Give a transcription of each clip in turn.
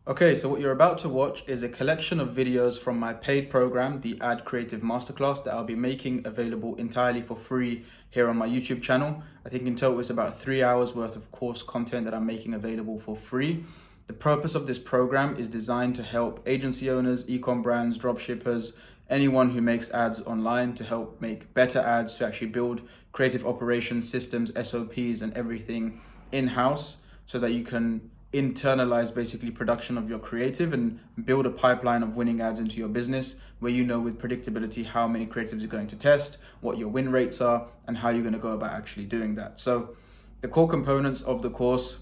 Okay, so what you're about to watch is a collection of videos from my paid program, the Ad Creative Masterclass, that I'll be making available entirely for free here on my YouTube channel. I think in total it's about 3 hours worth of course content that I'm making available for free. The purpose of this program is designed to help agency owners, e-com brands, dropshippers, anyone who makes ads online to help make better ads, to actually build creative operations systems, SOPs, and everything in-house so that you can internalize basically production of your creative and build a pipeline of winning ads into your business where you know with predictability how many creatives you're going to test, what your win rates are, and how you're going to go about actually doing that. So the core components of the course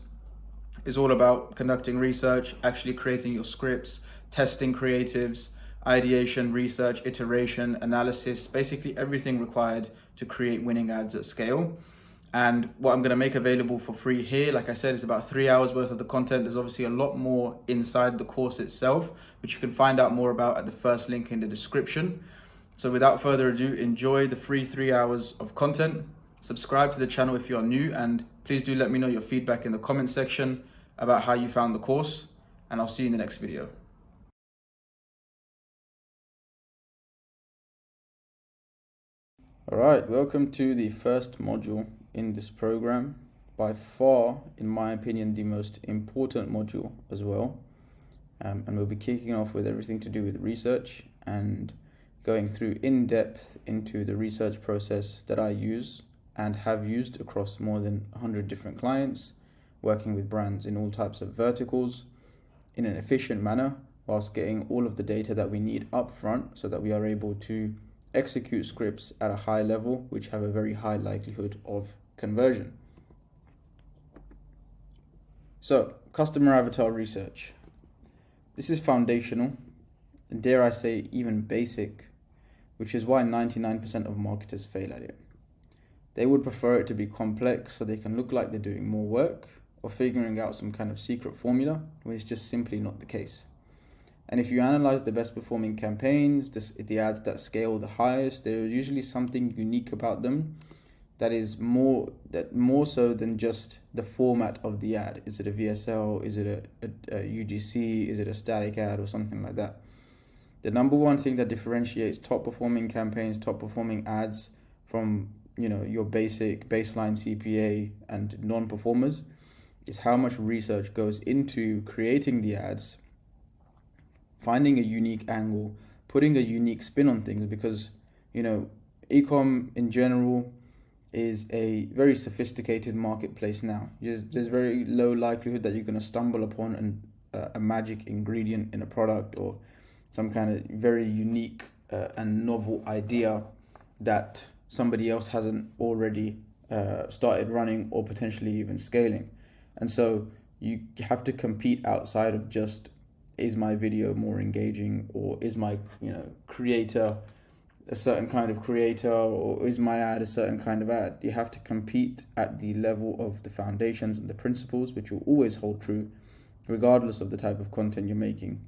is all about conducting research, actually creating your scripts, testing creatives, ideation, research, iteration, analysis, basically everything required to create winning ads at scale. And what I'm going to make available for free here, like I said, is about 3 hours worth of the content. There's obviously a lot more inside the course itself, which you can find out more about at the first link in the description. So without further ado, enjoy the free 3 hours of content. Subscribe to the channel if you're new, and please do let me know your feedback in the comment section about how you found the course, and I'll see you in the next video. All right, welcome to the first module in this program. By far, in my opinion, the most important module as well. And we'll be kicking off with everything to do with research and going through in depth into the research process that I use and have used across more than 100 different clients, working with brands in all types of verticals in an efficient manner, whilst getting all of the data that we need up front so that we are able to execute scripts at a high level, which have a very high likelihood of conversion. So, customer avatar research. This is foundational, and dare I say even basic, which is why 99% of marketers fail at it. They would prefer it to be complex so they can look like they're doing more work or figuring out some kind of secret formula, which is just simply not the case. And if you analyze the best performing campaigns, the ads that scale the highest, there's usually something unique about them that is more so than just the format of the ad. Is it a VSL? Is it a UGC? Is it a static ad or something like that? The number one thing that differentiates top performing campaigns, top performing ads from your basic baseline CPA and non-performers is how much research goes into creating the ads, finding a unique angle, putting a unique spin on things, because e-com in general is a very sophisticated marketplace now. There's very low likelihood that you're going to stumble upon a magic ingredient in a product or some kind of very unique and novel idea that somebody else hasn't already started running or potentially even scaling. And so you have to compete outside of just, is my video more engaging, or is my creator a certain kind of creator, or is my ad a certain kind of ad? You have to compete at the level of the foundations and the principles, which will always hold true regardless of the type of content you're making.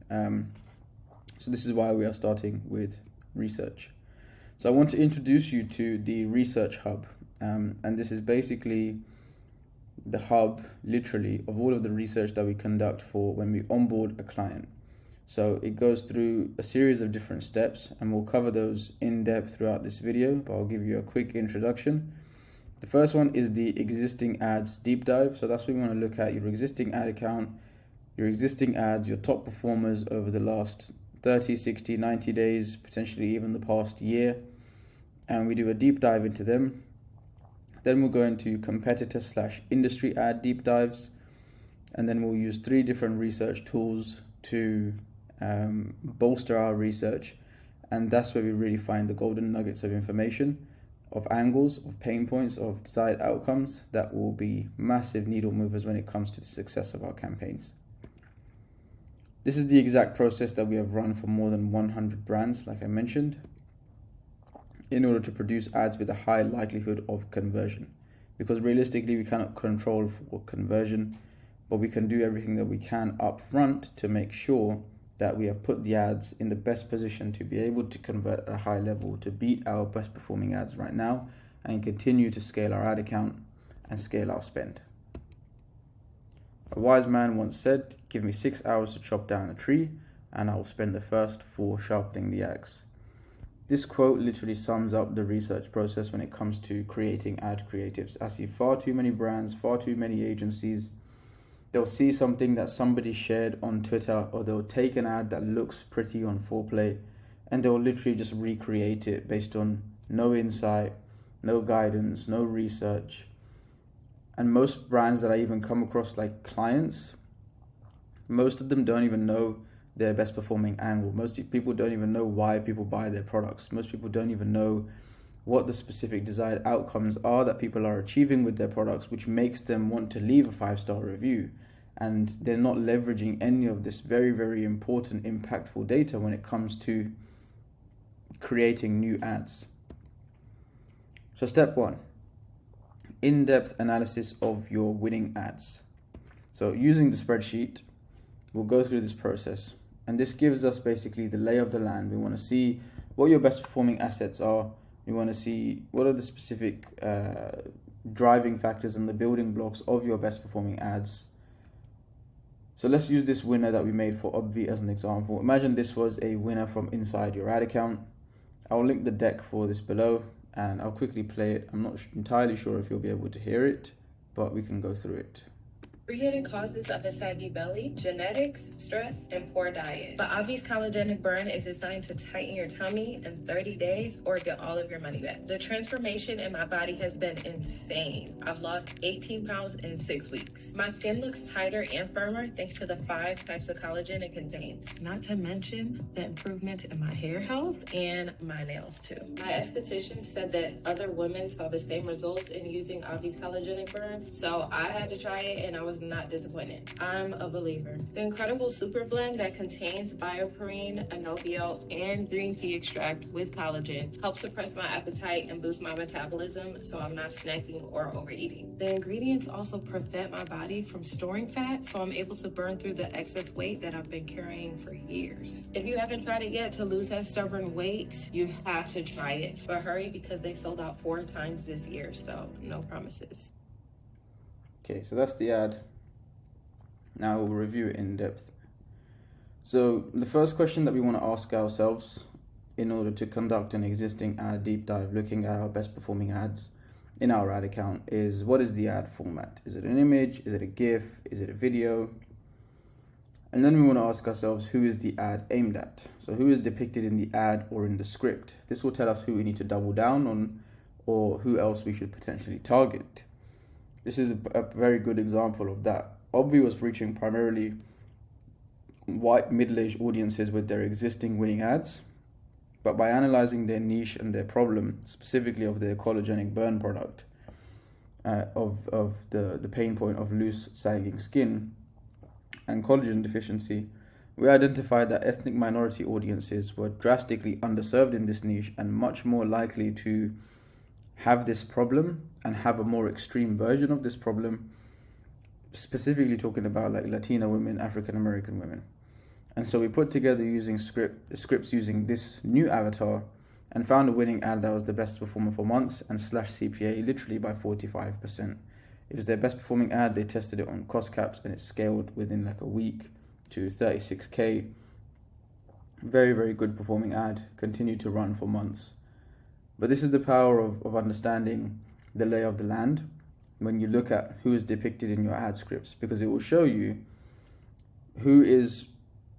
So this is why we are starting with research. So I want to introduce you to the Research Hub, and this is basically the hub, literally, of all of the research that we conduct for when we onboard a client. So it goes through a series of different steps, and we'll cover those in depth throughout this video, but I'll give you a quick introduction. The first one is the existing ads deep dive. So that's what we want to look at: your existing ad account, your existing ads, your top performers over the last 30, 60, 90 days, potentially even the past year. And we do a deep dive into them. Then we'll go into competitor/industry ad deep dives. And then we'll use 3 different research tools to bolster our research. And that's where we really find the golden nuggets of information, of angles, of pain points, of desired outcomes that will be massive needle movers when it comes to the success of our campaigns. This is the exact process that we have run for more than 100 brands, like I mentioned, in order to produce ads with a high likelihood of conversion. Because realistically, we cannot control for conversion, but we can do everything that we can up front to make sure that we have put the ads in the best position to be able to convert at a high level, to beat our best performing ads right now, and continue to scale our ad account and scale our spend. A wise man once said, "Give me 6 hours to chop down a tree, and I will spend the first 4 sharpening the axe." This quote literally sums up the research process when it comes to creating ad creatives. I see far too many brands, far too many agencies. They'll see something that somebody shared on Twitter, or they'll take an ad that looks pretty on Foreplay, and they'll literally just recreate it based on no insight, no guidance, no research. And most brands that I even come across, like clients, most of them don't even know their best performing angle. Most people don't even know why people buy their products. Most people don't even know what the specific desired outcomes are that people are achieving with their products, which makes them want to leave a 5-star review. And they're not leveraging any of this very, very important, impactful data when it comes to creating new ads. So step 1, in-depth analysis of your winning ads. So using the spreadsheet, we'll go through this process, and this gives us basically the lay of the land. We want to see what your best performing assets are. We want to see what are the specific driving factors and the building blocks of your best performing ads. So let's use this winner that we made for Obvi as an example. Imagine this was a winner from inside your ad account. I'll link the deck for this below, and I'll quickly play it. I'm not entirely sure if you'll be able to hear it, but we can go through it. 3 hidden causes of a saggy belly: genetics, stress, and poor diet. But Obvi's Collagenic Burn is designed to tighten your tummy in 30 days or get all of your money back. The transformation in my body has been insane. I've lost 18 pounds in 6 weeks. My skin looks tighter and firmer thanks to the 5 types of collagen it contains. Not to mention the improvement in my hair health and my nails too. My esthetician said that other women saw the same results in using Obvi's Collagenic Burn, so I had to try it and I was not disappointed. I'm a believer. The incredible super blend that contains BioPerine, Anobio, and green tea extract with collagen helps suppress my appetite and boost my metabolism so I'm not snacking or overeating. The ingredients also prevent my body from storing fat, so I'm able to burn through the excess weight that I've been carrying for years. If you haven't tried it yet to lose that stubborn weight, you have to try it. But hurry, because they sold out 4 times this year, so no promises. Okay, so that's the ad. Now we'll review it in depth. So the first question that we want to ask ourselves in order to conduct an existing ad deep dive, looking at our best performing ads in our ad account, is what is the ad format? Is it an image? Is it a GIF? Is it a video? And then we want to ask ourselves, who is the ad aimed at? So who is depicted in the ad or in the script? This will tell us who we need to double down on, or who else we should potentially target. This is a very good example of that. Obvi was reaching primarily white middle-aged audiences with their existing winning ads, but by analyzing their niche and their problem, specifically of their Collagenic Burn product, of the pain point of loose, sagging skin and collagen deficiency, we identified that ethnic minority audiences were drastically underserved in this niche and much more likely to have this problem and have a more extreme version of this problem, specifically talking about like Latina women, African American women. And so we put together using scripts using this new avatar and found a winning ad that was the best performer for months and slashed CPA literally by 45%. It was their best performing ad. They tested it on cost caps and it scaled within like a week to 36K. Very, very good performing ad, continued to run for months. But this is the power of understanding the lay of the land when you look at who is depicted in your ad scripts, because it will show you who is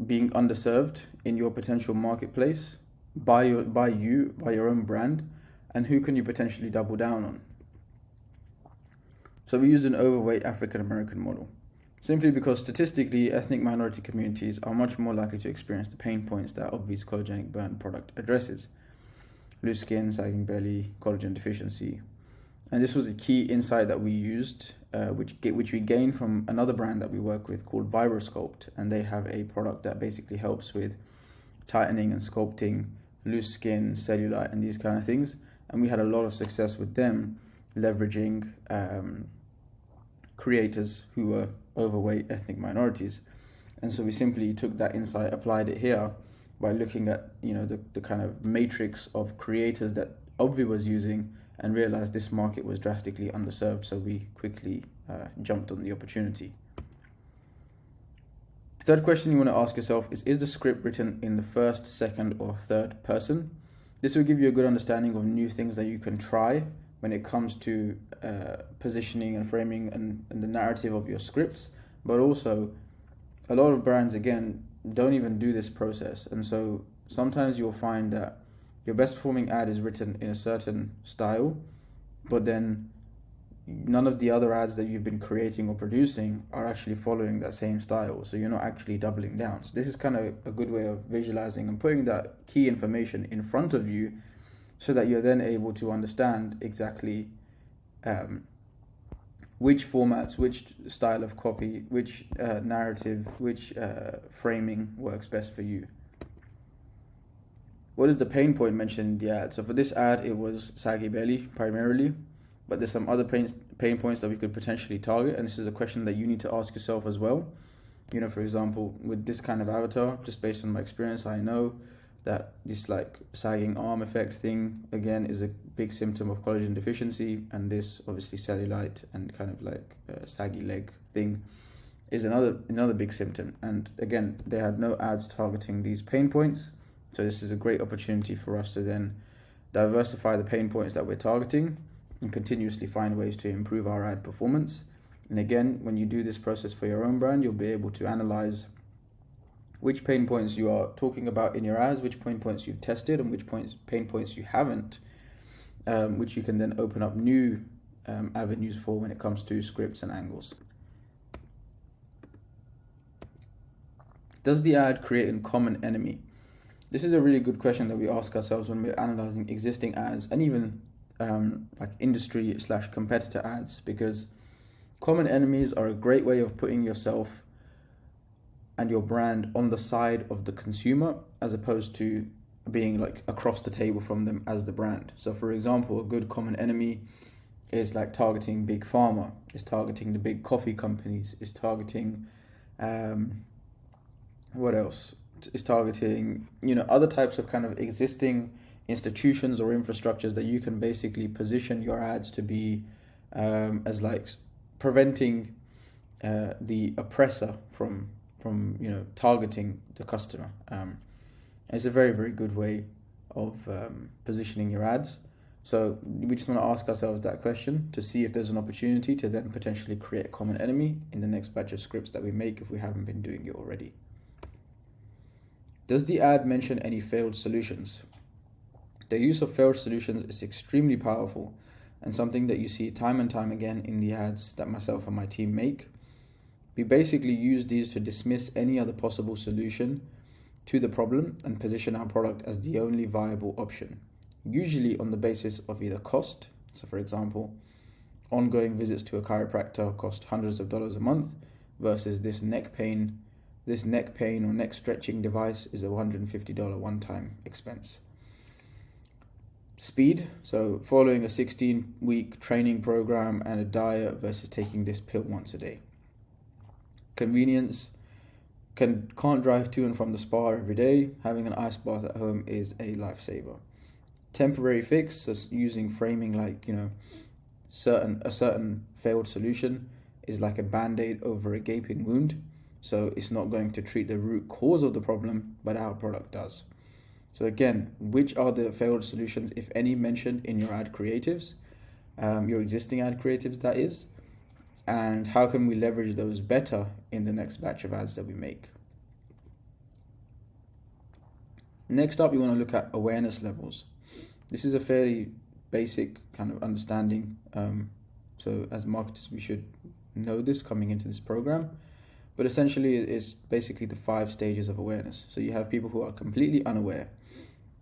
being underserved in your potential marketplace by your own brand, and who can you potentially double down on. So we used an overweight African American model, simply because statistically ethnic minority communities are much more likely to experience the pain points that Obvi's Collagenic Burn product addresses: loose skin, sagging belly, collagen deficiency. And this was a key insight that we used, which we gained from another brand that we work with called Vibrosculpt, and they have a product that basically helps with tightening and sculpting loose skin, cellulite, and these kind of things. And we had a lot of success with them, leveraging creators who were overweight ethnic minorities. And so we simply took that insight, applied it here by looking at the kind of matrix of creators that Obvi was using, and realized this market was drastically underserved, so we quickly jumped on the opportunity. Third question you want to ask yourself is the script written in the first, second, or third person? This will give you a good understanding of new things that you can try when it comes to positioning and framing and the narrative of your scripts. But also, a lot of brands, again, don't even do this process. And so sometimes you'll find that your best performing ad is written in a certain style, but then none of the other ads that you've been creating or producing are actually following that same style. So you're not actually doubling down. So this is kind of a good way of visualizing and putting that key information in front of you so that you're then able to understand exactly which formats, which style of copy, which narrative, which framing works best for you. What is the pain point mentioned in the ad? So for this ad, it was saggy belly primarily, but there's some other pain points that we could potentially target, and this is a question that you need to ask yourself as well. You know, for example, with this kind of avatar, just based on my experience, I know that this like sagging arm effect thing, again, is a big symptom of collagen deficiency, and this obviously cellulite and kind of like saggy leg thing is another big symptom. And again, they had no ads targeting these pain points, so this is a great opportunity for us to then diversify the pain points that we're targeting and continuously find ways to improve our ad performance. And again, when you do this process for your own brand, you'll be able to analyze which pain points you are talking about in your ads, which pain points you've tested, and which pain points you haven't, which you can then open up new avenues for when it comes to scripts and angles. Does the ad create a common enemy? This is a really good question that we ask ourselves when we're analyzing existing ads and even like industry/competitor ads, because common enemies are a great way of putting yourself and your brand on the side of the consumer as opposed to being like across the table from them as the brand. So for example, a good common enemy is like targeting big pharma, is targeting the big coffee companies, is targeting what else? Is targeting, you know, other types of kind of existing institutions or infrastructures that you can basically position your ads to be as like preventing the oppressor from you know, targeting the customer. It's a very, very good way of positioning your ads. So we just want to ask ourselves that question to see if there's an opportunity to then potentially create a common enemy in the next batch of scripts that we make if we haven't been doing it already. Does the ad mention any failed solutions? The use of failed solutions is extremely powerful and something that you see time and time again in the ads that myself and my team make. We basically use these to dismiss any other possible solution to the problem and position our product as the only viable option, usually on the basis of either cost. So for example, ongoing visits to a chiropractor cost hundreds of dollars a month versus this neck pain or neck stretching device is a $150 one-time expense. Speed, so following a 16-week training program and a diet versus taking this pill once a day. Convenience, can't drive to and from the spa every day, having an ice bath at home is a lifesaver. Temporary fix, so using framing like, you know, a certain failed solution is like a band-aid over a gaping wound, so it's not going to treat the root cause of the problem, but our product does. So again, which are the failed solutions, if any, mentioned in your ad creatives, your existing ad creatives that is, and how can we leverage those better in the next batch of ads that we make? Next up, we want to look at awareness levels. This is a fairly basic kind of understanding. So as marketers, we should know this coming into this program. But essentially, it's basically the 5 stages of awareness. So you have people who are completely unaware.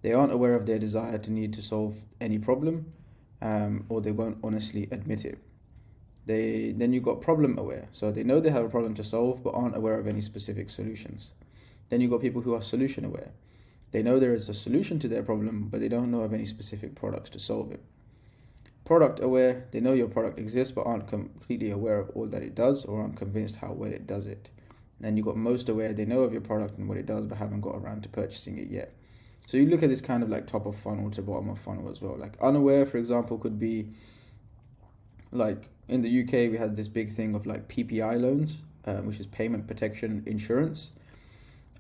They aren't aware of their desire to need to solve any problem, or they won't honestly admit it. Then you've got problem aware. So they know they have a problem to solve, but aren't aware of any specific solutions. Then you've got people who are solution aware. They know there is a solution to their problem, but they don't know of any specific products to solve it. Product aware, they know your product exists, but aren't completely aware of all that it does, or aren't convinced how well it does it. And then you've got most aware, they know of your product and what it does, but haven't got around to purchasing it yet. So you look at this kind of like top of funnel to bottom of funnel as well. Like unaware, for example, could be like in the UK, we had this big thing of like PPI loans. which is payment protection insurance.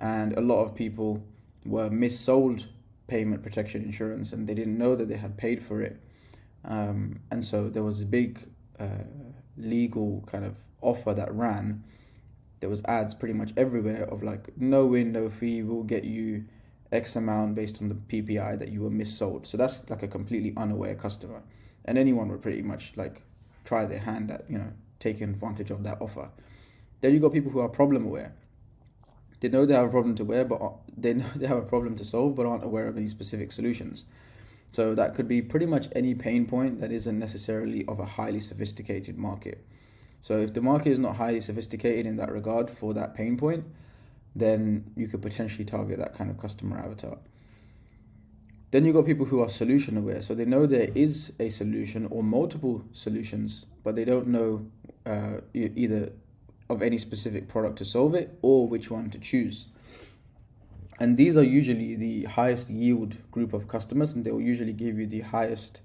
And a lot of people were missold payment protection insurance and they didn't know that they had paid for it. And so there was a big legal kind of offer that ran. There was ads pretty much everywhere of like, no win, no fee, we'll get you X amount based on the PPI that you were missold. So that's like a completely unaware customer. And anyone would pretty much like try their hand at, taking advantage of that offer. Then you got people who are problem aware. They know they have a problem they know they have a problem to solve, but aren't aware of any specific solutions. So that could be pretty much any pain point that isn't necessarily of a highly sophisticated market. So if the market is not highly sophisticated in that regard for that pain point, then you could potentially target that kind of customer avatar. Then you got people who are solution aware. So they know there is a solution or multiple solutions, but they don't know either of any specific product to solve it or which one to choose. And these are usually the highest yield group of customers, and they will usually give you the highest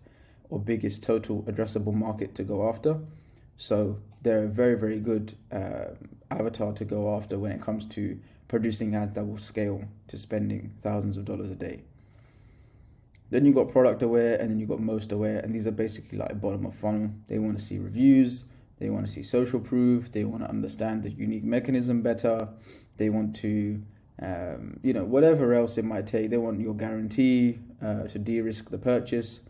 or biggest total addressable market to go after. So they're a very, very good avatar to go after when it comes to producing ads that will scale to spending thousands of dollars a day. Then you got product aware, and then you got most aware, and these are basically like bottom of funnel. They want to see reviews, they want to see social proof, they want to understand the unique mechanism better, they want to, whatever else it might take. They want your guarantee to de-risk the purchase,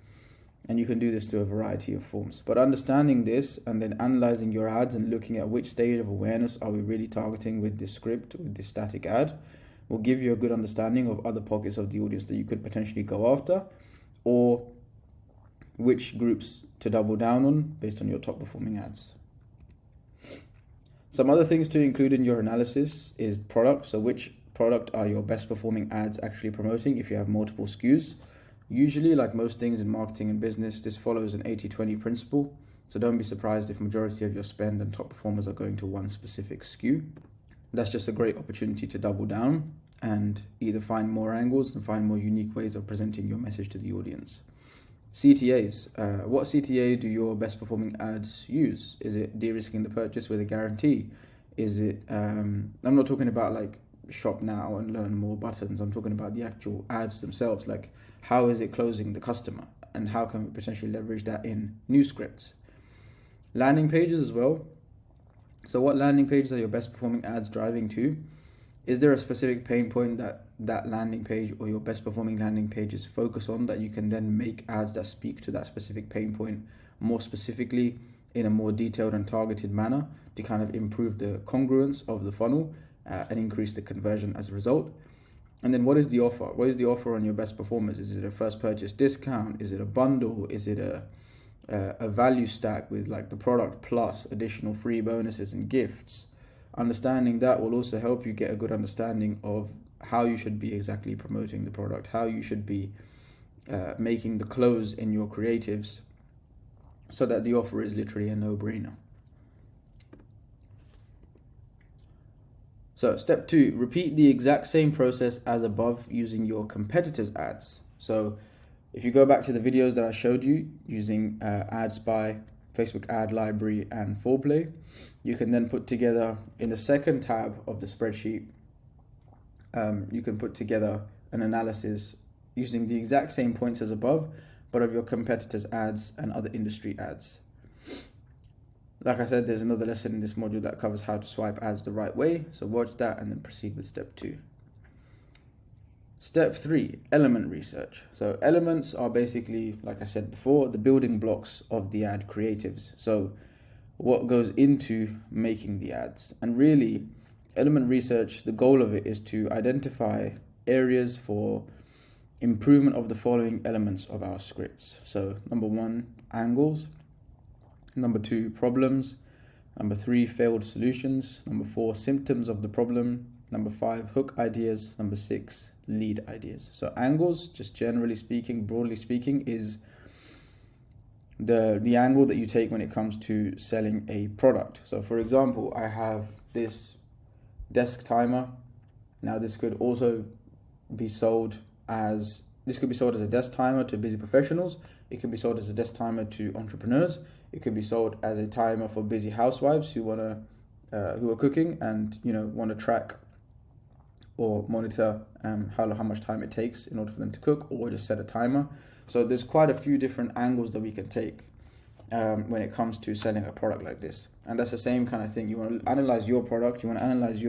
and you can do this through a variety of forms. But understanding this and then analyzing your ads and looking at which stage of awareness are we really targeting with this script, with this static ad, will give you a good understanding of other pockets of the audience that you could potentially go after, or which groups to double down on based on your top performing ads. Some other things to include in your analysis is product. So which product are your best performing ads actually promoting if you have multiple SKUs? Usually, like most things in marketing and business, this follows an 80-20 principle. So don't be surprised if majority of your spend and top performers are going to one specific SKU. That's just a great opportunity to double down and either find more angles and find more unique ways of presenting your message to the audience. CTAs. What CTA do your best performing ads use? Is it de-risking the purchase with a guarantee? Is it, I'm not talking about like shop now and learn more buttons. I'm talking about the actual ads themselves. Like, how is it closing the customer? And how can we potentially leverage that in new scripts? Landing pages as well. So what landing pages are your best performing ads driving to? Is there a specific pain point that landing page or your best performing landing pages focus on that you can then make ads that speak to that specific pain point more specifically in a more detailed and targeted manner to kind of improve the congruence of the funnel and increase the conversion as a result? And then what is the offer? What is the offer on your best performers? Is it a first purchase discount? Is it a bundle? Is it a value stack with like the product plus additional free bonuses and gifts? Understanding that will also help you get a good understanding of how you should be exactly promoting the product, how you should be making the close in your creatives so that the offer is literally a no-brainer. So step 2, repeat the exact same process as above using your competitors' ads. So if you go back to the videos that I showed you using AdSpy, Facebook Ad Library, and Foreplay, you can then put together in the second tab of the spreadsheet, you can put together an analysis using the exact same points as above, but of your competitors' ads and other industry ads. Like I said, there's another lesson in this module that covers how to swipe ads the right way, so watch that and then proceed with step 2. Step 3, element research. So elements are basically, like I said before, the building blocks of the ad creatives. So what goes into making the ads. And really, element research, the goal of it is to identify areas for improvement of the following elements of our scripts. So number 1, angles. Number 2, problems. Number 3, failed solutions. Number 4, symptoms of the problem. Number 5, hook ideas. Number 6, lead ideas. So angles, just generally speaking, broadly speaking, is the angle that you take when it comes to selling a product. So for example, I have this desk timer. Now this could also be sold as a desk timer to busy professionals. It could be sold as a desk timer to entrepreneurs. It could be sold as a timer for busy housewives who want to who are cooking and want to track or monitor how much time it takes in order for them to cook, or just set a timer. So there's quite a few different angles that we can take when it comes to selling a product like this. And that's the same kind of thing. You want to analyze your product, you want to analyze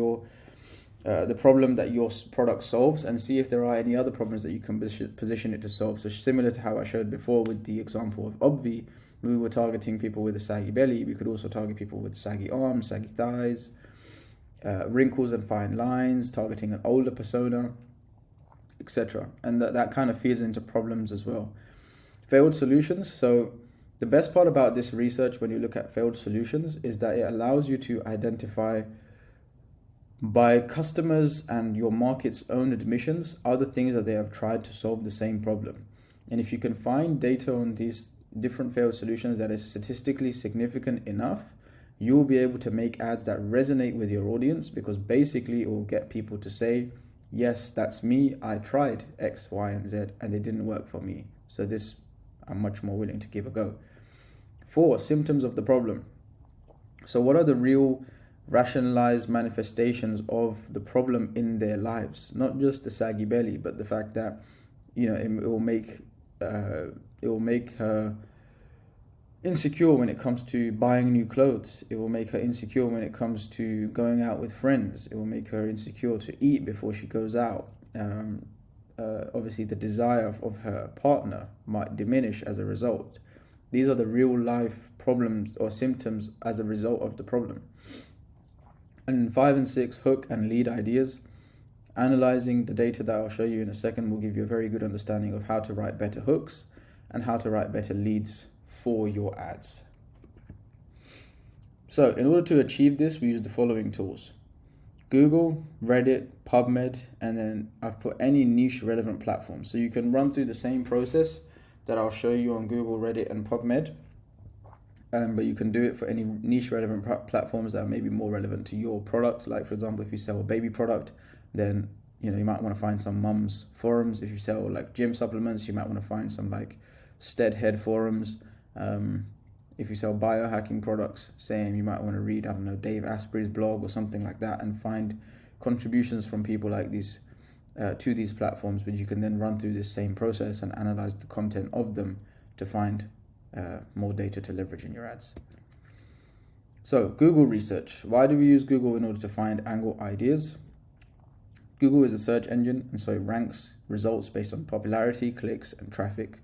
the problem that your product solves, and see if there are any other problems that you can position it to solve. So similar to how I showed before with the example of Obvi, we were targeting people with a saggy belly. We could also target people with saggy arms, saggy thighs, wrinkles and fine lines, targeting an older persona, etc. And that kind of feeds into problems as well. Failed solutions. So the best part about this research when you look at failed solutions is that it allows you to identify, by customers and your market's own admissions, other things that they have tried to solve the same problem. And if you can find data on these different failed solutions that is statistically significant enough, you will be able to make ads that resonate with your audience, because basically it will get people to say, yes, that's me, I tried X, Y, and Z, and it didn't work for me. So this, I'm much more willing to give a go. 4, symptoms of the problem. So what are the real rationalized manifestations of the problem in their lives? Not just the saggy belly, but the fact that, it will make her insecure when it comes to buying new clothes. It will make her insecure when it comes to going out with friends. It will make her insecure to eat before she goes out. Obviously, the desire of her partner might diminish as a result. These are the real life problems or symptoms as a result of the problem. And 5 and 6, hook and lead ideas. Analyzing the data that I'll show you in a second will give you a very good understanding of how to write better hooks and how to write better leads for your ads. So in order to achieve this, we use the following tools: Google, Reddit, PubMed, and then I've put any niche relevant platform. So you can run through the same process that I'll show you on Google, Reddit, and PubMed, but you can do it for any niche relevant platforms that are maybe more relevant to your product. Like, for example, if you sell a baby product, then you might want to find some mums forums. If you sell like gym supplements, you might want to find some like Stead Head forums. If you sell biohacking products, same, you might want to read, Dave Asprey's blog or something like that, and find contributions from people like these to these platforms, but you can then run through this same process and analyze the content of them to find more data to leverage in your ads. So Google research. Why do we use Google in order to find angle ideas? Google is a search engine, and so it ranks results based on popularity, clicks, and traffic.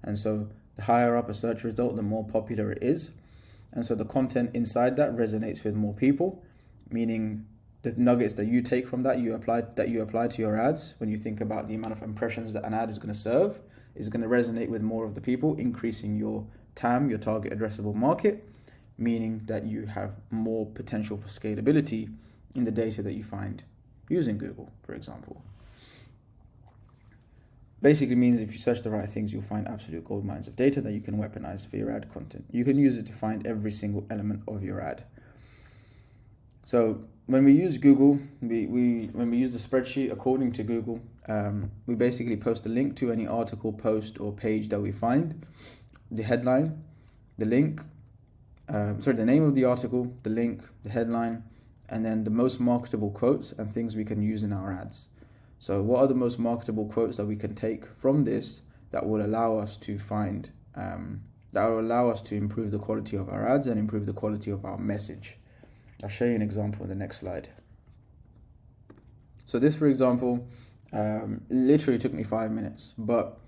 And so the higher up a search result, the more popular it is. And so the content inside that resonates with more people, meaning the nuggets that you take from that you apply to your ads. When you think about the amount of impressions that an ad is going to serve, is going to resonate with more of the people, increasing your TAM, your target addressable market, meaning that you have more potential for scalability in the data that you find using Google, for example. Basically means if you search the right things, you'll find absolute gold mines of data that you can weaponize for your ad content. You can use it to find every single element of your ad. So when we use Google, when we use the spreadsheet according to Google, we basically post a link to any article, post, or page that we find, the headline, the link, the name of the article, the link, the headline, and then the most marketable quotes and things we can use in our ads. So what are the most marketable quotes that we can take from this that will allow us to find, that will allow us to improve the quality of our ads and improve the quality of our message? I'll show you an example in the next slide. So this, for example, literally took me 5 minutes. But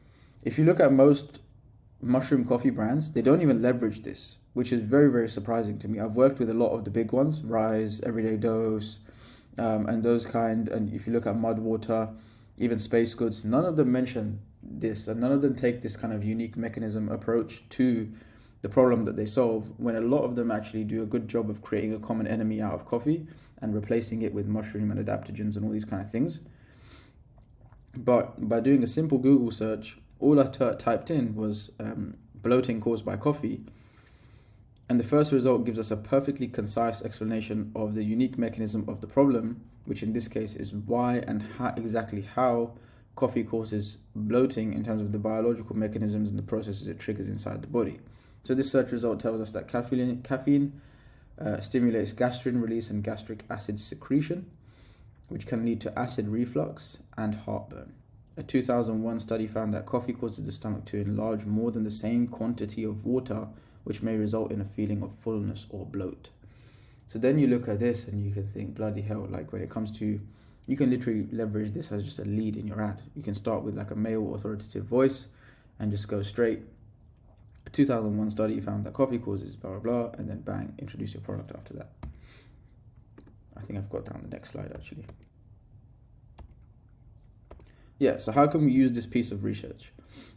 if you look at most mushroom coffee brands, they don't even leverage this, which is very, very surprising to me. I've worked with a lot of the big ones, Rise, Everyday Dose, and those kind. And if you look at Mudwater, even Space Goods, none of them mention this, and none of them take this kind of unique mechanism approach to the problem that they solve, when a lot of them actually do a good job of creating a common enemy out of coffee and replacing it with mushroom and adaptogens and all these kind of things. But by doing a simple Google search, all I typed in was bloating caused by coffee, and the first result gives us a perfectly concise explanation of the unique mechanism of the problem, which in this case is why and exactly how coffee causes bloating in terms of the biological mechanisms and the processes it triggers inside the body. So this search result tells us that caffeine stimulates gastrin release and gastric acid secretion, which can lead to acid reflux and heartburn. A 2001 study found that coffee causes the stomach to enlarge more than the same quantity of water, which may result in a feeling of fullness or bloat. So then you look at this and you can think, bloody hell, like when it comes to, you can literally leverage this as just a lead in your ad. You can start with like a male authoritative voice and just go straight. A 2001 study found that coffee causes blah, blah, blah, and then bang, introduce your product after that. I think I've got down the next slide actually. Yeah, so how can we use this piece of research?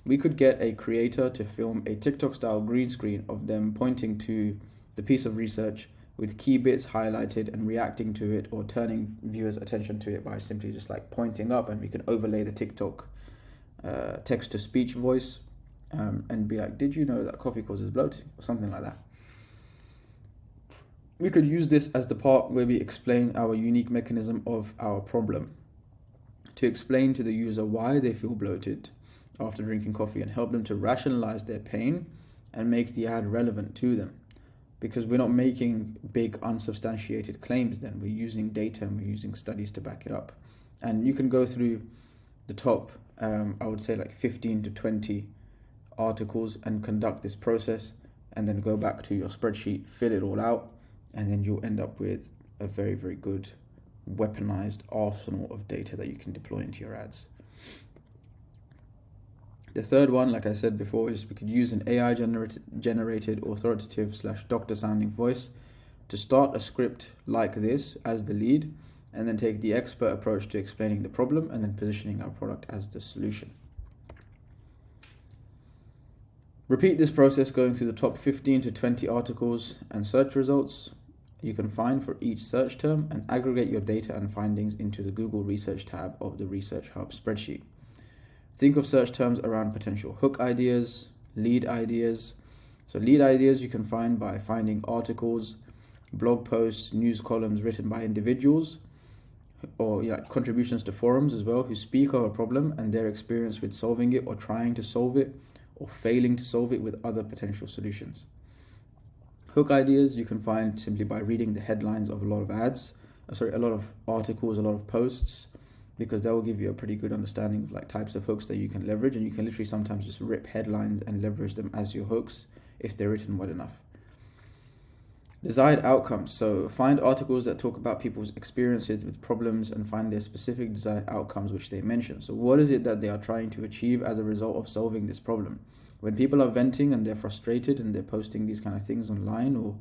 We could get a creator to film a TikTok style green screen of them pointing to the piece of research with key bits highlighted and reacting to it, or turning viewers' attention to it by simply just like pointing up, and we can overlay the TikTok text to speech voice and be like, did you know that coffee causes bloating, or something like that. We could use this as the part where we explain our unique mechanism of our problem, to explain to the user why they feel bloated after drinking coffee and help them to rationalize their pain and make the ad relevant to them. Because we're not making big unsubstantiated claims then, we're using data and we're using studies to back it up. And you can go through the top, I would say like 15 to 20 articles and conduct this process, and then go back to your spreadsheet, fill it all out, and then you'll end up with a very, very good weaponized arsenal of data that you can deploy into your ads. The third one, like I said before, is we could use an AI generated authoritative / doctor sounding voice to start a script like this as the lead, and then take the expert approach to explaining the problem and then positioning our product as the solution. Repeat this process going through the top 15 to 20 articles and search results you can find for each search term, and aggregate your data and findings into the Google Research tab of the Research Hub spreadsheet. Think of search terms around potential hook ideas, lead ideas. So lead ideas you can find by finding articles, blog posts, news columns written by individuals, or contributions to forums as well, who speak of a problem and their experience with solving it, or trying to solve it, or failing to solve it with other potential solutions. Hook ideas you can find simply by reading the headlines of a lot of articles, a lot of posts, because that will give you a pretty good understanding of like types of hooks that you can leverage, and you can literally sometimes just rip headlines and leverage them as your hooks if they're written well enough. Desired outcomes. So find articles that talk about people's experiences with problems and find their specific desired outcomes which they mention. So what is it that they are trying to achieve as a result of solving this problem? When people are venting and they're frustrated and they're posting these kind of things online, or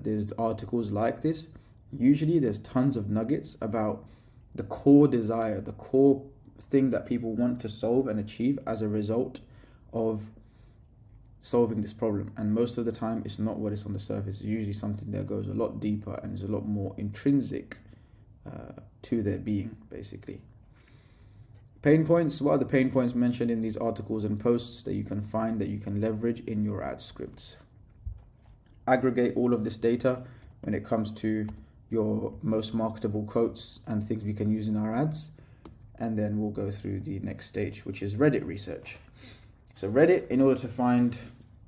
there's articles like this, usually there's tons of nuggets about the core desire, the core thing that people want to solve and achieve as a result of solving this problem. And most of the time it's not what is on the surface. It's usually something that goes a lot deeper and is a lot more intrinsic to their being, basically. Pain points. What are the pain points mentioned in these articles and posts that you can find that you can leverage in your ad scripts? Aggregate all of this data when it comes to your most marketable quotes and things we can use in our ads, and then we'll go through the next stage, which is Reddit research. So Reddit, in order to find,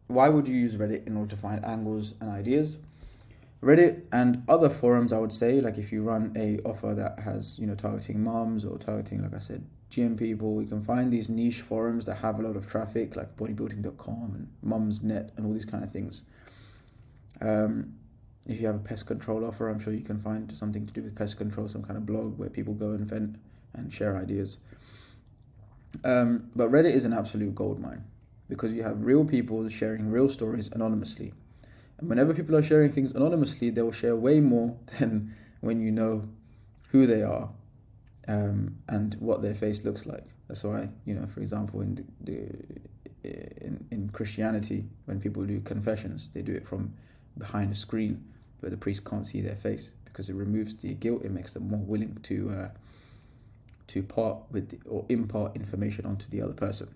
why would you use Reddit in order to find angles and ideas? Reddit and other forums, I would say, like if you run a offer that has, targeting moms or targeting, like I said, gym people, we can find these niche forums that have a lot of traffic, like bodybuilding.com and Mumsnet and all these kind of things. If you have a pest control offer, I'm sure you can find something to do with pest control, some kind of blog where people go and vent and share ideas. But Reddit is an absolute goldmine because you have real people sharing real stories anonymously. And whenever people are sharing things anonymously, they will share way more than when you know who they are and what their face looks like. That's why, for example, in Christianity, when people do confessions, they do it from behind a screen where the priest can't see their face, because it removes the guilt. It makes them more willing to part with or impart information onto the other person.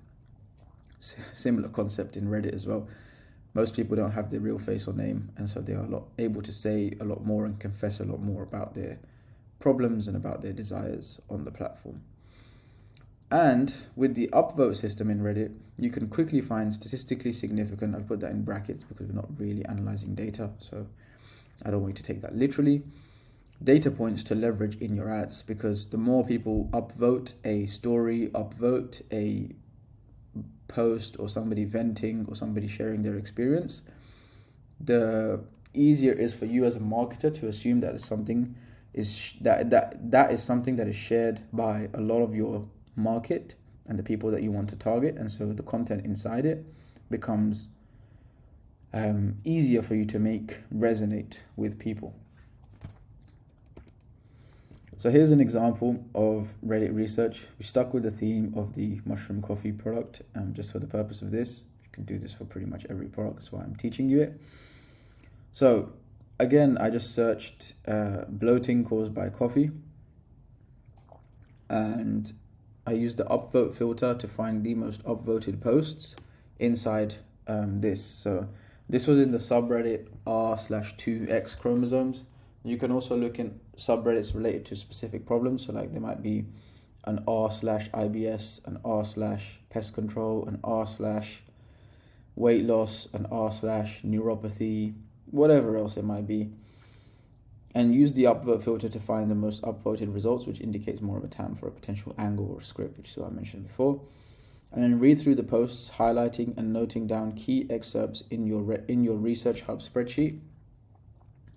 Similar concept in Reddit as well. Most people don't have their real face or name, and so they are able to say a lot more and confess a lot more about their problems and about their desires on the platform. And with the upvote system in Reddit, you can quickly find statistically significant, I've put that in brackets because we're not really analyzing data, so I don't want you to take that literally. Data points to leverage in your ads, because the more people upvote a story, upvote a post, or somebody venting or somebody sharing their experience, the easier it is for you as a marketer to assume that is something that is something that is shared by a lot of your market and the people that you want to target, and so the content inside it becomes easier for you to make resonate with people. So here's an example of Reddit research. We stuck with the theme of the mushroom coffee product just for the purpose of this. You can do this for pretty much every product, that's why I'm teaching you it. So again, I just searched bloating caused by coffee, and I used the upvote filter to find the most upvoted posts inside this. So this was in the subreddit r/2x chromosomes. You can also look in subreddits related to specific problems. So like there might be an r/IBS, an r/pest control, an r/weight loss, an r/neuropathy, whatever else it might be. And use the upvote filter to find the most upvoted results, which indicates more of a TAM for a potential angle or script, which is what I mentioned before. And then read through the posts, highlighting and noting down key excerpts in your Research Hub spreadsheet.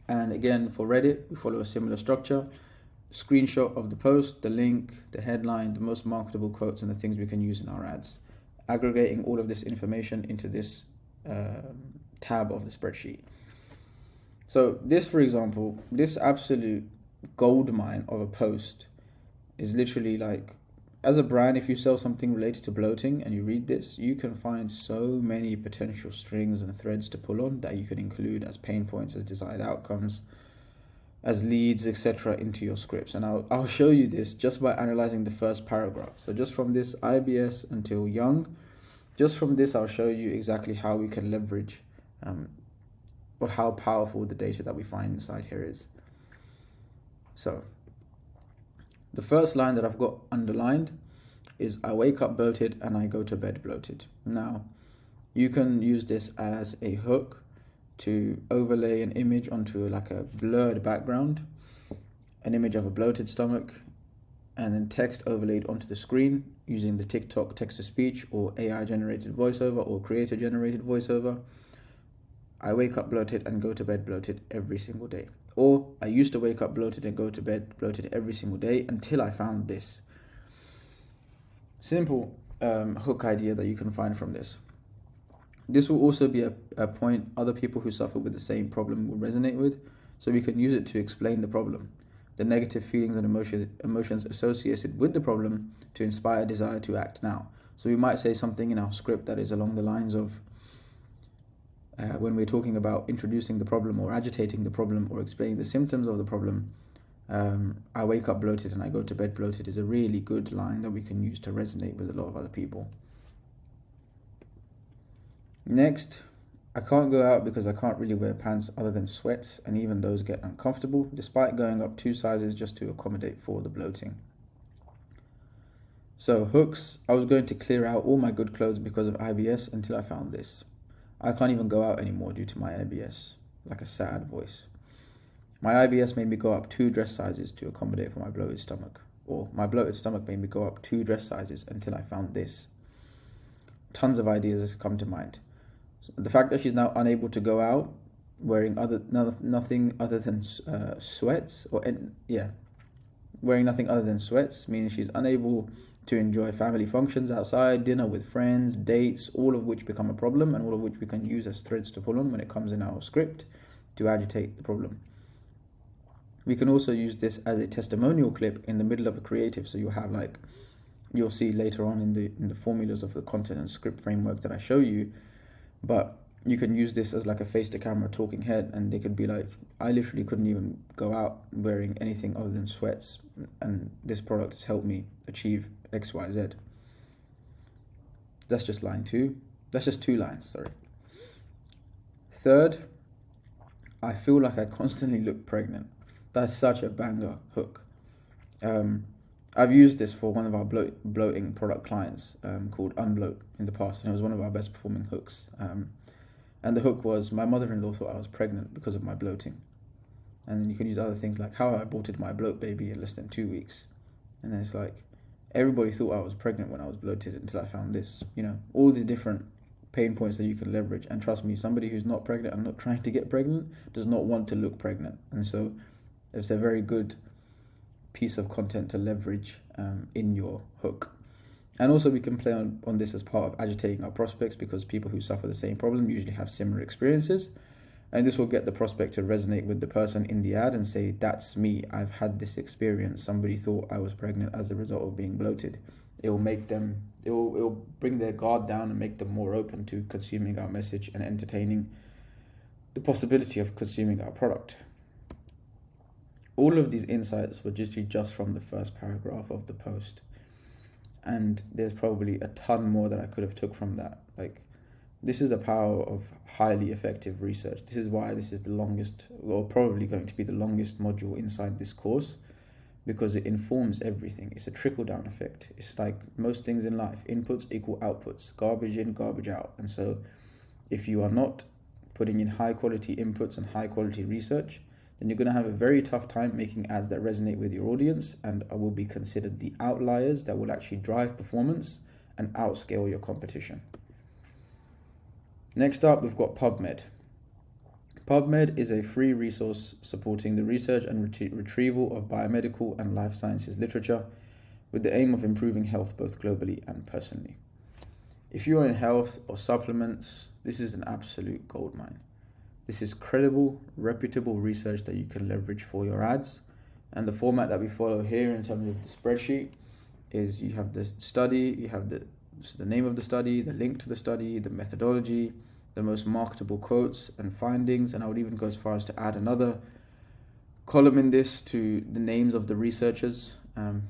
And again, for Reddit, we follow a similar structure. Screenshot of the post, the link, the headline, the most marketable quotes, and the things we can use in our ads. Aggregating all of this information into this tab of the spreadsheet. So this, for example, this absolute gold mine of a post is literally like, as a brand, if you sell something related to bloating and you read this, you can find so many potential strings and threads to pull on that you can include as pain points, as desired outcomes, as leads, etc. into your scripts. And I'll show you this just by analyzing the first paragraph. So just from this IBS until young, just from this, I'll show you exactly how we can leverage or how powerful the data that we find inside here is. So the first line that I've got underlined is I wake up bloated and I go to bed bloated. Now, you can use this as a hook to overlay an image onto like a blurred background, an image of a bloated stomach, and then text overlaid onto the screen using the TikTok text-to-speech or AI-generated voiceover or creator-generated voiceover. I wake up bloated and go to bed bloated every single day. Or I used to wake up bloated and go to bed bloated every single day until I found this. Simple hook idea that you can find from this. This will also be a point other people who suffer with the same problem will resonate with, so we can use it to explain the problem, the negative feelings and emotions associated with the problem, to inspire a desire to act now. So we might say something in our script that is along the lines of, when we're talking about introducing the problem or agitating the problem or explaining the symptoms of the problem, I wake up bloated and I go to bed bloated is a really good line that we can use to resonate with a lot of other people. Next, I can't go out because I can't really wear pants other than sweats, and even those get uncomfortable despite going up 2 sizes just to accommodate for the bloating. So hooks, I was going to clear out all my good clothes because of IBS until I found this. I can't even go out anymore due to my IBS, like a sad voice. My IBS made me go up 2 dress sizes to accommodate for my bloated stomach. Or my bloated stomach made me go up 2 dress sizes until I found this. Tons of ideas have come to mind. So the fact that she's now unable to go out wearing nothing other than sweats, wearing nothing other than sweats means she's unable to enjoy family functions outside, dinner with friends, dates, all of which become a problem and all of which we can use as threads to pull on when it comes in our script to agitate the problem. We can also use this as a testimonial clip in the middle of a creative, so you'll see later on in the formulas of the content and script framework that I show you, but you can use this as like a face-to-camera talking head, and they could be like, I literally couldn't even go out wearing anything other than sweats, and this product has helped me achieve X, Y, Z. That's just line 2. That's just 2 lines, sorry. Third, I feel like I constantly look pregnant. That's such a banger hook. I've used this for one of our bloating product clients called Unbloat in the past, and it was one of our best performing hooks. And the hook was, my mother-in-law thought I was pregnant because of my bloating. And then you can use other things like how I aborted my bloat baby in less than 2 weeks. And then it's like, everybody thought I was pregnant when I was bloated until I found this. All these different pain points that you can leverage. And trust me, somebody who's not pregnant and not trying to get pregnant does not want to look pregnant. And so it's a very good piece of content to leverage in your hook. And also we can play on this as part of agitating our prospects, because people who suffer the same problem usually have similar experiences. And this will get the prospect to resonate with the person in the ad and say, that's me, I've had this experience. Somebody thought I was pregnant as a result of being bloated. It will bring their guard down and make them more open to consuming our message and entertaining the possibility of consuming our product. All of these insights were just from the first paragraph of the post. And there's probably a ton more that I could have took from that. This is the power of highly effective research. This is why this is the longest, or probably going to be the longest module inside this course, because it informs everything. It's a trickle-down effect. It's like most things in life. Inputs equal outputs. Garbage in, garbage out. And so if you are not putting in high-quality inputs and high-quality research, then you're going to have a very tough time making ads that resonate with your audience and will be considered the outliers that will actually drive performance and outscale your competition. Next up, we've got PubMed. PubMed is a free resource supporting the research and retrieval of biomedical and life sciences literature with the aim of improving health both globally and personally. If you are in health or supplements, this is an absolute goldmine. This is credible, reputable research that you can leverage for your ads. And the format that we follow here in terms of the spreadsheet is you have the study, you have the name of the study, the link to the study, the methodology, the most marketable quotes and findings. And I would even go as far as to add another column in this to the names of the researchers,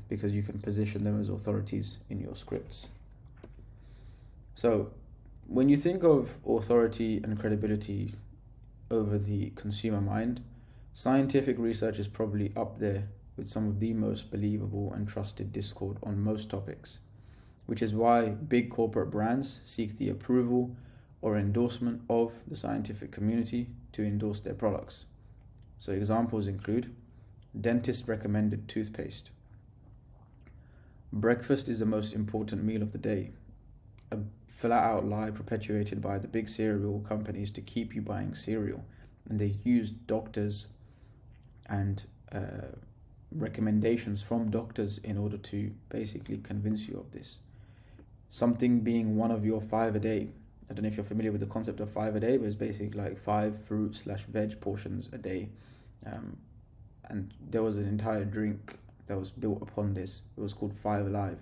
because you can position them as authorities in your scripts. So when you think of authority and credibility over the consumer mind, scientific research is probably up there with some of the most believable and trusted discourse on most topics, which is why big corporate brands seek the approval or endorsement of the scientific community to endorse their products. So examples include dentist recommended toothpaste. Breakfast is the most important meal of the day. A flat out lie perpetuated by the big cereal companies to keep you buying cereal. And they use doctors and recommendations from doctors in order to basically convince you of this. Something being one of your 5 a day. I don't know if you're familiar with the concept of 5 a day, but it's basically like 5 fruit/veg portions a day. And there was an entire drink that was built upon this. It was called 5 Alive.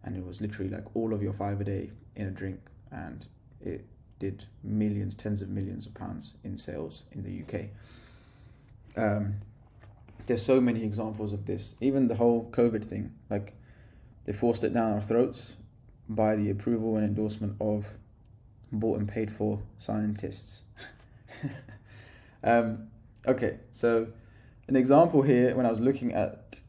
And it was literally like all of your 5 a day in a drink. And it did millions, tens of millions of pounds in sales in the UK. There's so many examples of this. Even the whole COVID thing, like they forced it down our throats by the approval and endorsement of bought and paid for scientists. Okay, so an example here, when I was looking at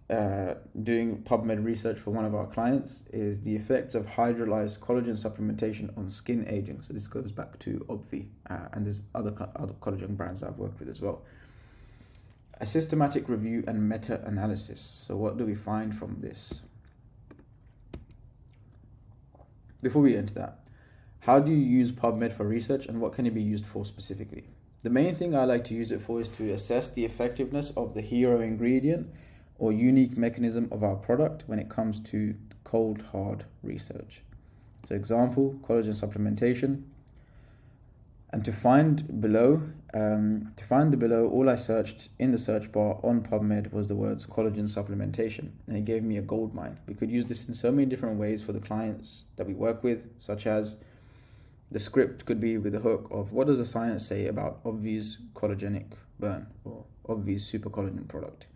doing PubMed research for one of our clients, is the effects of hydrolyzed collagen supplementation on skin aging. So this goes back to Obvi, and there's other collagen brands that I've worked with as well. A systematic review and meta-analysis. So what do we find from this? Before we get into that, how do you use PubMed for research and what can it be used for specifically? The main thing I like to use it for is to assess the effectiveness of the hero ingredient or unique mechanism of our product when it comes to cold hard research. So example, collagen supplementation. And to find the below, all I searched in the search bar on PubMed was the words collagen supplementation, and it gave me a goldmine. We could use this in so many different ways for the clients that we work with, such as the script could be with the hook of what does the science say about Obvi's collagenic burn or Obvi's super collagen product.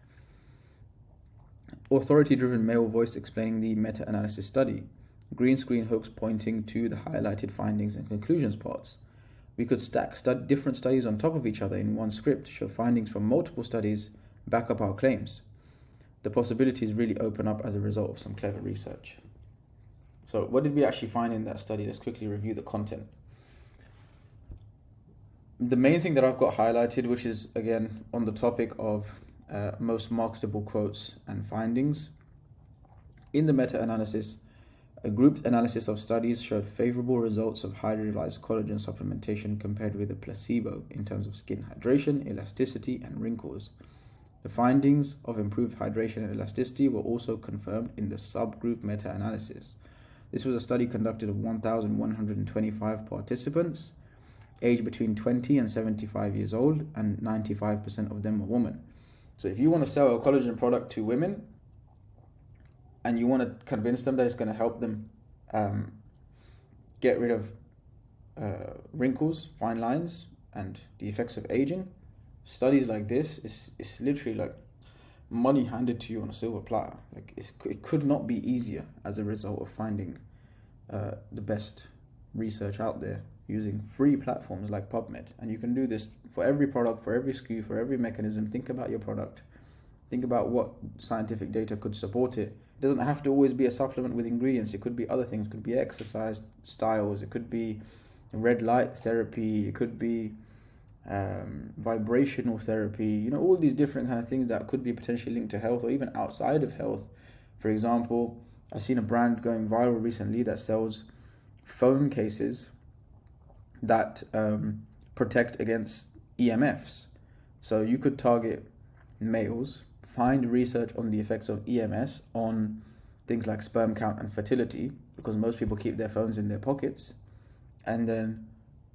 Authority-driven male voice explaining the meta-analysis study. Green screen hooks pointing to the highlighted findings and conclusions parts. We could stack different studies on top of each other in one script to show findings from multiple studies, back up our claims. The possibilities really open up as a result of some clever research. So what did we actually find in that study? Let's quickly review the content. the main thing that I've got highlighted, which is again on the topic of most marketable quotes and findings, in the meta-analysis, a grouped analysis of studies showed favorable results of hydrolyzed collagen supplementation compared with a placebo in terms of skin hydration, elasticity, and wrinkles. The findings of improved hydration and elasticity were also confirmed in the subgroup meta-analysis. This was a study conducted of 1,125 participants, aged between 20 and 75 years old, and 95% of them were women. So if you want to sell a collagen product to women, and you want to convince them that it's going to help them get rid of wrinkles, fine lines, and the effects of aging, studies like this is literally like money handed to you on a silver platter. Like it could not be easier as a result of finding the best research out there using free platforms like PubMed. And you can do this for every product, for every SKU, for every mechanism. Think about your product. Think about what scientific data could support it. It doesn't have to always be a supplement with ingredients. It could be other things. It could be exercise styles. It could be red light therapy. It could be vibrational therapy. All these different kind of things that could be potentially linked to health or even outside of health. For example, I've seen a brand going viral recently that sells phone cases that protect against EMFs. So you could target males, find research on the effects of EMS on things like sperm count and fertility, because most people keep their phones in their pockets, and then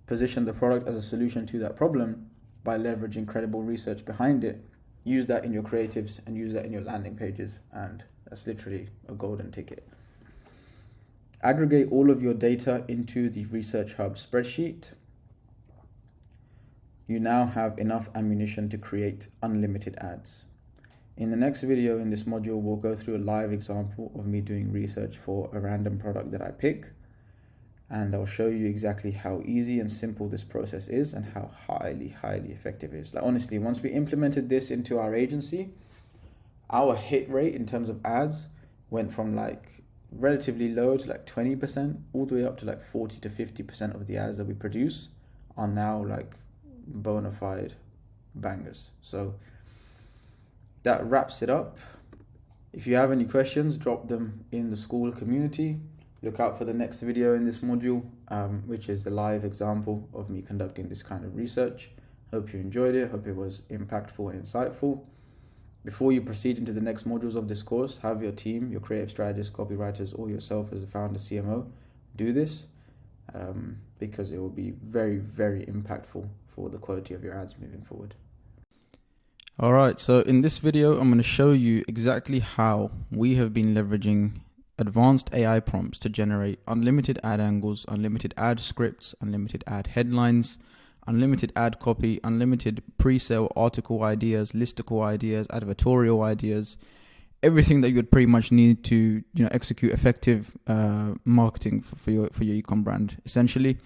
position the product as a solution to that problem by leveraging credible research behind it. Use that in your creatives and use that in your landing pages, and that's literally a golden ticket. Aggregate all of your data into the Research Hub spreadsheet. You now have enough ammunition to create unlimited ads. In the next video in this module, we'll go through a live example of me doing research for a random product that I pick, and I'll show you exactly how easy and simple this process is and how highly effective it is. Like honestly, once we implemented this into our agency, our hit rate in terms of ads went from like relatively low to like 20% all the way up to like 40 to 50% of the ads that we produce are now like bona fide bangers. So that wraps it up. If you have any questions, drop them in the school community. Look out for the next video in this module, which is the live example of me conducting this kind of research. Hope you enjoyed it. Hope it was impactful and insightful. Before you proceed into the next modules of this course, have your team, your creative strategists, copywriters, or yourself as a founder CMO do this, because it will be very impactful for the quality of your ads moving forward. Alright, so in this video, I'm going to show you exactly how we have been leveraging advanced AI prompts to generate unlimited ad angles, unlimited ad scripts, unlimited ad headlines, unlimited ad copy, unlimited pre-sale article ideas, listicle ideas, advertorial ideas, everything that you would pretty much need to execute effective marketing for your e-com brand. Essentially,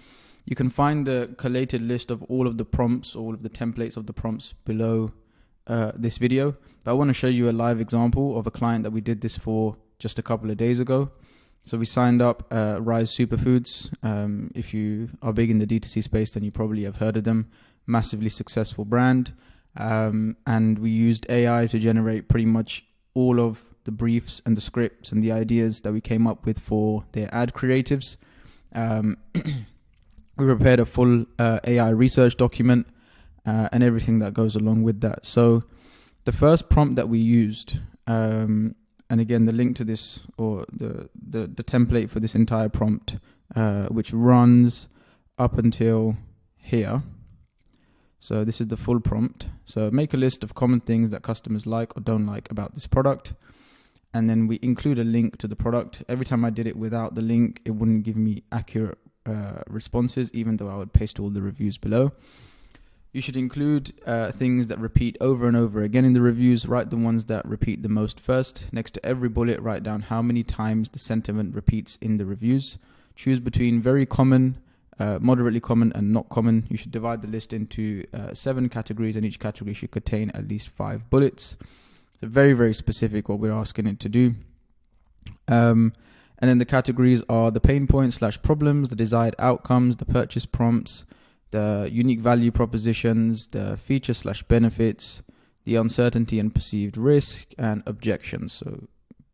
you can find the collated list of all of the prompts, all of the templates of the prompts below this video, but I want to show you a live example of a client that we did this for just a couple of days ago. So we signed up Rise Superfoods. If you are big in the D2C space, then you probably have heard of them. Massively successful brand. And we used AI to generate pretty much all of the briefs and the scripts and the ideas that we came up with for their ad creatives. We prepared a full AI research document and everything that goes along with that. So the first prompt that we used, and again, the link to this, or the template for this entire prompt, which runs up until here. So this is the full prompt. So make a list of common things that customers like or don't like about this product. And then we include a link to the product. Every time I did it without the link, it wouldn't give me accurate responses, even though I would paste all the reviews below. You should include things that repeat over and over again in the reviews. Write the ones that repeat the most first. Next to every bullet, write down how many times the sentiment repeats in the reviews. Choose between very common, moderately common, and not common. You should divide the list into 7 categories, and each category should contain at least 5 bullets. So very specific what we're asking it to do. And then the categories are the pain points / problems, the desired outcomes, the purchase prompts, the unique value propositions, the feature/benefits, the uncertainty and perceived risk, and objections. So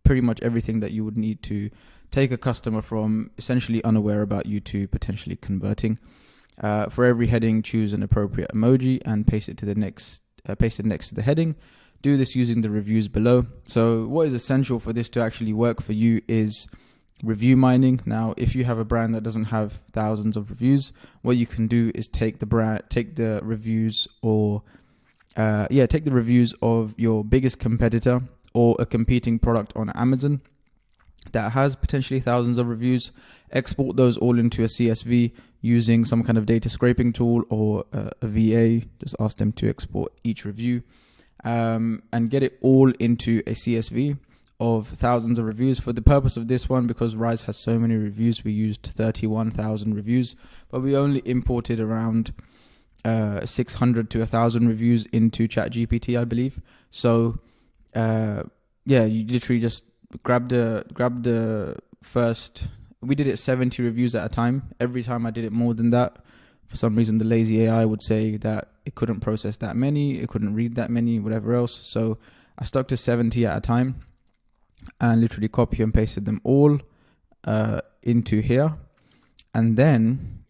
pretty much everything that you would need to take a customer from essentially unaware about you to potentially converting. For every heading, choose an appropriate emoji and paste it next to the heading. Do this using the reviews below. So what is essential for this to actually work for you is review mining. Now, if you have a brand that doesn't have thousands of reviews, what you can do is take the reviews of your biggest competitor or a competing product on Amazon that has potentially thousands of reviews, export those all into a CSV using some kind of data scraping tool or a VA. Just ask them to export each review and get it all into a CSV of thousands of reviews. For the purpose of this one, because Rise has so many reviews, we used 31,000 reviews, but we only imported around 600 to 1,000 reviews into ChatGPT, I believe. So you literally just grab the first. We did it 70 reviews at a time. Every time I did it more than that, for some reason the lazy AI would say that it couldn't process that many, it couldn't read that many, whatever else. So I stuck to 70 at a time and literally copy and pasted them all into here. And then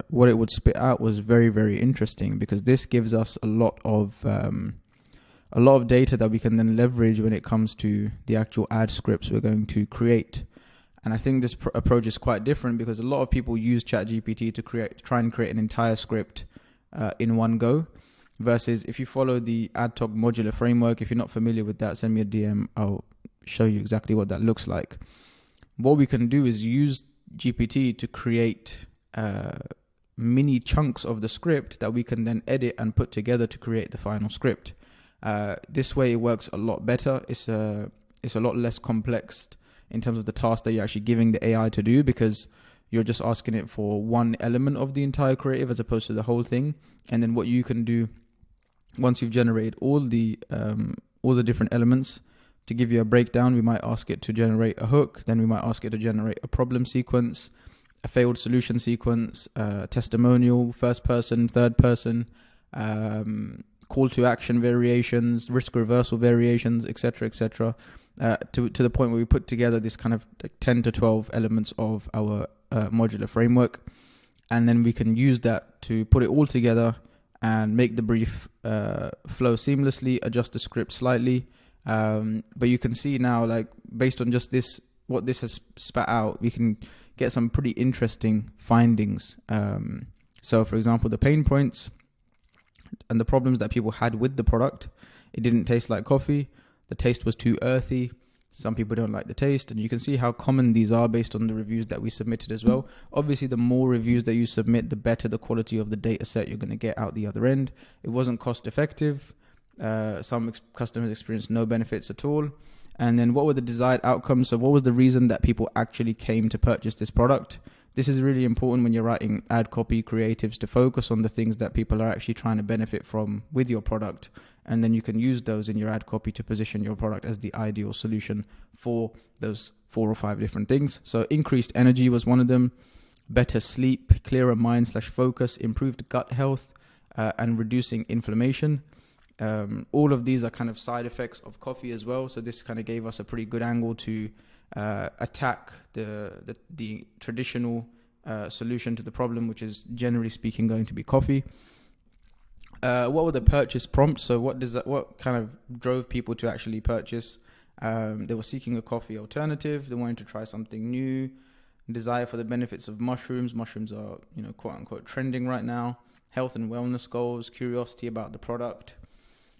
what it would spit out was very, very interesting, because this gives us a lot of data that we can then leverage when it comes to the actual ad scripts we're going to create. And I think this approach is quite different, because a lot of people use ChatGPT to try and create an entire script in one go, versus if you follow the AdTalk modular framework. If you're not familiar with that, send me a DM. I'll show you exactly what that looks like. What we can do is use GPT to create mini chunks of the script that we can then edit and put together to create the final script. This way it works a lot better. It's a lot less complex in terms of the task that you're actually giving the AI to do, because you're just asking it for one element of the entire creative as opposed to the whole thing. And then what you can do once you've generated all the different elements, to give you a breakdown, we might ask it to generate a hook, then we might ask it to generate a problem sequence, a failed solution sequence, testimonial, first person, third person, call to action variations, risk reversal variations, etc., to the point where we put together this kind of 10 to 12 elements of our modular framework, and then we can use that to put it all together and make the brief flow seamlessly, adjust the script slightly. But you can see now, like, based on just this, what this has spat out, we can get some pretty interesting findings. So for example, the pain points and the problems that people had with the product: it didn't taste like coffee, the taste was too earthy, some people don't like the taste. And you can see how common these are based on the reviews that we submitted as well. Obviously, the more reviews that you submit, the better the quality of the data set you're going to get out the other end. It wasn't cost effective. Some customers experienced no benefits at all. And then what were the desired outcomes? So what was the reason that people actually came to purchase this product? This is really important when you're writing ad copy creatives, to focus on the things that people are actually trying to benefit from with your product. And then you can use those in your ad copy to position your product as the ideal solution for those 4 or 5 different things. So increased energy was one of them, better sleep, clearer mind / focus, improved gut health, and reducing inflammation. All of these are kind of side effects of coffee as well. So this kind of gave us a pretty good angle to attack the traditional solution to the problem, which is generally speaking going to be coffee. What were the purchase prompts? So what kind of drove people to actually purchase? They were seeking a coffee alternative. They wanted to try something new. Desire for the benefits of mushrooms. Mushrooms are, quote unquote, trending right now. Health and wellness goals. Curiosity about the product.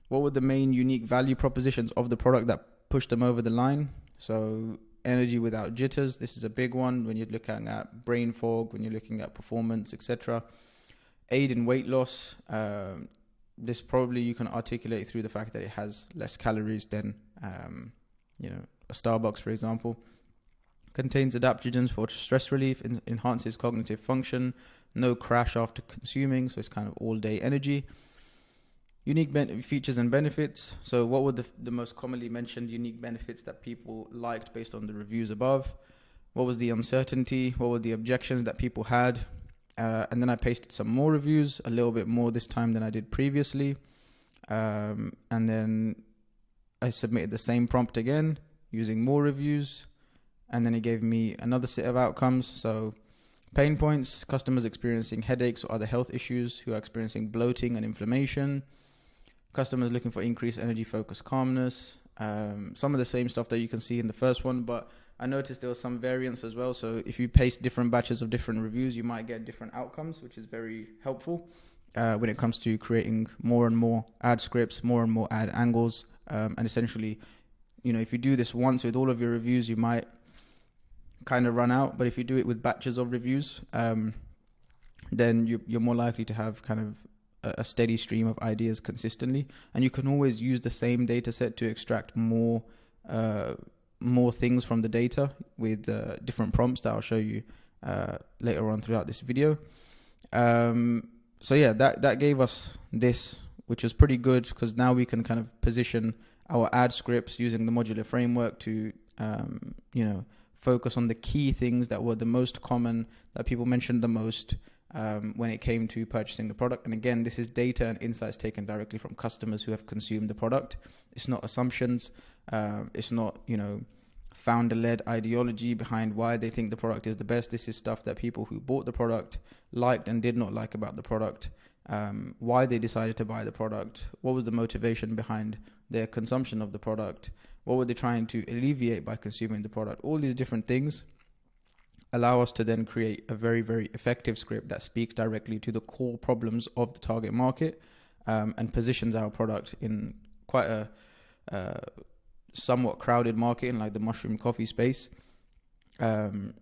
What were the main unique value propositions of the product that pushed them over the line? So energy without jitters. This is a big one when you're looking at brain fog, when you're looking at performance, etc. Aid in weight loss. This probably you can articulate through the fact that it has less calories than, a Starbucks, for example. Contains adaptogens for stress relief, enhances cognitive function, no crash after consuming, so it's kind of all-day energy. Unique features and benefits. So what were the most commonly mentioned unique benefits that people liked based on the reviews above? What was the uncertainty? What were the objections that people had? And then I pasted some more reviews, a little bit more this time than I did previously. And then I submitted the same prompt again using more reviews. And then it gave me another set of outcomes. So pain points, customers experiencing headaches or other health issues who are experiencing bloating and inflammation, customers looking for increased energy, focus, calmness, some of the same stuff that you can see in the first one, but I noticed there was some variance as well. So if you paste different batches of different reviews, you might get different outcomes, which is very helpful when it comes to creating more and more ad scripts, more and more ad angles. And essentially, if you do this once with all of your reviews, you might kind of run out. But if you do it with batches of reviews, then you're more likely to have kind of a steady stream of ideas consistently. And you can always use the same data set to extract more things from the data with different prompts that I'll show you later on throughout this video. So yeah, that gave us this, which was pretty good, because now we can kind of position our ad scripts using the modular framework to focus on the key things that were the most common, that people mentioned the most when it came to purchasing the product. And again, this is data and insights taken directly from customers who have consumed the product. It's not assumptions. It's not, founder-led ideology behind why they think the product is the best. This is stuff that people who bought the product liked and did not like about the product, why they decided to buy the product, what was the motivation behind their consumption of the product, what were they trying to alleviate by consuming the product. All these different things allow us to then create a very, very effective script that speaks directly to the core problems of the target market, and positions our product in quite a somewhat crowded market in like the mushroom coffee space in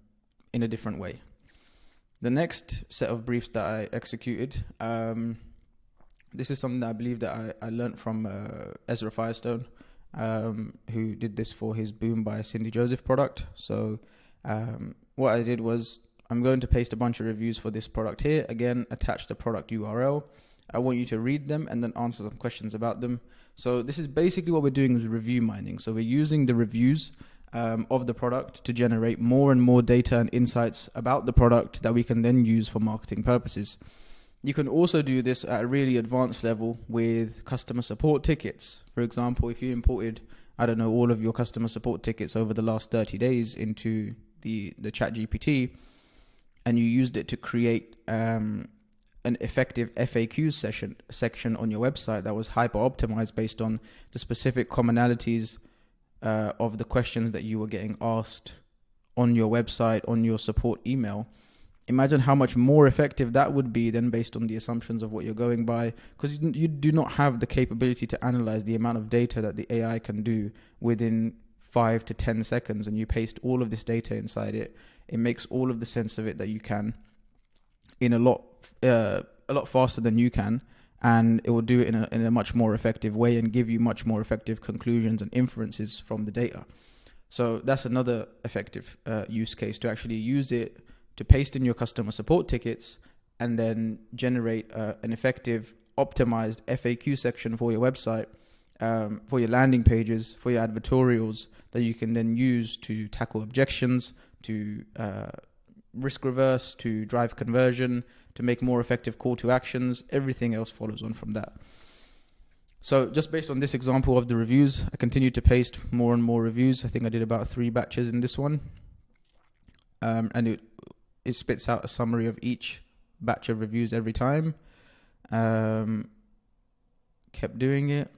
a different way. The next set of briefs that I executed, this is something that I believe that I learned from Ezra Firestone, who did this for his Boom by Cindy Joseph product. So what I did was, I'm going to paste a bunch of reviews for this product here. Again, attach the product URL. I want you to read them and then answer some questions about them. So this is basically what we're doing with review mining. So we're using the reviews of the product to generate more and more data and insights about the product that we can then use for marketing purposes. You can also do this at a really advanced level with customer support tickets. For example, if you imported, all of your customer support tickets over the last 30 days into the ChatGPT, and you used it to create an effective FAQ section on your website that was hyper optimized based on the specific commonalities of the questions that you were getting asked on your website, on your support email. Imagine how much more effective that would be than based on the assumptions of what you're going by, because you do not have the capability to analyze the amount of data that the AI can do within 5 to 10 seconds, and you paste all of this data inside it. It makes all of the sense of it that you can in a lot faster than you can, and it will do it in a much more effective way and give you much more effective conclusions and inferences from the data. So that's another effective use case, to actually use it to paste in your customer support tickets and then generate an effective optimized FAQ section for your website, for your landing pages, for your advertorials, that you can then use to tackle objections, to risk reverse, to drive conversion, to make more effective call to actions. Everything else follows on from that. So just based on this example of the reviews, I continued to paste more and more reviews. I think I did about 3 batches in this one. And it spits out a summary of each batch of reviews every time. Kept doing it.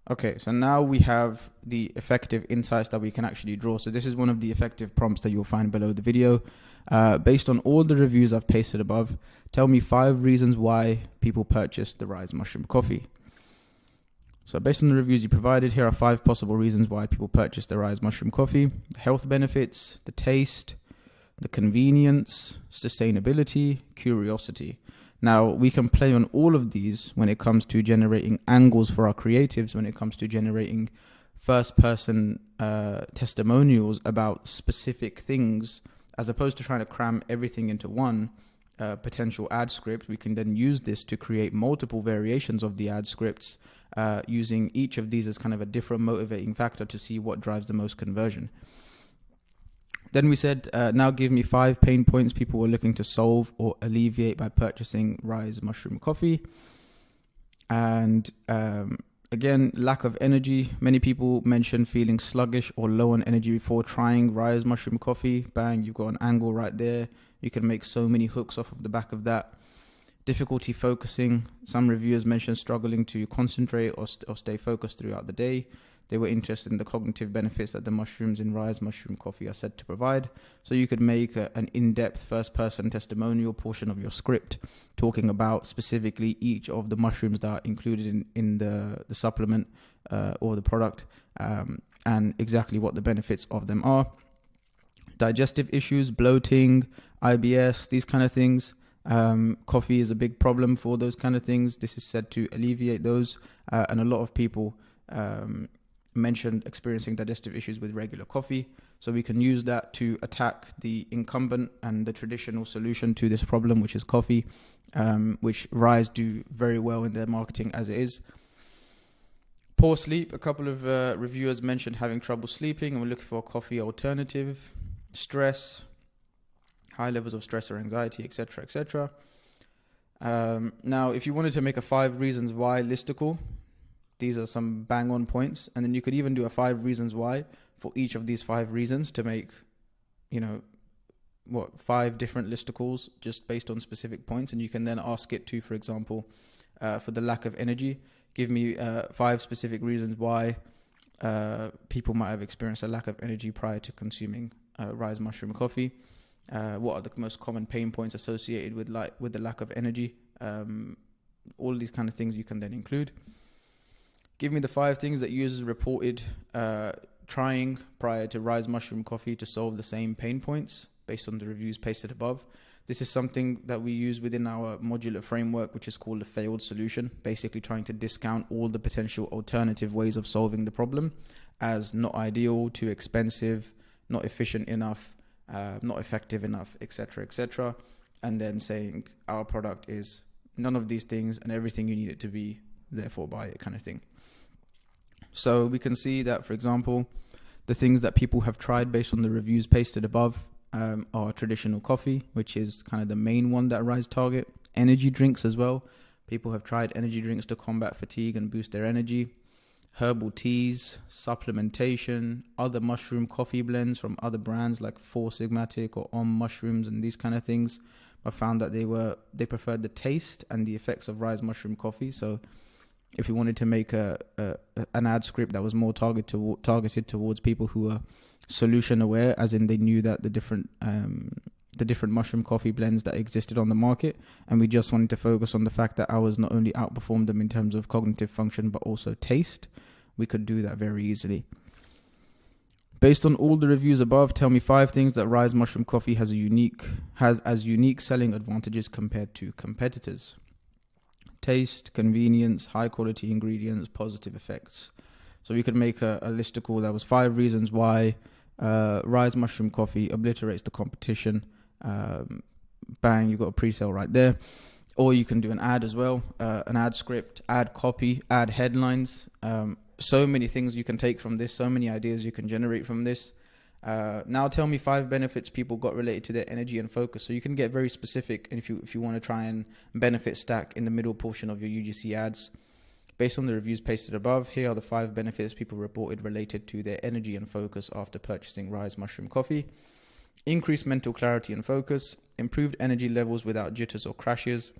Okay, so now we have the effective insights that we can actually draw. So this is one of the effective prompts that you'll find below the video. Based on all the reviews I've pasted above, tell me 5 reasons why people purchased the Rise Mushroom Coffee. So based on the reviews you provided, here are 5 possible reasons why people purchased the Rise Mushroom Coffee: the health benefits, the taste, the convenience, sustainability, curiosity. Now, we can play on all of these when it comes to generating angles for our creatives, when it comes to generating first-person testimonials about specific things, as opposed to trying to cram everything into one potential ad script. We can then use this to create multiple variations of the ad scripts, using each of these as kind of a different motivating factor to see what drives the most conversion. Then we said, now give me 5 pain points people were looking to solve or alleviate by purchasing Rise Mushroom Coffee. And again, lack of energy. Many people mention feeling sluggish or low on energy before trying Rise Mushroom Coffee. Bang, you've got an angle right there. You can make so many hooks off of the back of that. Difficulty focusing. Some reviewers mentioned struggling to concentrate or stay focused throughout the day. They were interested in the cognitive benefits that the mushrooms in Rise Mushroom Coffee are said to provide. So you could make an in-depth first-person testimonial portion of your script talking about specifically each of the mushrooms that are included in the supplement or the product and exactly what the benefits of them are. Digestive issues, bloating, IBS, these kind of things. Coffee is a big problem for those kind of things. This is said to alleviate those, and a lot of people mentioned experiencing digestive issues with regular coffee. So we can use that to attack the incumbent and the traditional solution to this problem, which is coffee, which Rise do very well in their marketing as it is. Poor sleep. A couple of reviewers mentioned having trouble sleeping and we're looking for a coffee alternative. Stress, high levels of stress or anxiety, etc., etc. Now, if you wanted to make a 5 reasons why listicle, these are some bang on points. And then you could even do a 5 reasons why for each of these 5 reasons to make, 5 different listicles just based on specific points. And you can then ask it to, for example, for the lack of energy, give me 5 specific reasons why people might have experienced a lack of energy prior to consuming Rise Mushroom Coffee. What are the most common pain points associated with the lack of energy? All of these kind of things you can then include. Give me the 5 things that users reported trying prior to Rise Mushroom Coffee to solve the same pain points based on the reviews pasted above. This is something that we use within our modular framework, which is called a failed solution, basically trying to discount all the potential alternative ways of solving the problem as not ideal, too expensive, not efficient enough, not effective enough, etc., etc. And then saying our product is none of these things and everything you need it to be, therefore buy it kind of thing. So we can see that, for example, the things that people have tried based on the reviews pasted above are traditional coffee, which is kind of the main one that Rise target. Energy drinks as well. People have tried energy drinks to combat fatigue and boost their energy. Herbal teas, supplementation, other mushroom coffee blends from other brands like Four Sigmatic or Om Mushrooms and these kind of things. I found that they preferred the taste and the effects of Rise Mushroom Coffee. So if you wanted to make an ad script that was more targeted towards people who are solution aware, as in they knew that the different mushroom coffee blends that existed on the market, and we just wanted to focus on the fact that ours not only outperformed them in terms of cognitive function but also taste, we could do that very easily. Based on all the reviews above, tell me 5 things that Rise Mushroom Coffee has as unique selling advantages compared to competitors. Taste, convenience, high quality ingredients, positive effects. So we could make a listicle that was 5 reasons why Rise Mushroom Coffee obliterates the competition. Bang, you got a pre-sale right there. Or you can do an ad as well, an ad script, ad copy, ad headlines. So many things you can take from this, so many ideas you can generate from this. Now tell me 5 benefits people got related to their energy and focus. So you can get very specific if you want to try and benefit stack in the middle portion of your UGC ads. Based on the reviews pasted above, here are the 5 benefits people reported related to their energy and focus after purchasing Rise Mushroom Coffee. Increased mental clarity and focus, improved energy levels without jitters or crashes,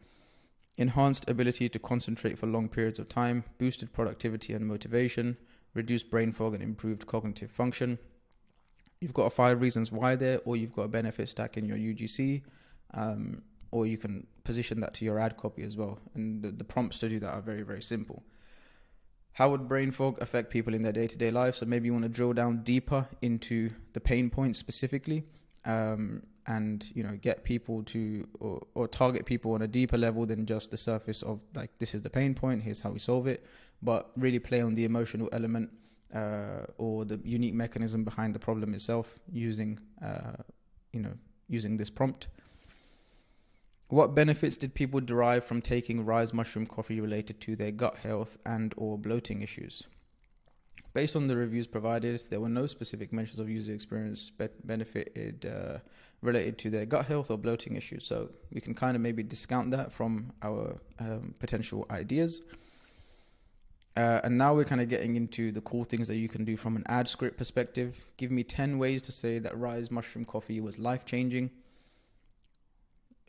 enhanced ability to concentrate for long periods of time, boosted productivity and motivation, reduced brain fog and improved cognitive function. You've got 5 reasons why there, or you've got a benefit stack in your UGC, or you can position that to your ad copy as well. And the prompts to do that are very, very simple. How would brain fog affect people in their day-to-day life? So maybe you want to drill down deeper into the pain points specifically, and get people to or target people on a deeper level than just the surface of like, this is the pain point, here's how we solve it, but really play on the emotional element or the unique mechanism behind the problem itself using this prompt. What benefits did people derive from taking Rise Mushroom Coffee related to their gut health and or bloating issues? Based on the reviews provided, there were no specific mentions of user experience benefited related to their gut health or bloating issues. So we can kind of maybe discount that from our potential ideas. And now we're kind of getting into the cool things that you can do from an ad script perspective. Give me 10 ways to say that Rise Mushroom Coffee was life-changing.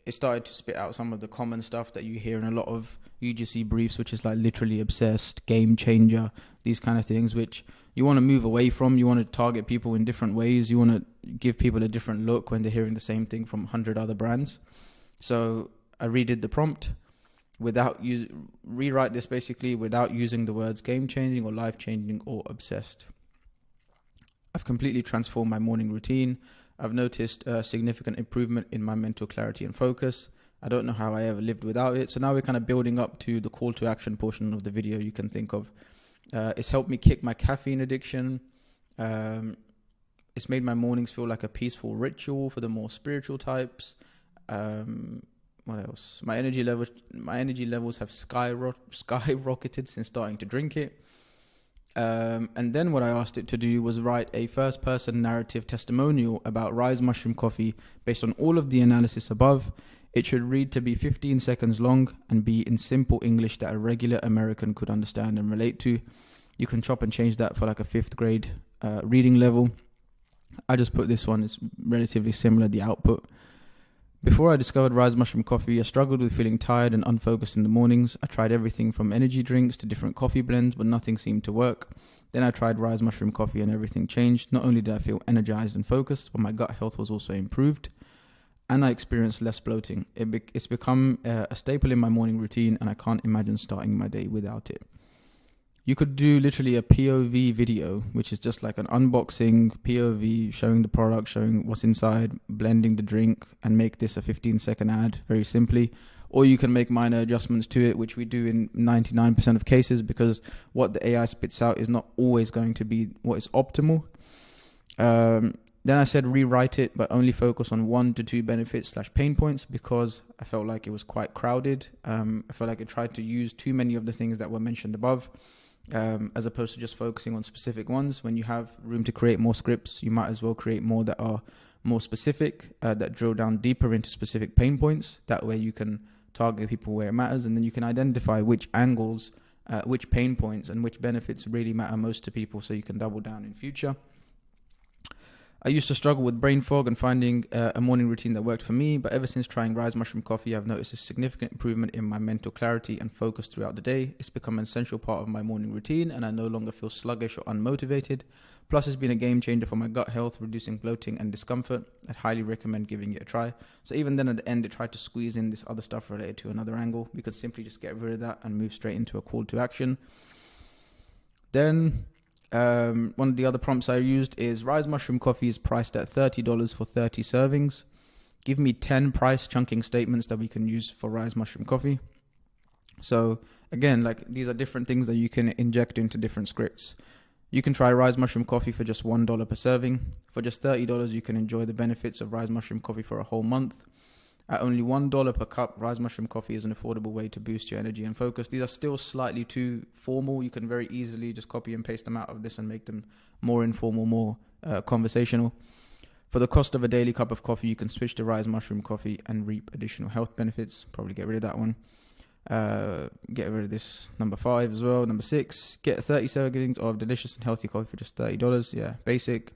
It started to spit out some of the common stuff that you hear in a lot of UGC briefs, which is like literally obsessed, game changer, these kind of things, which you want to move away from. You want to target people in different ways. You want to give people a different look when they're hearing the same thing from 100 other brands. So I redid the prompt rewrite this basically without using the words game changing or life changing or obsessed. I've completely transformed my morning routine. I've noticed a significant improvement in my mental clarity and focus. I don't know how I ever lived without it. So now we're kind of building up to the call to action portion of the video you can think of. It's helped me kick my caffeine addiction. It's made my mornings feel like a peaceful ritual for the more spiritual types. What else? My energy levels have skyrocketed since starting to drink it. And then what I asked it to do was write a first-person narrative testimonial about Rise Mushroom Coffee based on all of the analysis above. It should read to be 15 seconds long and be in simple English that a regular American could understand and relate to. You can chop and change that for like a 5th grade reading level. I just put this one, it's relatively similar, the output. Before I discovered Rise Mushroom Coffee, I struggled with feeling tired and unfocused in the mornings. I tried everything from energy drinks to different coffee blends, but nothing seemed to work. Then I tried Rise Mushroom Coffee and everything changed. Not only did I feel energized and focused, but my gut health was also improved. And I experienced less bloating. It's become a staple in my morning routine, and I can't imagine starting my day without it. You could do literally a POV video, which is just like an unboxing POV, showing the product, showing what's inside, blending the drink, and make this a 15-second ad very simply. Or you can make minor adjustments to it, which we do in 99% of cases, because what the AI spits out is not always going to be what is optimal. Then I said rewrite it, but only focus on 1 to 2 benefits / pain points, because I felt like it was quite crowded. I felt like it tried to use too many of the things that were mentioned above. As opposed to just focusing on specific ones. When you have room to create more scripts, you might as well create more that are more specific, that drill down deeper into specific pain points. That way you can target people where it matters, and then you can identify which angles, which pain points and which benefits really matter most to people, so you can double down in future. I used to struggle with brain fog and finding a morning routine that worked for me, but ever since trying Rise Mushroom Coffee, I've noticed a significant improvement in my mental clarity and focus throughout the day. It's become an essential part of my morning routine, and I no longer feel sluggish or unmotivated. Plus, it's been a game changer for my gut health, reducing bloating and discomfort. I'd highly recommend giving it a try. So even then at the end, it tried to squeeze in this other stuff related to another angle. We could simply just get rid of that and move straight into a call to action. Then one of the other prompts I used is Rise Mushroom Coffee is priced at $30 for 30 servings. Give me 10 price chunking statements that we can use for Rise Mushroom Coffee. So again, like these are different things that you can inject into different scripts. You can try Rise Mushroom Coffee for just $1 per serving. For just $30, you can enjoy the benefits of Rise Mushroom Coffee for a whole month. At only $1 per cup, Rise Mushroom Coffee is an affordable way to boost your energy and focus. These are still slightly too formal. You can very easily just copy and paste them out of this and make them more informal, more conversational. For the cost of a daily cup of coffee, you can switch to Rise Mushroom Coffee and reap additional health benefits. Probably get rid of that one. Get rid of this number 5 as well. Number 6, get 30 servings of delicious and healthy coffee for just $30. Yeah, basic.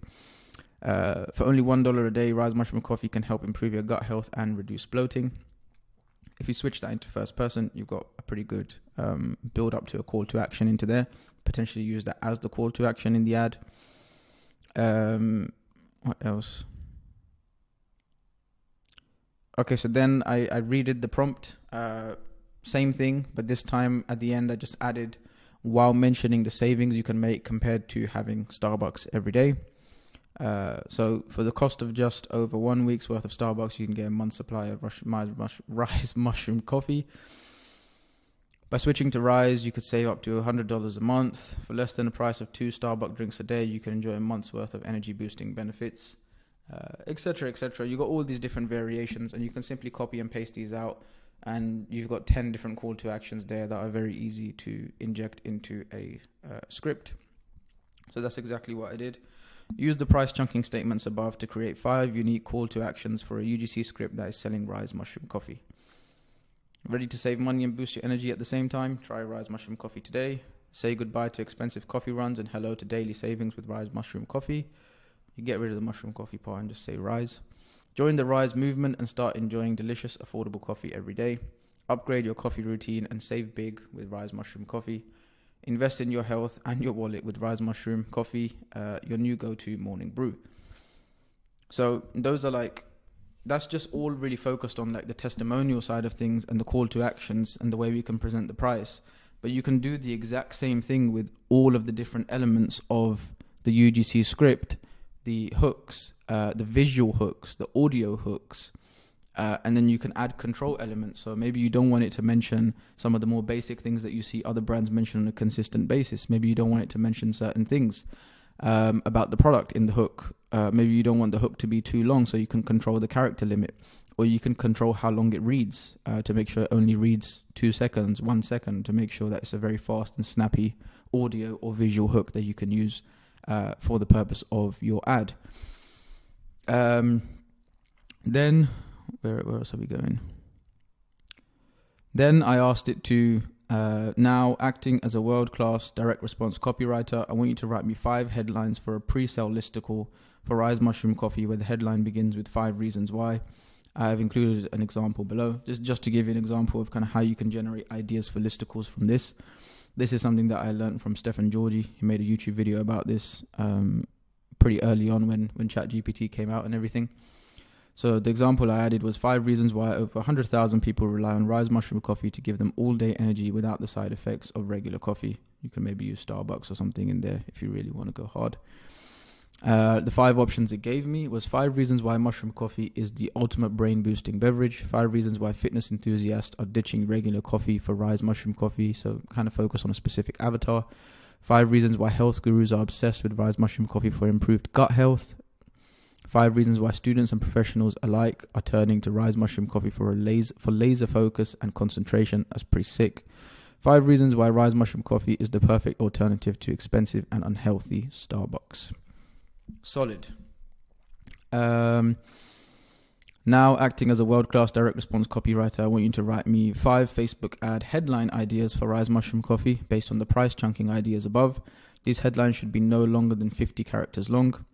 For only $1 a day, Rise Mushroom Coffee can help improve your gut health and reduce bloating. If you switch that into first person, you've got a pretty good build up to a call to action into there. Potentially use that as the call to action in the ad. What else? Okay, so then I redid the prompt. Same thing, but this time at the end, I just added, while mentioning the savings you can make compared to having Starbucks every day. So for the cost of just over 1 week's worth of Starbucks, you can get a month's supply of Rise Mushroom Coffee. By switching to Rise, you could save up to $100 a month. For less than the price of 2 Starbucks drinks a day, you can enjoy a month's worth of energy boosting benefits, etc., etc. You've got all these different variations, and you can simply copy and paste these out, and you've got 10 different call to actions there that are very easy to inject into a script. So that's exactly what I did. Use the price chunking statements above to create 5 unique call to actions for a UGC script that is selling Rise Mushroom Coffee. Ready to save money and boost your energy at the same time? Try Rise Mushroom Coffee today. Say goodbye to expensive coffee runs and hello to daily savings with Rise Mushroom Coffee. You get rid of the mushroom coffee part and just say Rise. Join the Rise movement and start enjoying delicious, affordable coffee every day. Upgrade your coffee routine and save big with Rise Mushroom Coffee. Invest in your health and your wallet with Rise Mushroom Coffee, your new go-to morning brew. So those are that's just all really focused on the testimonial side of things and the call to actions and the way we can present the price. But you can do the exact same thing with all of the different elements of the UGC script, the hooks, the visual hooks, the audio hooks, and then you can add control elements. So maybe you don't want it to mention some of the more basic things that you see other brands mention on a consistent basis. Maybe you don't want it to mention certain things about the product in the hook. Maybe you don't want the hook to be too long, so you can control the character limit, or you can control how long it reads to make sure it only reads 2 seconds, 1 second, to make sure that it's a very fast and snappy audio or visual hook that you can use for the purpose of your ad. Then where else are we going? Then I asked it to, now acting as a world-class direct response copywriter, I want you to write me 5 headlines for a pre-sale listicle for Rise Mushroom Coffee, where the headline begins with 5 reasons why. I have included an example below, just to give you an example of kind of how you can generate ideas for listicles from this. This is something that I learned from Stefan Georgi. He made a YouTube video about this pretty early on when ChatGPT came out and everything. So the example I added was 5 reasons why over 100,000 people rely on Rise Mushroom Coffee to give them all-day energy without the side effects of regular coffee. You can maybe use Starbucks or something in there if you really want to go hard. The 5 options it gave me was 5 reasons why mushroom coffee is the ultimate brain-boosting beverage, 5 reasons why fitness enthusiasts are ditching regular coffee for Rise Mushroom Coffee, so kind of focus on a specific avatar, 5 reasons why health gurus are obsessed with Rise Mushroom Coffee for improved gut health, 5 reasons why students and professionals alike are turning to Rise Mushroom Coffee for laser focus and concentration. That's pretty sick. 5 reasons why Rise Mushroom Coffee is the perfect alternative to expensive and unhealthy Starbucks. Solid. Now, acting as a world-class direct response copywriter, I want you to write me 5 Facebook ad headline ideas for Rise Mushroom Coffee based on the price chunking ideas above. These headlines should be no longer than 50 characters long.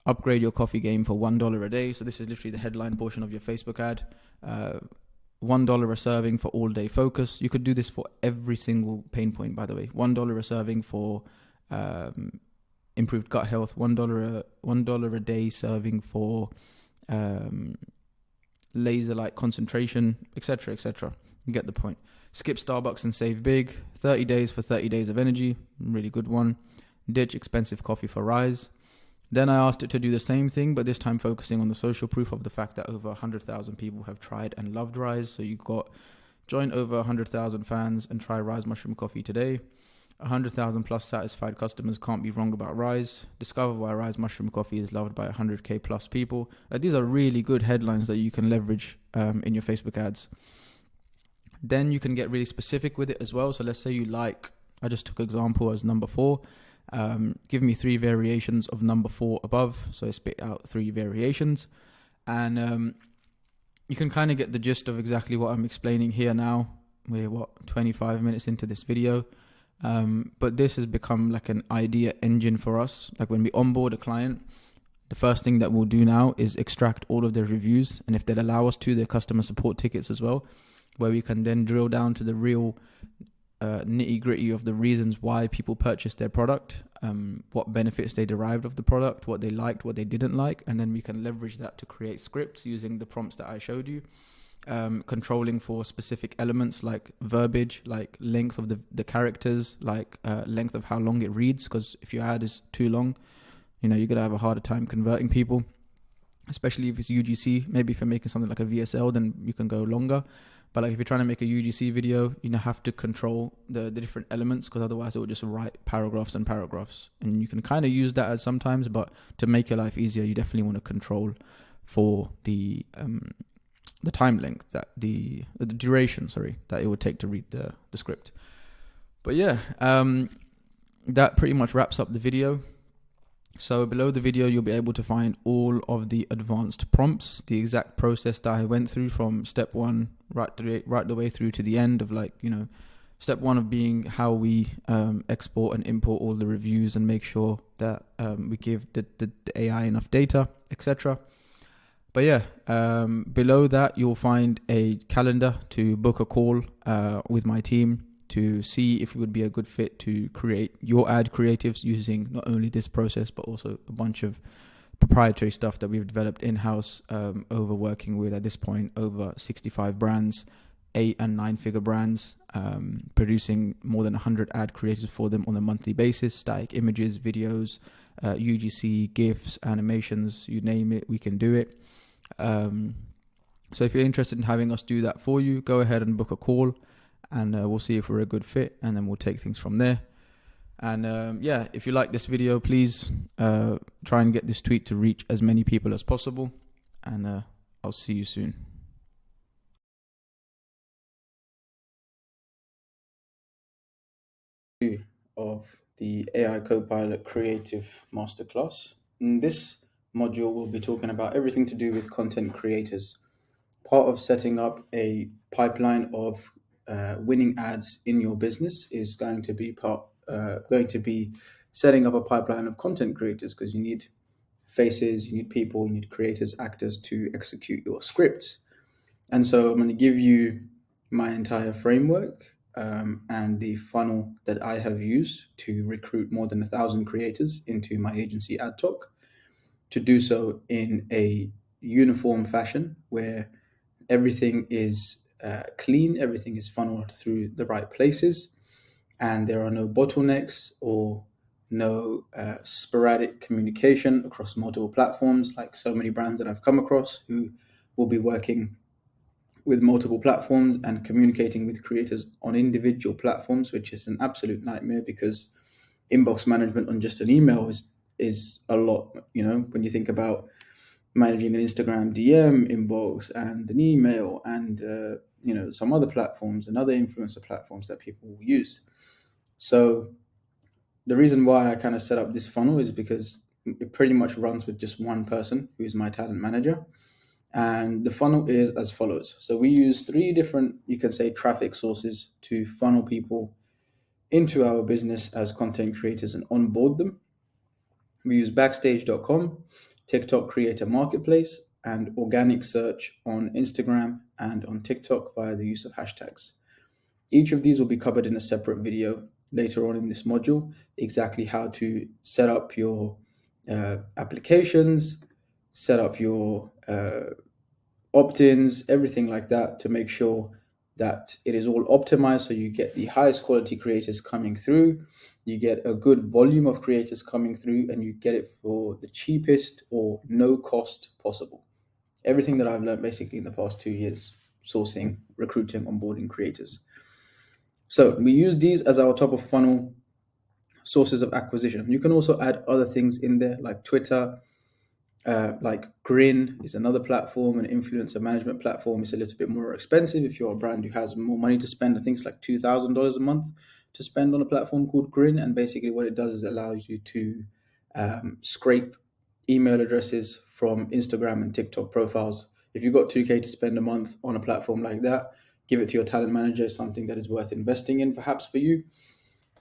Upgrade your coffee game for $1 a day. So this is literally the headline portion of your Facebook ad. $1 a serving for all-day focus. You could do this for every single pain point, by the way. $1 a serving for improved gut health. $1 a day serving for laser-like concentration, etc., etc. You get the point. Skip Starbucks and save big. 30 days for 30 days of energy. Really good one. Ditch expensive coffee for Rise. Then I asked it to do the same thing, but this time focusing on the social proof of the fact that over 100,000 people have tried and loved Rise. So you've got join over 100,000 fans and try Rise Mushroom Coffee today. 100,000 plus satisfied customers can't be wrong about Rise. Discover why Rise Mushroom Coffee is loved by 100k plus people. These are really good headlines that you can leverage in your Facebook ads. Then you can get really specific with it as well. So let's say you I just took example as number 4. Give me 3 variations of number 4 above. So I spit out 3 variations. And you can kind of get the gist of exactly what I'm explaining here now. We're 25 minutes into this video. But this has become like an idea engine for us. Like when we onboard a client, the first thing that we'll do now is extract all of their reviews. And if they'll allow us to, their customer support tickets as well, where we can then drill down to the real nitty gritty of the reasons why people purchased their product, what benefits they derived of the product, what they liked, what they didn't like, and then we can leverage that to create scripts using the prompts that I showed you, controlling for specific elements like verbiage, like length of the characters, like length of how long it reads, because if your ad is too long, you're gonna have a harder time converting people, especially if it's UGC. Maybe if you're making something like a VSL, then you can go longer. But like if you're trying to make a UGC video, have to control the different elements, because otherwise it will just write paragraphs and paragraphs. And you can kind of use that as sometimes, but to make your life easier, you definitely want to control for the time length, that the duration, that it would take to read the script. But yeah, that pretty much wraps up the video. So below the video, you'll be able to find all of the advanced prompts, the exact process that I went through from step one right the way through to the end of, like, you know, step one of being how we export and import all the reviews and make sure that we give the AI enough data, etc. But yeah, below that, you'll find a calendar to book a call with my team to see if it would be a good fit to create your ad creatives using not only this process, but also a bunch of proprietary stuff that we've developed in-house over working with, at this point, over 65 brands, 8 and 9-figure brands, producing more than 100 ad creatives for them on a monthly basis, static images, videos, UGC, GIFs, animations, you name it, we can do it. So if you're interested in having us do that for you, go ahead and book a call, and we'll see if we're a good fit, and then we'll take things from there. And yeah, if you like this video, please try and get this tweet to reach as many people as possible, and I'll see you soon. Of the AI Copilot Creative Masterclass. In this module, we'll be talking about everything to do with content creators. Part of setting up a pipeline of winning ads in your business is going to be setting up a pipeline of content creators, because you need faces, you need people, you need creators, actors to execute your scripts. And so I'm going to give you my entire framework and the funnel that I have used to recruit more than 1,000 creators into my agency AdTalk, to do so in a uniform fashion where everything is clean, everything is funneled through the right places, and there are no bottlenecks or no sporadic communication across multiple platforms, like so many brands that I've come across who will be working with multiple platforms and communicating with creators on individual platforms, which is an absolute nightmare, because inbox management on just an email is a lot. You know, when you think about managing an Instagram DM inbox and an email and you know, some other platforms and other influencer platforms that people will use. So the reason why I kind of set up this funnel is because it pretty much runs with just one person, who is my talent manager. And the funnel is as follows. So we use 3 different, you can say, traffic sources to funnel people into our business as content creators and onboard them. We use Backstage.com, TikTok Creator Marketplace, and organic search on Instagram and on TikTok via the use of hashtags. Each of these will be covered in a separate video later on in this module, exactly how to set up your applications, set up your opt-ins, everything like that, to make sure that it is all optimized so you get the highest quality creators coming through, you get a good volume of creators coming through, and you get it for the cheapest or no cost possible. Everything that I've learned basically in the past 2 years, sourcing, recruiting, onboarding creators. So we use these as our top of funnel sources of acquisition. You can also add other things in there, like Twitter, like Grin is another platform, an influencer management platform. It's a little bit more expensive if you're a brand who has more money to spend. I think it's like $2,000 a month to spend on a platform called Grin. And basically what it does is it allows you to scrape email addresses from Instagram and TikTok profiles. If you've got $2,000 to spend a month on a platform like that, give it to your talent manager, something that is worth investing in perhaps for you.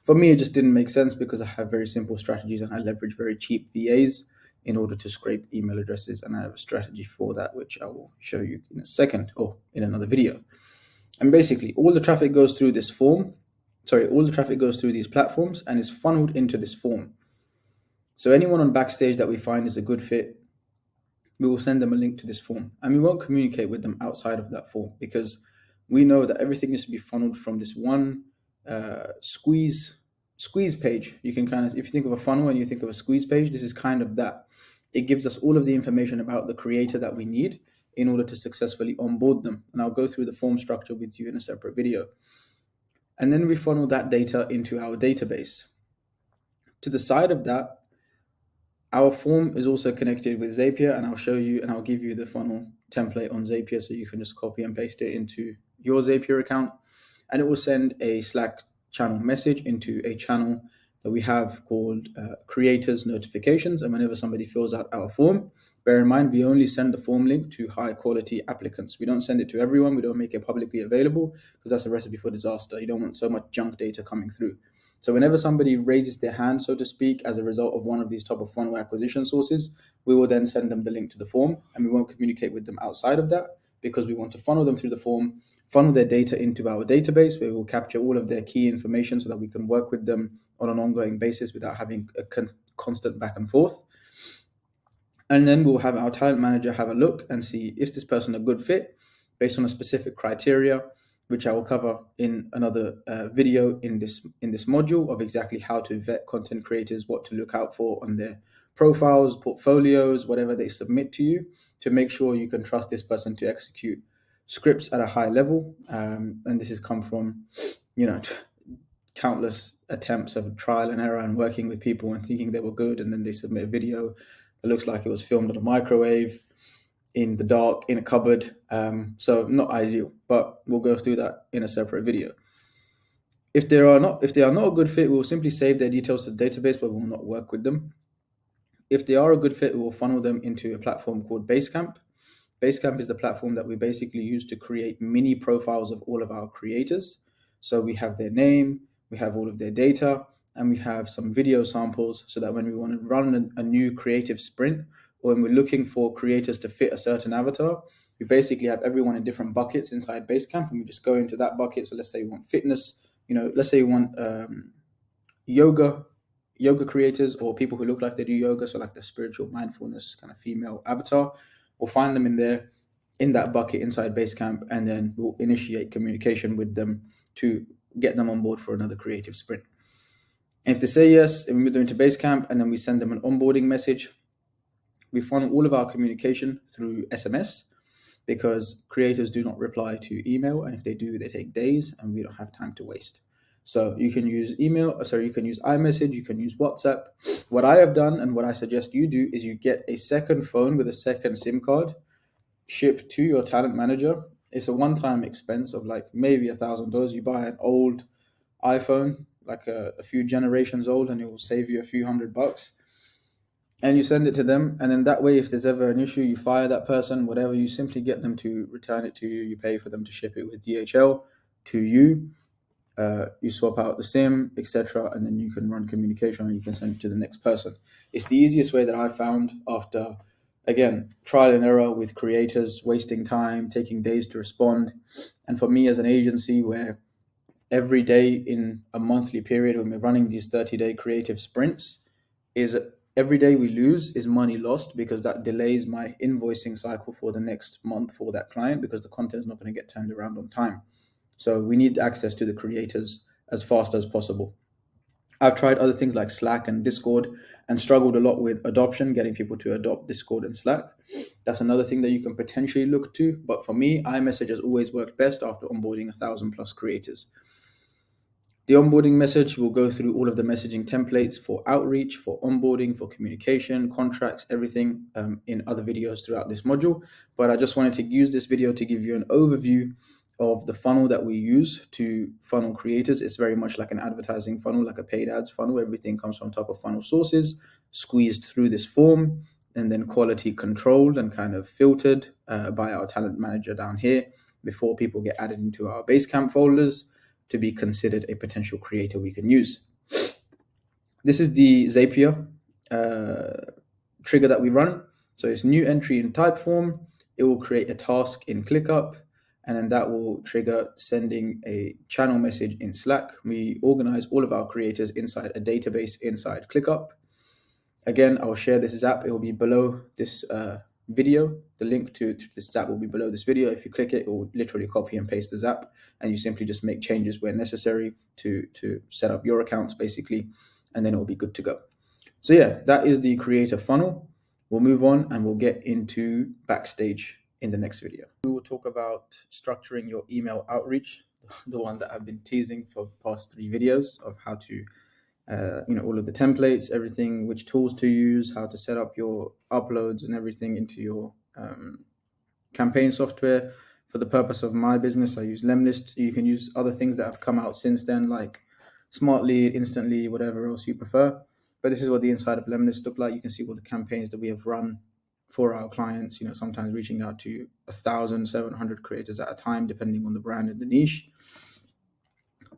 For me, it just didn't make sense because I have very simple strategies and I leverage very cheap VAs in order to scrape email addresses, and I have a strategy for that, which I will show you in a second or in another video. And basically, all the traffic goes through this form. All the traffic goes through these platforms and is funneled into this form. So anyone on Backstage that we find is a good fit, we will send them a link to this form, and we won't communicate with them outside of that form, because we know that everything needs to be funneled from this one squeeze page. You can kind of, if you think of a funnel and you think of a squeeze page, this is kind of that. It gives us all of the information about the creator that we need in order to successfully onboard them. And I'll go through the form structure with you in a separate video. And then we funnel that data into our database. To the side of that, our form is also connected with Zapier, and I'll show you and I'll give you the funnel template on Zapier so you can just copy and paste it into your Zapier account, and it will send a Slack channel message into a channel that we have called creators notifications. And whenever somebody fills out our form, bear in mind, we only send the form link to high quality applicants. We don't send it to everyone. We don't make it publicly available because that's a recipe for disaster. You don't want so much junk data coming through. So whenever somebody raises their hand, so to speak, as a result of one of these top of funnel acquisition sources, we will then send them the link to the form, and we won't communicate with them outside of that because we want to funnel them through the form, funnel their data into our database where we'll capture all of their key information so that we can work with them on an ongoing basis without having a constant back and forth. And then we'll have our talent manager have a look and see, is this person a good fit based on a specific criteria, which I will cover in another video in this module of exactly how to vet content creators, what to look out for on their profiles, portfolios, whatever they submit to you, to make sure you can trust this person to execute scripts at a high level. And this has come from, countless attempts of trial and error and working with people and thinking they were good, and then they submit a video that looks like it was filmed on a microwave in the dark in a cupboard. So not ideal, but we'll go through that in a separate video. If they are not a good fit, we will simply save their details to the database, but we will not work with them. If they are a good fit, we will funnel them into a platform called Basecamp. Basecamp is the platform that we basically use to create mini profiles of all of our creators. So we have their name, we have all of their data, and we have some video samples so that when we want to run a new creative sprint, or when we're looking for creators to fit a certain avatar, we basically have everyone in different buckets inside Basecamp, and we just go into that bucket. So let's say we want fitness, let's say we want yoga creators or people who look like they do yoga, so like the spiritual mindfulness kind of female avatar. We'll find them in that bucket inside Basecamp, and then we'll initiate communication with them to get them on board for another creative sprint. And if they say yes, then we move them into Basecamp, and then we send them an onboarding message. We funnel all of our communication through SMS because creators do not reply to email, and if they do, they take days, and we don't have time to waste. So you can use you can use iMessage, you can use WhatsApp. What I have done and what I suggest you do is you get a second phone with a second SIM card shipped to your talent manager. It's a one-time expense of like maybe $1,000. You buy an old iPhone, like a few generations old, and it will save you a few $100. And you send it to them, and then that way, if there's ever an issue, you fire that person, whatever, you simply get them to return it to you. You pay for them to ship it with DHL to you. You swap out the SIM, etc., and then you can run communication and you can send it to the next person. It's the easiest way that I found after, again, trial and error with creators, wasting time, taking days to respond. And for me as an agency where every day in a monthly period when we're running these 30-day creative sprints, is every day we lose is money lost because that delays my invoicing cycle for the next month for that client because the content is not going to get turned around on time. So we need access to the creators as fast as possible. I've tried other things like Slack and Discord and struggled a lot with adoption, getting people to adopt Discord and Slack. That's another thing that you can potentially look to. But for me, iMessage has always worked best after onboarding 1,000+ creators. The onboarding message will go through all of the messaging templates for outreach, for onboarding, for communication, contracts, everything in other videos throughout this module. But I just wanted to use this video to give you an overview of the funnel that we use to funnel creators. It's very much like an advertising funnel, like a paid ads funnel. Everything comes from top of funnel sources, squeezed through this form, and then quality controlled and kind of filtered by our talent manager down here before people get added into our Basecamp folders to be considered a potential creator we can use. This is the Zapier trigger that we run. So it's new entry in Typeform. It will create a task in ClickUp, and then that will trigger sending a channel message in Slack. We organize all of our creators inside a database inside ClickUp. Again, I'll share this Zap. It will be below this video. The link to this Zap will be below this video. If you click it, it will literally copy and paste the Zap, and you simply just make changes where necessary to set up your accounts, basically, and then it will be good to go. So yeah, that is the creator funnel. We'll move on and we'll get into Backstage in the next video. We will talk about structuring your email outreach, the one that I've been teasing for the past 3 videos of how to all of the templates, everything, which tools to use, how to set up your uploads and everything into your campaign software. For the purpose of my business, I use Lemlist. You can use other things that have come out since then, like Smart Lead, Instant Lead, whatever else you prefer. But this is what the inside of Lemlist look like. You can see all the campaigns that we have run for our clients, sometimes reaching out to 1,700 creators at a time, depending on the brand and the niche.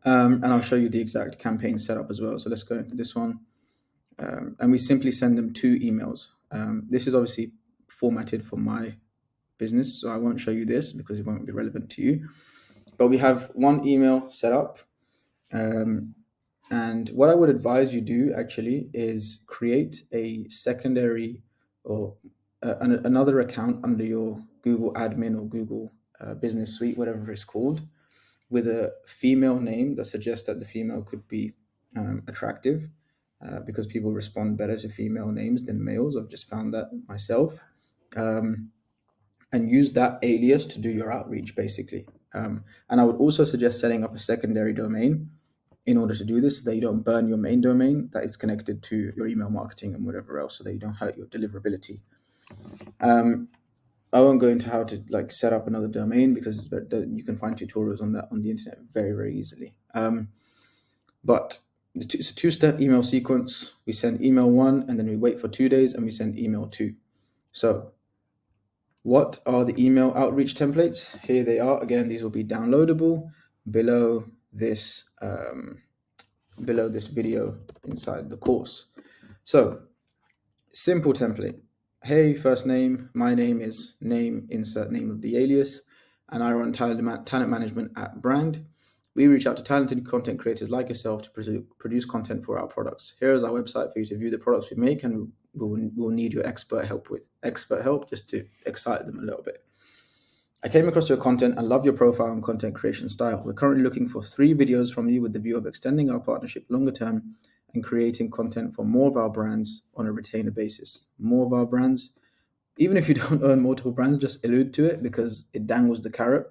And I'll show you the exact campaign setup as well. So let's go into this one. And we simply send them 2 emails. This is obviously formatted for my business, so I won't show you this because it won't be relevant to you. But we have 1 email set up. And what I would advise you do actually is create a secondary or another account under your Google admin or Google business suite, whatever it's called, with a female name that suggests that the female could be attractive, because people respond better to female names than males. I've just found that myself. And use that alias to do your outreach, basically. And I would also suggest setting up a secondary domain in order to do this, so that you don't burn your main domain that is connected to your email marketing and whatever else, so that you don't hurt your deliverability. I won't go into how to set up another domain, because you can find tutorials on that on the internet very, very easily. But it's a 2-step email sequence. We send email 1, and then we wait for 2 days, and we send email 2. So what are the email outreach templates? Here they are. Again, these will be downloadable below this video inside the course. So simple template. Hey, first name, my name is name, insert name of the alias, and I run talent management at Brand. We reach out to talented content creators like yourself to produce content for our products. Here is our website for you to view the products we make, and we'll need your expert help just to excite them a little bit. I came across your content and love your profile and content creation style. We're currently looking for 3 videos from you with the view of extending our partnership longer term and creating content for more of our brands on a retainer basis. More of our brands, even if you don't own multiple brands, just allude to it, because it dangles the carrot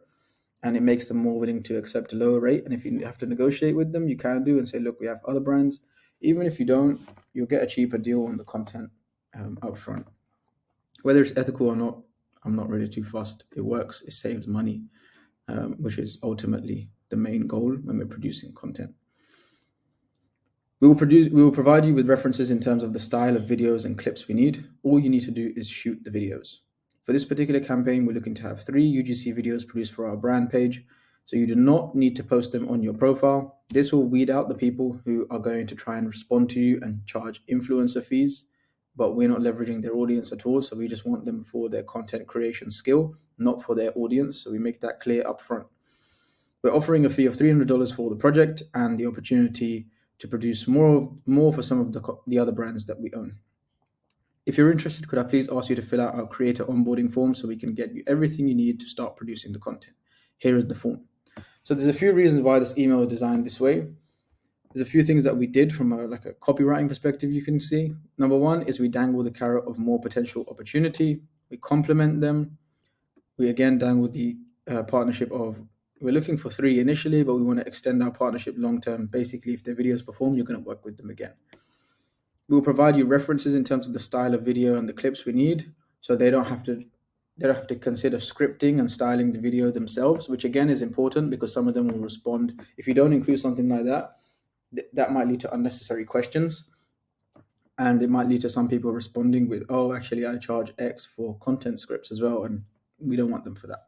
and it makes them more willing to accept a lower rate. And if you have to negotiate with them, you can do and say, look, we have other brands. Even if you don't, you'll get a cheaper deal on the content up front. Whether it's ethical or not, I'm not really too fussed. It works, it saves money, which is ultimately the main goal when we're producing content. We will provide you with references in terms of the style of videos and clips we need. All you need to do is shoot the videos. For this particular campaign, we're looking to have 3 UGC videos produced for our brand page, so you do not need to post them on your profile. This will weed out the people who are going to try and respond to you and charge influencer fees, but we're not leveraging their audience at all, so we just want them for their content creation skill, not for their audience, so we make that clear up front. We're offering a fee of $300 for the project and the opportunity to produce more for some of the other brands that we own. If you're interested, could I please ask you to fill out our creator onboarding form so we can get you everything you need to start producing the content? Here is the form. So there's a few reasons why this email is designed this way. There's a few things that we did from a copywriting perspective you can see. Number 1 is we dangle the carrot of more potential opportunity. We complement them. We again dangle the partnership of, we're looking for 3 initially, but we want to extend our partnership long term. Basically, if their videos perform, you're going to work with them again. We will provide you references in terms of the style of video and the clips we need, so they don't have to consider scripting and styling the video themselves, which again is important because some of them will respond. If you don't include something like that, that might lead to unnecessary questions, and it might lead to some people responding with, oh, actually I charge X for content scripts as well, and we don't want them for that.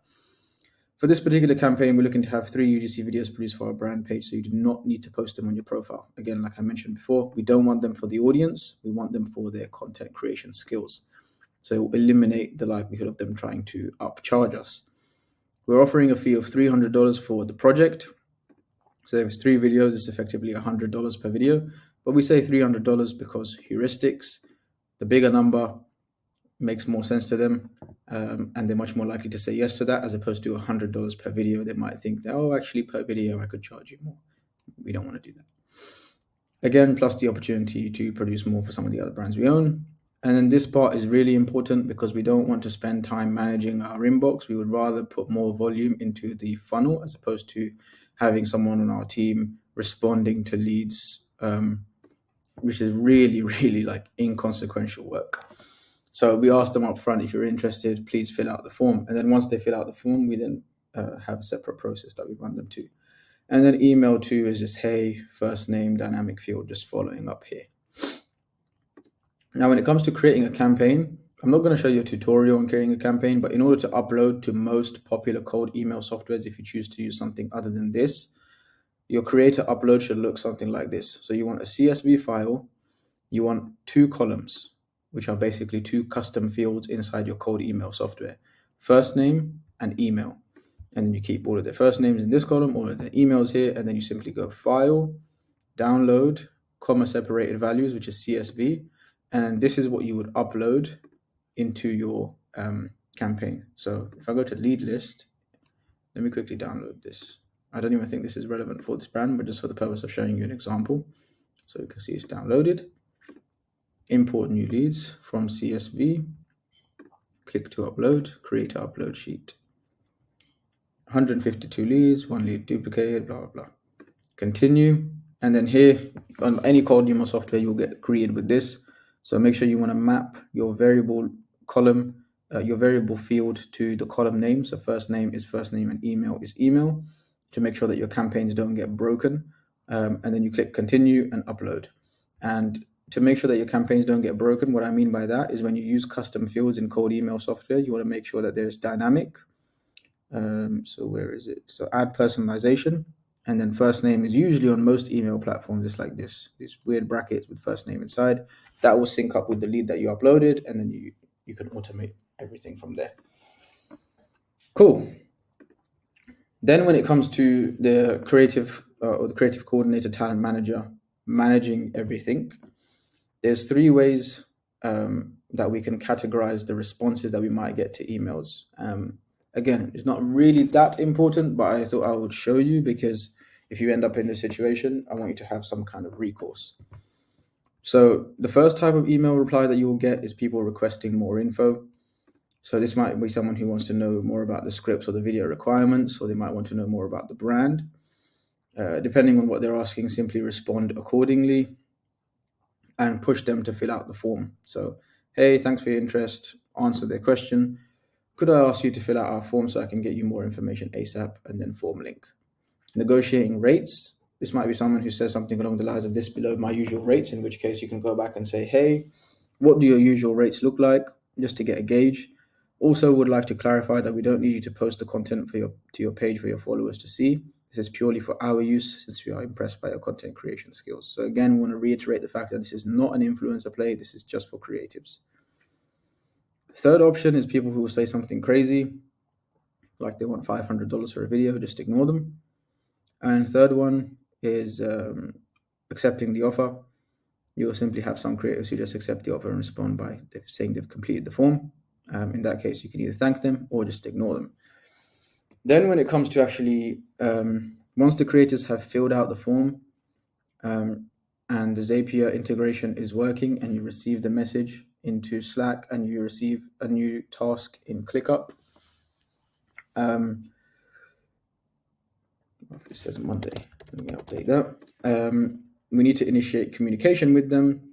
For this particular campaign, we're looking to have 3 UGC videos produced for our brand page, so you do not need to post them on your profile. Again, like I mentioned before, we don't want them for the audience, we want them for their content creation skills. So it will eliminate the likelihood of them trying to upcharge us. We're offering a fee of $300 for the project. So if it's 3 videos, it's effectively $100 per video. But we say $300 because heuristics, the bigger number makes more sense to them, and they're much more likely to say yes to that, as opposed to $100 per video. They might think that, oh, actually per video I could charge you more. We don't want to do that. Again, plus the opportunity to produce more for some of the other brands we own. And then this part is really important because we don't want to spend time managing our inbox. We would rather put more volume into the funnel as opposed to having someone on our team responding to leads, which is really, really inconsequential work. So we ask them up front, if you're interested, please fill out the form. And then once they fill out the form, we then have a separate process that we run them to. And then email 2 is just, hey, first name, dynamic field, just following up here. Now, when it comes to creating a campaign, I'm not going to show you a tutorial on creating a campaign, but in order to upload to most popular cold email softwares, if you choose to use something other than this, your creator upload should look something like this. So you want a CSV file, you want 2 columns, which are basically 2 custom fields inside your cold email software, first name and email. And then you keep all of the first names in this column, all of the emails here, and then you simply go file, download, comma separated values, which is CSV. And this is what you would upload into your campaign. So if I go to lead list, let me quickly download this. I don't even think this is relevant for this brand, but just for the purpose of showing you an example. So you can see it's downloaded. Import new leads from CSV. Click to upload, create an upload sheet. 152 leads, 1 lead duplicated, blah, blah, blah. Continue. And then here on any cold email software, you'll get greeted with this. So make sure you want to map your variable column, your variable field to the column name. So first name is first name and email is email, to make sure that your campaigns don't get broken. And then you click continue and upload. And to make sure that your campaigns don't get broken, what I mean by that is when you use custom fields in cold email software, you want to make sure that there's dynamic. So where is it? So add personalization. And then first name is usually on most email platforms, it's like this, these weird brackets with first name inside. That will sync up with the lead that you uploaded, and then you can automate everything from there. Cool. Then when it comes to the creative or the creative coordinator, talent manager, managing everything, there's 3 ways that we can categorize the responses that we might get to emails. Again, it's not really that important, but I thought I would show you because if you end up in this situation, I want you to have some kind of recourse. So the first type of email reply that you will get is people requesting more info. So this might be someone who wants to know more about the scripts or the video requirements, or they might want to know more about the brand. Depending on what they're asking, simply respond accordingly and push them to fill out the form. So, hey, thanks for your interest, answer their question. Could I ask you to fill out our form so I can get you more information ASAP, and then form link. Negotiating rates. This might be someone who says something along the lines of this below my usual rates, in which case you can go back and say, hey, what do your usual rates look like? Just to get a gauge. Also would like to clarify that we don't need you to post the content to your page for your followers to see. This is purely for our use since we are impressed by your content creation skills. So again, we want to reiterate the fact that this is not an influencer play. This is just for creatives. Third option is people who will say something crazy, like they want $500 for a video, just ignore them. And third one is accepting the offer. You'll simply have some creators who just accept the offer and respond by saying they've completed the form. In that case, you can either thank them or just ignore them. Then when it comes to actually, once the creators have filled out the form and the Zapier integration is working and you receive the message into Slack and you receive a new task in ClickUp, it says Monday, let me update that. We need to initiate communication with them.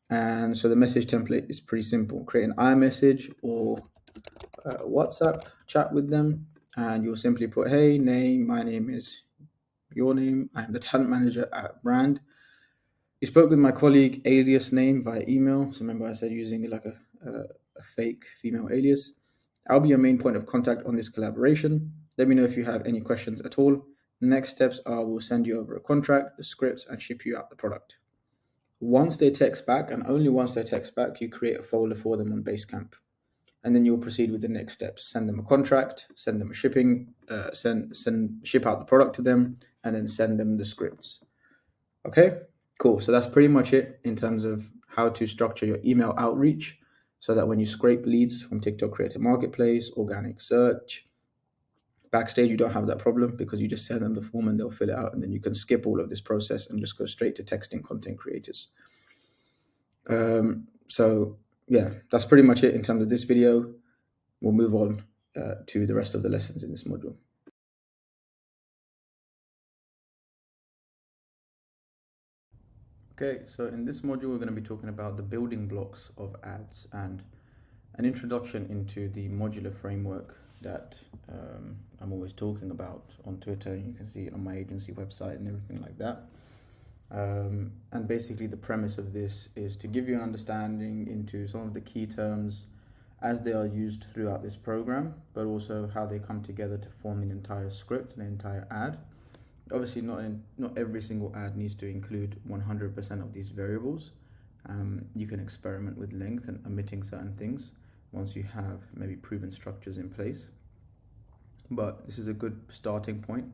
And so the message template is pretty simple. Create an iMessage or WhatsApp chat with them. And you'll simply put, hey, name, my name is your name. I'm the talent manager at brand. You spoke with my colleague alias name via email. So remember I said using like a fake female alias. I'll be your main point of contact on this collaboration. Let me know if you have any questions at all. The next steps are we'll send you over a contract, the scripts, and ship you out the product. Once they text back, and only once they text back, you create a folder for them on Basecamp. And then you'll proceed with the next steps. Send them a contract, send them a shipping, ship out the product to them, and then send them the scripts. Okay, cool. So that's pretty much it in terms of how to structure your email outreach so that when you scrape leads from TikTok Creator Marketplace, organic search, Backstage, you don't have that problem because you just send them the form and they'll fill it out, and then you can skip all of this process and just go straight to texting content creators. So yeah, that's pretty much it in terms of this video. We'll move on to the rest of the lessons in this module. Okay, so in this module, we're going to be talking about the building blocks of ads and an introduction into the modular framework that I'm always talking about on Twitter, and you can see it on my agency website and everything like that. And basically the premise of this is to give you an understanding into some of the key terms as they are used throughout this program, but also how they come together to form an entire script, an entire ad. Obviously not every single ad needs to include 100% of these variables. You can experiment with length and omitting certain things once you have maybe proven structures in place. But this is a good starting point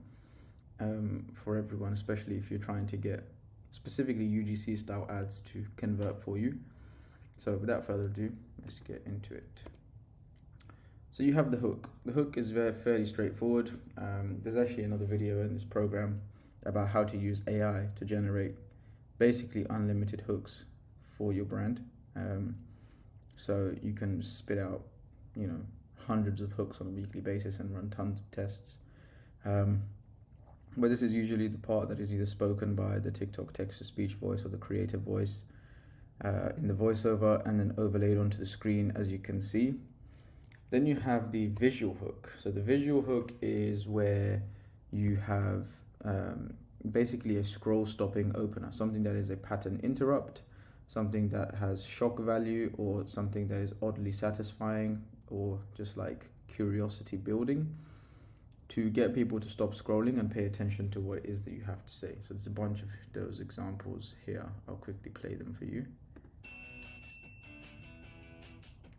for everyone, especially if you're trying to get specifically UGC style ads to convert for you. So without further ado, let's get into it. So you have the hook. The hook is fairly straightforward. There's actually another video in this program about how to use AI to generate basically unlimited hooks for your brand. So you can spit out, hundreds of hooks on a weekly basis and run tons of tests. But this is usually the part that is either spoken by the TikTok text-to-speech voice or the creative voice in the voiceover, and then overlaid onto the screen, as you can see. Then you have the visual hook. So the visual hook is where you have basically a scroll stopping opener, something that is a pattern interrupt, something that has shock value, or something that is oddly satisfying, or just like curiosity building, to get people to stop scrolling and pay attention to what it is that you have to say. So there's a bunch of those examples here. I'll quickly play them for you.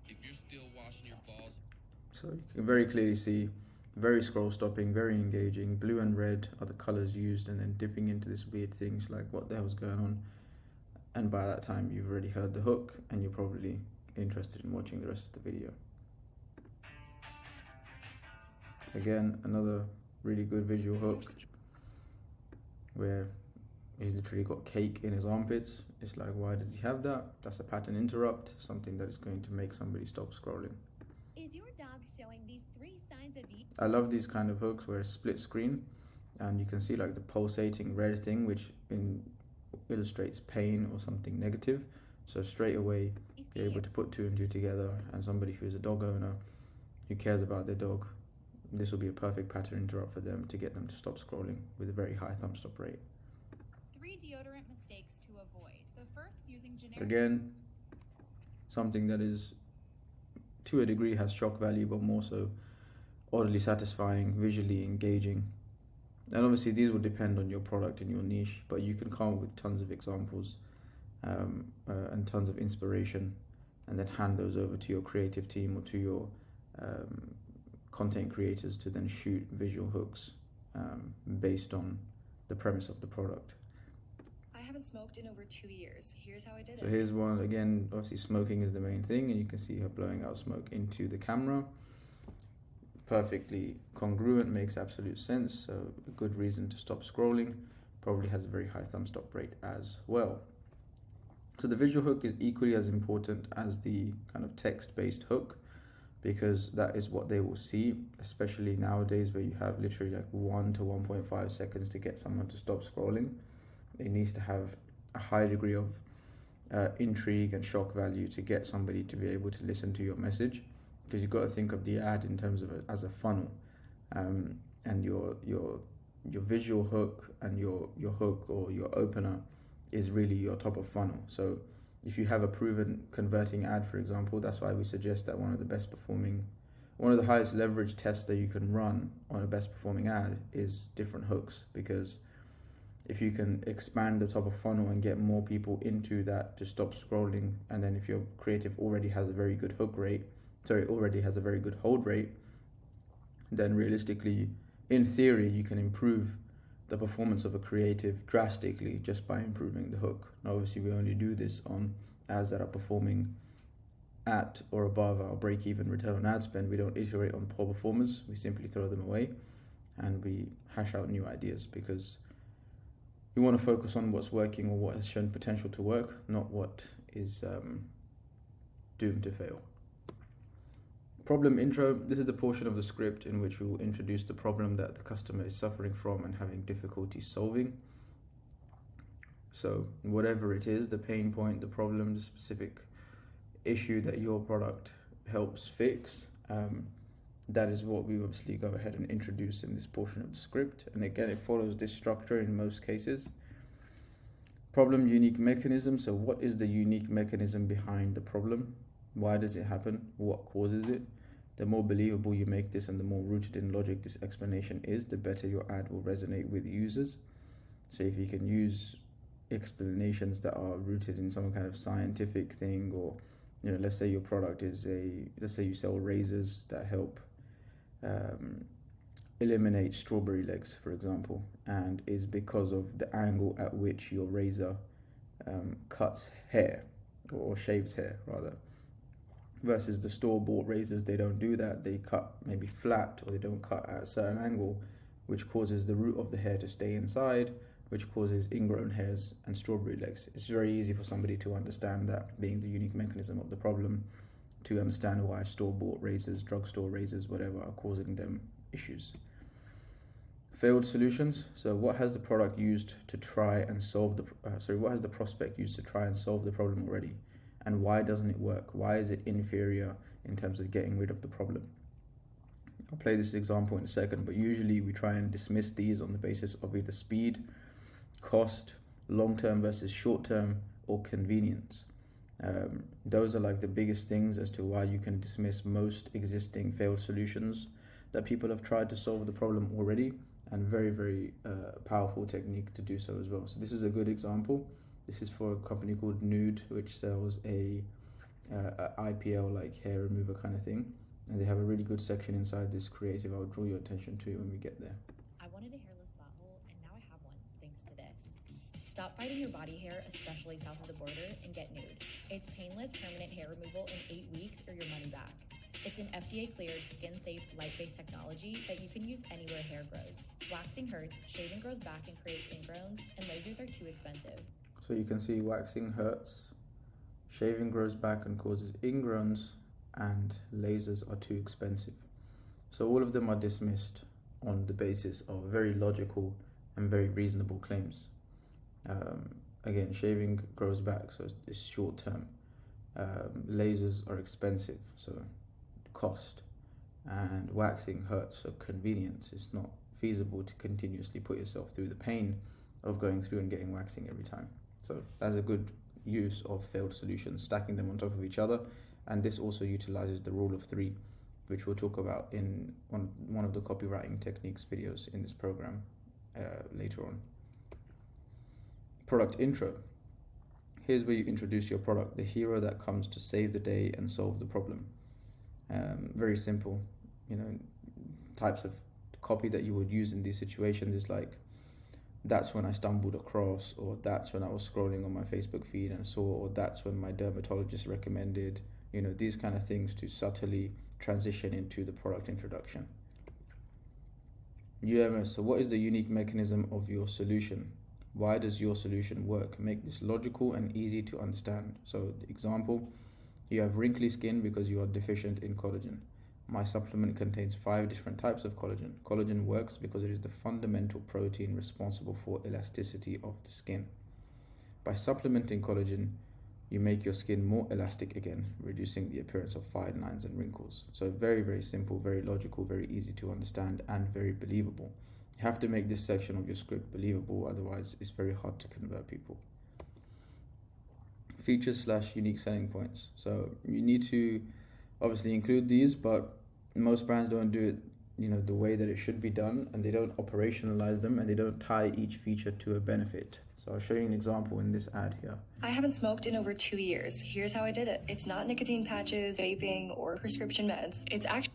If you're still washing your balls. So you can very clearly see, very scroll stopping, very engaging. Blue and red are the colors used, and then dipping into this weird things like what the hell's going on. And by that time you've already heard the hook, and you're probably interested in watching the rest of the video. Again, another really good visual hook where he's literally got cake in his armpits. It's like, why does he have that? That's a pattern interrupt, something that is going to make somebody stop scrolling. Is your dog showing these 3 signs of eating? I love these kind of hooks where it's split screen and you can see like the pulsating red thing, which illustrates pain or something negative. So straight away you're able to put 2 and 2 together, and somebody who's a dog owner who cares about their dog, this will be a perfect pattern interrupt for them to get them to stop scrolling with a very high thumb stop rate. 3 deodorant mistakes to avoid. The first, using generic. Again, something that is to a degree has shock value, but more so oddly satisfying, visually engaging. And obviously these will depend on your product and your niche, but you can come up with tons of examples and tons of inspiration, and then hand those over to your creative team or to your content creators to then shoot visual hooks based on the premise of the product. I haven't smoked in over 2 years. Here's how I did it. So here's one. Again, obviously smoking is the main thing, and you can see her blowing out smoke into the camera. Perfectly congruent, makes absolute sense. So a good reason to stop scrolling. Probably has a very high thumb stop rate as well. So the visual hook is equally as important as the kind of text-based hook, because that is what they will see, especially nowadays where you have literally like 1 to 1.5 seconds to get someone to stop scrolling. It needs to have a high degree of intrigue and shock value to get somebody to be able to listen to your message, because you've got to think of the ad in terms of as a funnel, and your visual hook and your hook or your opener is really your top of funnel. So if you have a proven converting ad, for example, that's why we suggest that one of the highest leverage tests that you can run on a best performing ad is different hooks, because if you can expand the top of funnel and get more people into that to stop scrolling, and then if your creative already has a very good hold rate, then realistically, in theory, you can improve the performance of a creative drastically just by improving the hook. Now, obviously, we only do this on ads that are performing at or above our break-even return on ad spend. We don't iterate on poor performers. We simply throw them away and we hash out new ideas, because we want to focus on what's working or what has shown potential to work, not what is doomed to fail. Problem intro. This is the portion of the script in which we will introduce the problem that the customer is suffering from and having difficulty solving. So whatever it is, the pain point, the problem, the specific issue that your product helps fix, that is what we obviously go ahead and introduce in this portion of the script. And again, it follows this structure in most cases. Problem, unique mechanism. So what is the unique mechanism behind the problem? Why does it happen? What causes it? The more believable you make this and the more rooted in logic this explanation is, the better your ad will resonate with users. So if you can use explanations that are rooted in some kind of scientific thing, or let's say your product is let's say you sell razors that help eliminate strawberry legs, for example, and is because of the angle at which your razor cuts hair, or shaves hair rather, versus the store-bought razors. They don't do that. They cut maybe flat, or they don't cut at a certain angle, which causes the root of the hair to stay inside, which causes ingrown hairs and strawberry legs. It's very easy for somebody to understand that being the unique mechanism of the problem, to understand why store-bought razors, drugstore razors, whatever, are causing them issues. Failed solutions. So what has the product used to try and solve what has the prospect used to try and solve the problem already? And why doesn't it work? Why is it inferior in terms of getting rid of the problem? I'll play this example in a second, but usually we try and dismiss these on the basis of either speed, cost, long-term versus short-term, or convenience. Those are like the biggest things as to why you can dismiss most existing failed solutions that people have tried to solve the problem already, and very, very powerful technique to do so as well. So this is a good example. This is for a company called Nude, which sells a IPL, like hair remover kind of thing. And they have a really good section inside this creative. I'll draw your attention to it when we get there. I wanted a hairless butthole, and now I have one, thanks to this. Stop fighting your body hair, especially south of the border, and get Nude. It's painless, permanent hair removal in 8 weeks or your money back. It's an FDA-cleared, skin-safe, light-based technology that you can use anywhere hair grows. Waxing hurts, shaving grows back and creates ingrowns, and lasers are too expensive. So you can see waxing hurts, shaving grows back and causes ingrowns, and lasers are too expensive. So all of them are dismissed on the basis of very logical and very reasonable claims. Again, shaving grows back, so it's short term. Lasers are expensive, so cost. And waxing hurts, so convenience. It's not feasible to continuously put yourself through the pain of going through and getting waxing every time. So that's a good use of failed solutions, stacking them on top of each other. And this also utilizes the rule of 3, which we'll talk about in one of the copywriting techniques videos in this program later on. Product intro. Here's where you introduce your product, the hero that comes to save the day and solve the problem. Very simple, types of copy that you would use in these situations is like, that's when I stumbled across, or that's when I was scrolling on my Facebook feed and saw, or that's when my dermatologist recommended, these kind of things to subtly transition into the product introduction. UMS, so what is the unique mechanism of your solution? Why does your solution work? Make this logical and easy to understand. So the example, you have wrinkly skin because you are deficient in collagen. My supplement contains 5 different types of collagen. Collagen works because it is the fundamental protein responsible for elasticity of the skin. By supplementing collagen, you make your skin more elastic again, reducing the appearance of fine lines and wrinkles. So very, very simple, very logical, very easy to understand, and very believable. You have to make this section of your script believable, otherwise it's very hard to convert people. Features / unique selling points. So you need to obviously include these, but most brands don't do it the way that it should be done, and they don't operationalize them, and they don't tie each feature to a benefit. So I'll show you an example in this ad here. I haven't smoked in over 2 years. Here's how I did it. It's not nicotine patches, vaping, or prescription meds. It's actually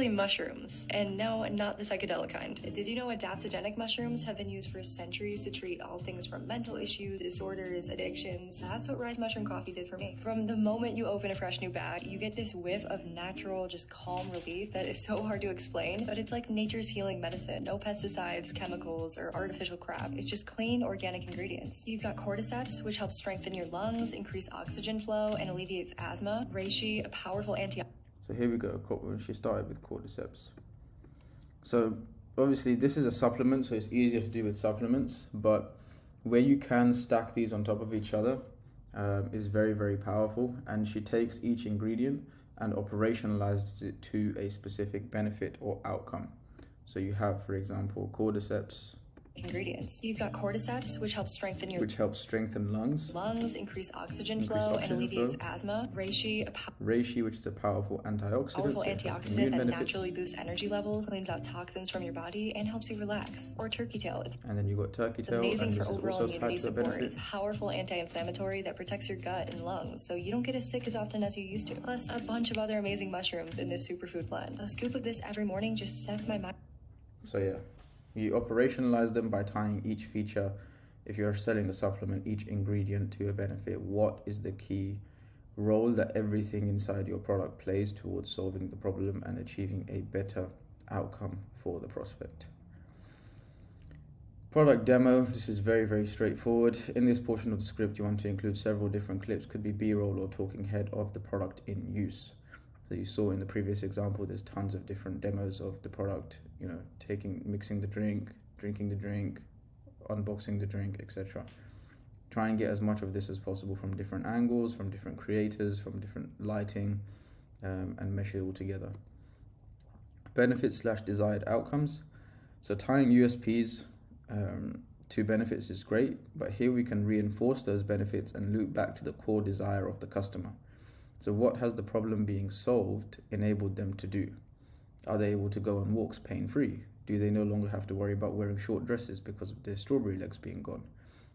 mushrooms, and no, not the psychedelic kind. Did you know adaptogenic mushrooms have been used for centuries to treat all things from mental issues, disorders, addictions? That's what Rise Mushroom Coffee did for me. From the moment you open a fresh new bag, you get this whiff of natural, just calm relief that is so hard to explain, but it's like nature's healing medicine. No pesticides, chemicals, or artificial crap. It's just clean, organic ingredients. You've got cordyceps, which helps strengthen your lungs, increase oxygen flow, and alleviates asthma. Reishi, a powerful antioxidant. So here we go, she started with cordyceps. So obviously this is a supplement, so it's easier to do with supplements, but where you can stack these on top of each other is very, very powerful. And she takes each ingredient and operationalizes it to a specific benefit or outcome. So you have, for example, cordyceps, ingredients. You've got cordyceps, which helps strengthen your which helps strengthen lungs. increase oxygen flow, and alleviates asthma. Reishi, which is a powerful antioxidant. Powerful so it has antioxidant immune that benefits. naturally boosts energy levels, cleans out toxins from your body, and helps you relax. Or turkey tail. It's And then you got turkey tail, amazing and for this is overall also immunity tied to a support. benefit. It's a powerful anti-inflammatory that protects your gut and lungs, so you don't get as sick as often as you used to. Plus, a bunch of other amazing mushrooms in this superfood blend. A scoop of this every morning just sets my mind. So yeah, you operationalize them by tying each feature. If you're selling a supplement, each ingredient to a benefit, what is the key role that everything inside your product plays towards solving the problem and achieving a better outcome for the prospect. Product demo, this is very, very straightforward. In this portion of the script, you want to include several different clips, could be B-roll or talking head of the product in use. So you saw in the previous example, there's tons of different demos of the product, you know, mixing the drink, drinking the drink, unboxing the drink, etc. Try and get as much of this as possible from different angles, from different creators, from different lighting, and mesh it all together. Benefits / desired outcomes. So tying USPs to benefits is great, but here we can reinforce those benefits and loop back to the core desire of the customer. So what has the problem being solved enabled them to do? Are they able to go on walks pain-free? Do they no longer have to worry about wearing short dresses because of their strawberry legs being gone?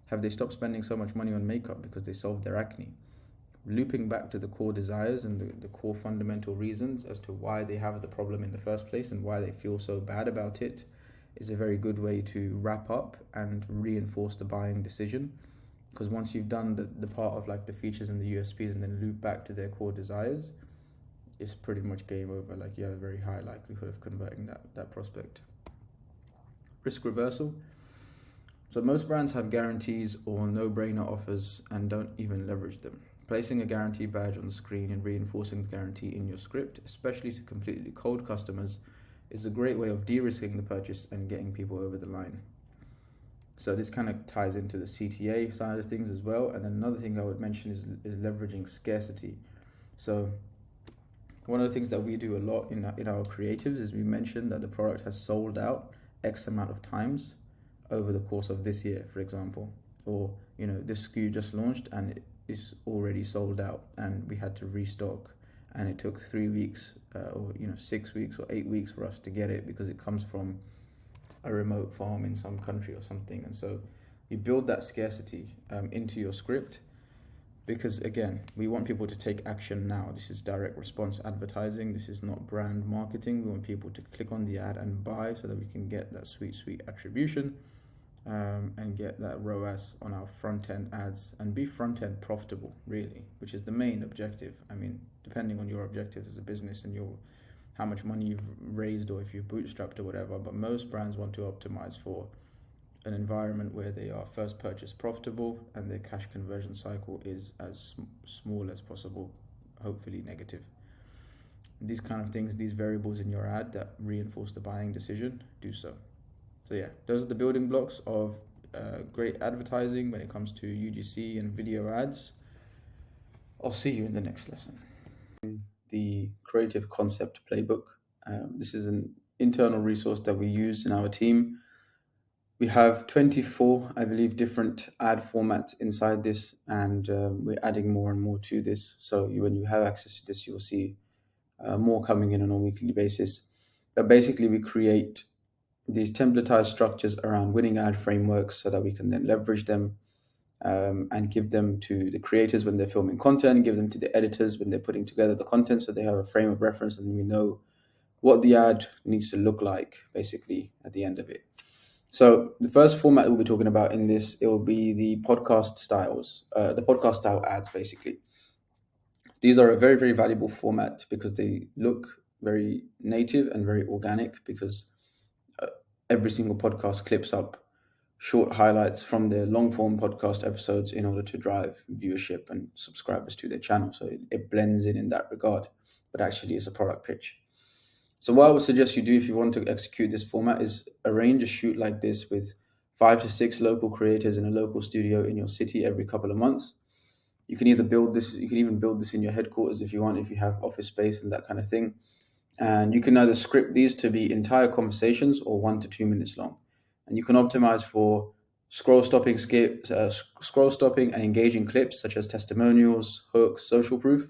Have they stopped spending so much money on makeup because they solved their acne? Looping back to the core desires and the core fundamental reasons as to why they have the problem in the first place and why they feel so bad about it is a very good way to wrap up and reinforce the buying decision. Because once you've done the part of like the features and the USPs and then loop back to their core desires, it's pretty much game over. Like you have a very high likelihood of converting that prospect. Risk reversal. So most brands have guarantees or no-brainer offers and don't even leverage them. Placing a guarantee badge on the screen and reinforcing the guarantee in your script, especially to completely cold customers, is a great way of de-risking the purchase and getting people over the line. So this kind of ties into the CTA side of things as well. And then another thing I would mention is leveraging scarcity. So one of the things that we do a lot in our creatives is we mention that the product has sold out X amount of times over the course of this year, for example, or, you know, this SKU just launched and it is already sold out and we had to restock and it took 3 weeks or 6 weeks or 8 weeks for us to get it because it comes from a remote farm in some country or something. And so you build that scarcity into your script because, again, we want people to take action now. This is direct response advertising. This is not brand marketing. We want people to click on the ad and buy so that we can get that sweet attribution and get that ROAS on our front-end ads and be front-end profitable, really, which is the main objective. I mean, depending on your objectives as a business and how much money you've raised or if you've bootstrapped or whatever, but most brands want to optimize for an environment where they are first purchase profitable and their cash conversion cycle is as small as possible, hopefully negative. These kind of things, these variables in your ad that reinforce the buying decision, do so. So yeah, those are the building blocks of great advertising when it comes to UGC and video ads. I'll see you in the next lesson. The Creative Concept Playbook. This is an internal resource that we use in our team. We have 24, I believe, different ad formats inside this, and we're adding more and more to this. So when you have access to this, you'll see more coming in on a weekly basis. But basically, we create these templatized structures around winning ad frameworks so that we can then leverage them and give them to the creators when they're filming content, give them to the editors when they're putting together the content so they have a frame of reference and we know what the ad needs to look like, basically, at the end of it. So the first format we'll be talking about in this, it will be the podcast styles, the podcast style ads, basically. These are a very, very valuable format because they look very native and very organic because every single podcast clips up short highlights from their long-form podcast episodes in order to drive viewership and subscribers to their channel. So it blends in that regard, but actually it's a product pitch. So what I would suggest you do if you want to execute this format is arrange a shoot like this with 5 to 6 local creators in a local studio in your city every couple of months. You can either build this, you can even build this in your headquarters if you want, if you have office space and that kind of thing. And you can either script these to be entire conversations or 1 to 2 minutes long. And you can optimize for scroll stopping, scroll stopping, and engaging clips such as testimonials, hooks, social proof.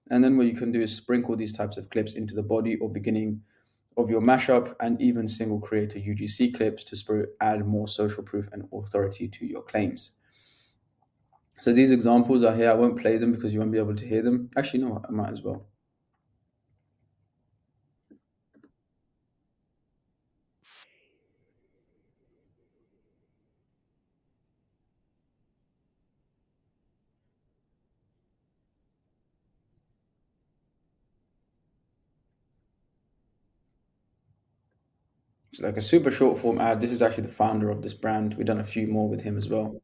And then what you can do is sprinkle these types of clips into the body or beginning of your mashup, and even single creator UGC clips to add more social proof and authority to your claims. So these examples are here. I won't play them because you won't be able to hear them. Actually, no, I might as well. It's like a super short form ad. This is actually the founder of this brand. We've done a few more with him as well.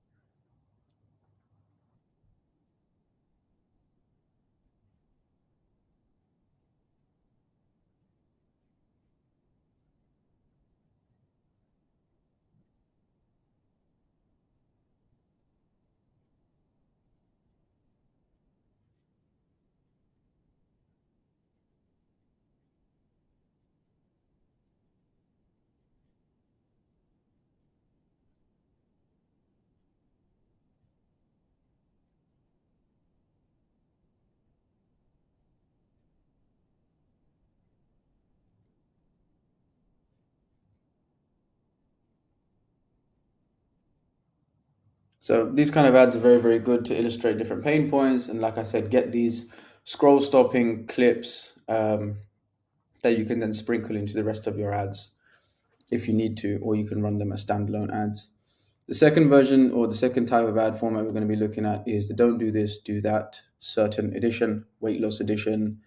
So these kind of ads are very, very good to illustrate different pain points. And like I said, get these scroll stopping clips that you can then sprinkle into the rest of your ads if you need to, or you can run them as standalone ads. The second version or the second type of ad format we're going to be looking at is the don't do this, do that certain edition, weight loss edition,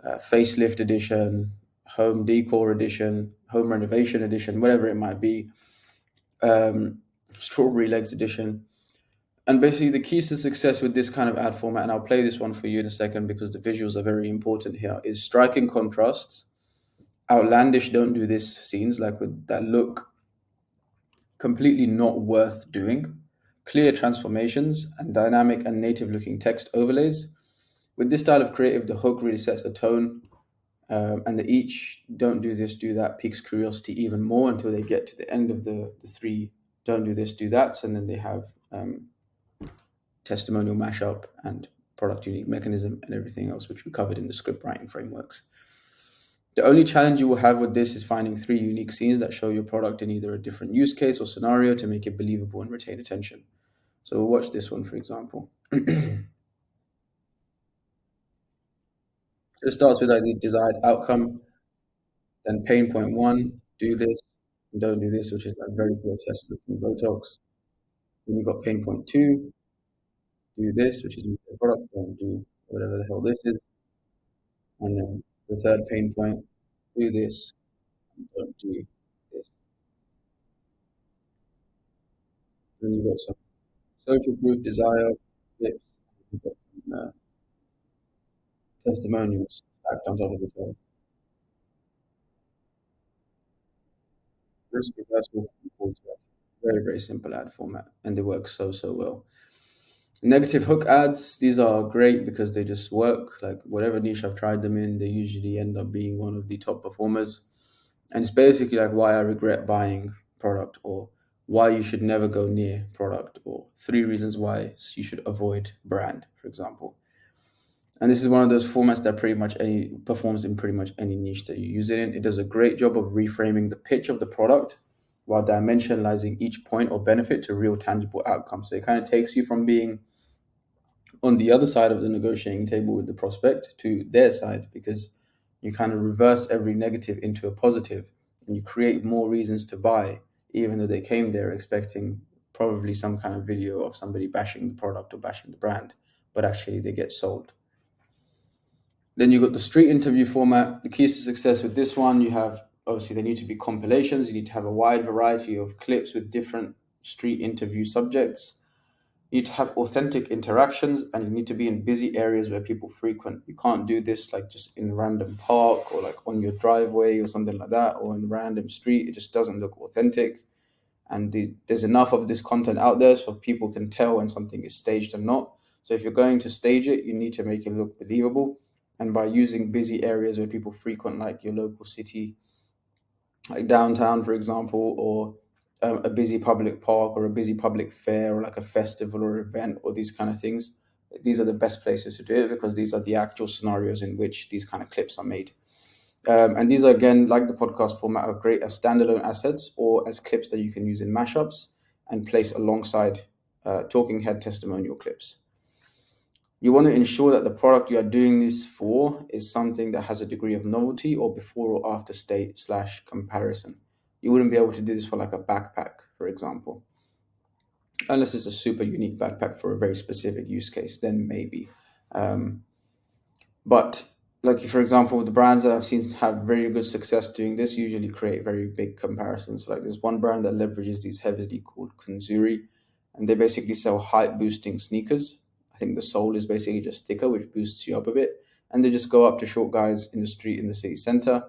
facelift edition, home decor edition, home renovation edition, whatever it might be, strawberry legs edition. And basically the keys to success with this kind of ad format, and I'll play this one for you in a second because the visuals are very important here, is striking contrasts, outlandish don't do this scenes, like with that look completely not worth doing, clear transformations, and dynamic and native looking text overlays. With this style of creative, the hook really sets the tone, and the each don't do this, do that piques curiosity even more until they get to the end of the three don't do this, do that, and then they have testimonial mashup and product unique mechanism and everything else, which we covered in the script writing frameworks. The only challenge you will have with this is finding 3 unique scenes that show your product in either a different use case or scenario to make it believable and retain attention. So we'll watch this one, for example. It starts with the desired outcome, then pain point 1, do this, and don't do this, which is like very grotesque looking Botox. Then you've got pain point 2, do this, which is the product, don't do whatever the hell this is. And then the third pain point, do this, and don't do this. Then you've got some social proof, desire, clips, you've got some testimonials stacked on top of each other. Risk reversal, very, very simple ad format, and they work so well. Negative hook ads, these are great because they just work. Like whatever niche I've tried them in, they usually end up being one of the top performers. And it's basically like why I regret buying product, or why you should never go near product, or 3 reasons why you should avoid brand, for example. And this is one of those formats that performs in pretty much any niche that you use it in. It does a great job of reframing the pitch of the product while dimensionalizing each point or benefit to real tangible outcomes. So it kind of takes you from being on the other side of the negotiating table with the prospect to their side, because you kind of reverse every negative into a positive, and you create more reasons to buy, even though they came there expecting probably some kind of video of somebody bashing the product or bashing the brand, but actually they get sold. Then you've got the street interview format. The keys to success with this one, you have, obviously, they need to be compilations. You need to have a wide variety of clips with different street interview subjects. You need to have authentic interactions, and you need to be in busy areas where people frequent. You can't do this like just in a random park or like on your driveway or something like that, or in a random street. It just doesn't look authentic. And there's enough of this content out there so people can tell when something is staged and not. So if you're going to stage it, you need to make it look believable. And by using busy areas where people frequent, like your local city, like downtown, for example, or a busy public park or a busy public fair or like a festival or event or these kind of things, these are the best places to do it because these are the actual scenarios in which these kind of clips are made. And these are, again, like the podcast format, are great as standalone assets or as clips that you can use in mashups and place alongside talking head testimonial clips. You want to ensure that the product you are doing this for is something that has a degree of novelty or before or after state / comparison. You wouldn't be able to do this for like a backpack, for example. Unless it's a super unique backpack for a very specific use case, then maybe. But like, for example, the brands that I've seen have very good success doing this usually create very big comparisons. Like there's one brand that leverages these heavily called Kunzuri, and they basically sell height boosting sneakers. I think the sole is basically just thicker, which boosts you up a bit. And they just go up to short guys in the street in the city center